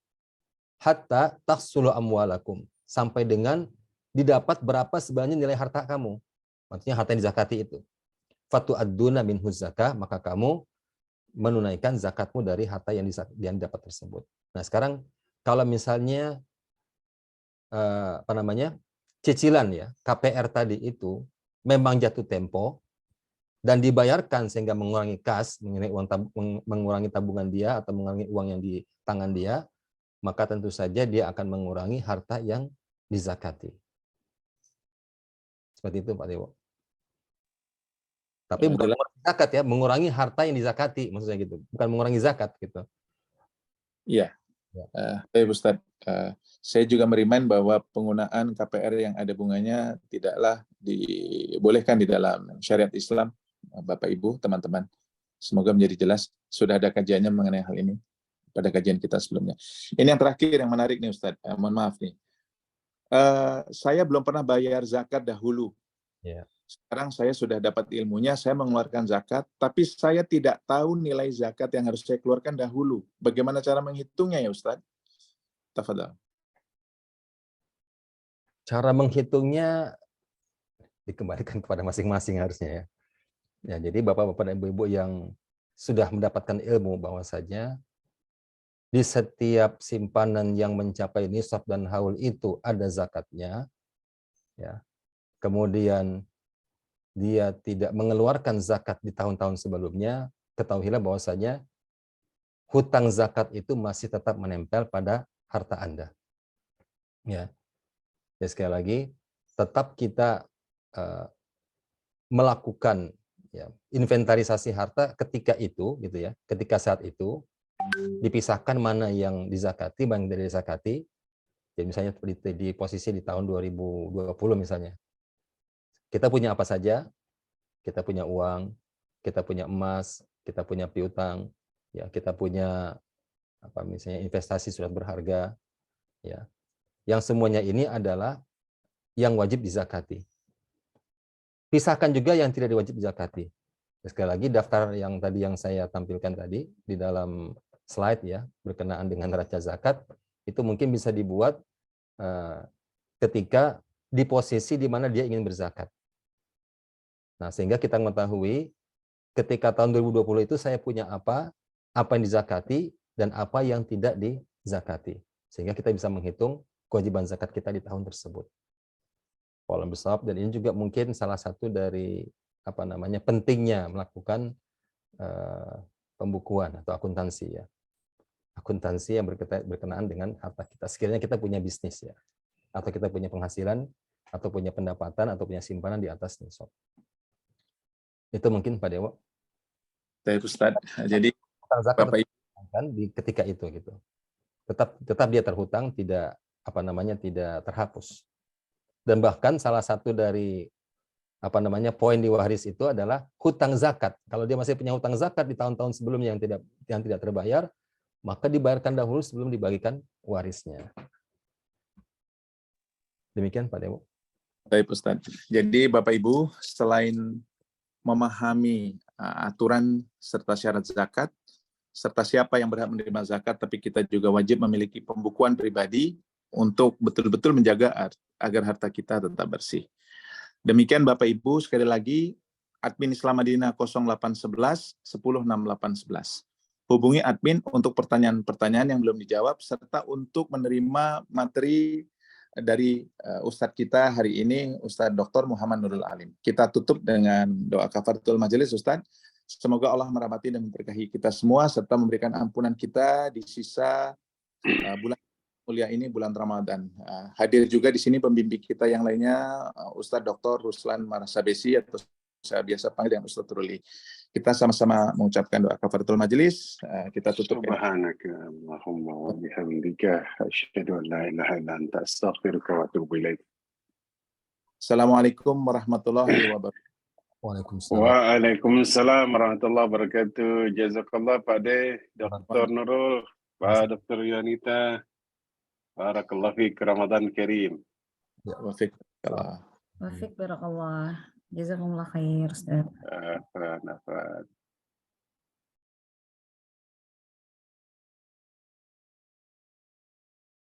Hatta tahsulu amwalakum, sampai dengan didapat berapa sebenarnya nilai harta kamu. Maksudnya harta yang dizakati itu. Fatu ad-duna minhu zakah, maka kamu menunaikan zakatmu dari harta yang didapat tersebut. Nah, sekarang kalau misalnya cicilan ya, KPR tadi itu memang jatuh tempo dan dibayarkan sehingga mengurangi kas, mengurangi tabungan dia atau mengurangi uang yang di tangan dia, maka tentu saja dia akan mengurangi harta yang dizakati. Seperti itu Pak Dewo. Tapi bukan mengurangi zakat ya, mengurangi harta yang dizakati, maksudnya gitu. Bukan mengurangi zakat gitu. Iya. Ustaz, saya juga merimain bahwa penggunaan KPR yang ada bunganya tidaklah dibolehkan di dalam syariat Islam, Bapak Ibu, teman-teman. Semoga menjadi jelas. Sudah ada kajiannya mengenai hal ini pada kajian kita sebelumnya. Ini yang terakhir yang menarik nih Ustaz. Mohon maaf nih. Saya belum pernah bayar zakat dahulu. Yeah. Sekarang saya sudah dapat ilmunya, saya mengeluarkan zakat, tapi saya tidak tahu nilai zakat yang harus saya keluarkan dahulu. Bagaimana cara menghitungnya ya Ustaz? Tafadhal. Cara menghitungnya dikembalikan kepada masing-masing harusnya ya. Ya, jadi Bapak-bapak dan Ibu-ibu yang sudah mendapatkan ilmu bahwasanya di setiap simpanan yang mencapai nisab dan haul itu ada zakatnya, ya. Kemudian dia tidak mengeluarkan zakat di tahun-tahun sebelumnya, ketahuilah bahwasanya hutang zakat itu masih tetap menempel pada harta Anda. Ya. Ya, sekali lagi, tetap kita melakukan ya, inventarisasi harta ketika itu, gitu ya, ketika saat itu dipisahkan mana yang dizakati, mana yang tidak dizakati. Jadi misalnya di posisi di tahun 2020 misalnya, kita punya apa saja? Kita punya uang, kita punya emas, kita punya piutang, ya, kita punya apa misalnya investasi surat berharga, ya. Yang semuanya ini adalah yang wajib dizakati. Pisahkan juga yang tidak diwajib dizakati. Sekali lagi daftar yang tadi yang saya tampilkan tadi di dalam slide ya berkenaan dengan neraca zakat itu mungkin bisa dibuat ketika di posisi di mana dia ingin berzakat. Nah, sehingga kita mengetahui ketika tahun 2020 itu saya punya apa yang dizakati dan apa yang tidak dizakati. Sehingga kita bisa menghitung kewajiban zakat kita di tahun tersebut. Pola besar, dan ini juga mungkin salah satu dari pentingnya melakukan pembukuan atau akuntansi ya. Akuntansi yang berkenaan dengan harta kita. Sekiranya kita punya bisnis ya, atau kita punya penghasilan, atau punya pendapatan, atau punya simpanan di atas nisab. Itu mungkin Pak Dewo. Baik Ustaz. Jadi Bapak Ibu di ketika itu gitu. Tetap dia terhutang, tidak tidak terhapus. Dan bahkan salah satu dari poin di waris itu adalah hutang zakat. Kalau dia masih punya hutang zakat di tahun-tahun sebelumnya yang tidak terbayar, maka dibayarkan dahulu sebelum dibagikan warisnya. Demikian Pak Dewo. Baik Ustaz. Jadi Bapak Ibu, selain memahami aturan serta syarat zakat, serta siapa yang berhak menerima zakat, tapi kita juga wajib memiliki pembukuan pribadi untuk betul-betul menjaga agar harta kita tetap bersih. Demikian Bapak Ibu, sekali lagi, admin Islam Madinah 0811 10 6811. Hubungi admin untuk pertanyaan-pertanyaan yang belum dijawab, serta untuk menerima materi dari Ustadz kita hari ini, Ustadz Dr. Muhammad Nurul Alim. Kita tutup dengan doa kafaratul majelis, Ustadz. Semoga Allah merahmati dan memberkahi kita semua serta memberikan ampunan kita di sisa bulan mulia ini, bulan Ramadan. Hadir juga di sini pembimbing kita yang lainnya, Ustadz Dr. Ruslan Marasabesi atau saya biasa panggil dengan Ustadz Ruli. Kita sama-sama mengucapkan doa kafaratul majelis. Kita tutup. Subhanaka Allahumma wa bihamdika asyhadu an la ilaha illa anta astaghfiruka wa atubu ilaik. Assalamualaikum warahmatullahi wabarakatuh. Waalaikumsalam. Waalaikumsalam warahmatullahi wabarakatuh. Jazakallah Pak De, Dr. Nurul, Pak Dr. Yunita. Barakallahu fiik, Ramadan Karim. Wafik. Wafik barakallah. Jazakumullah khair, Ustaz. Nafat.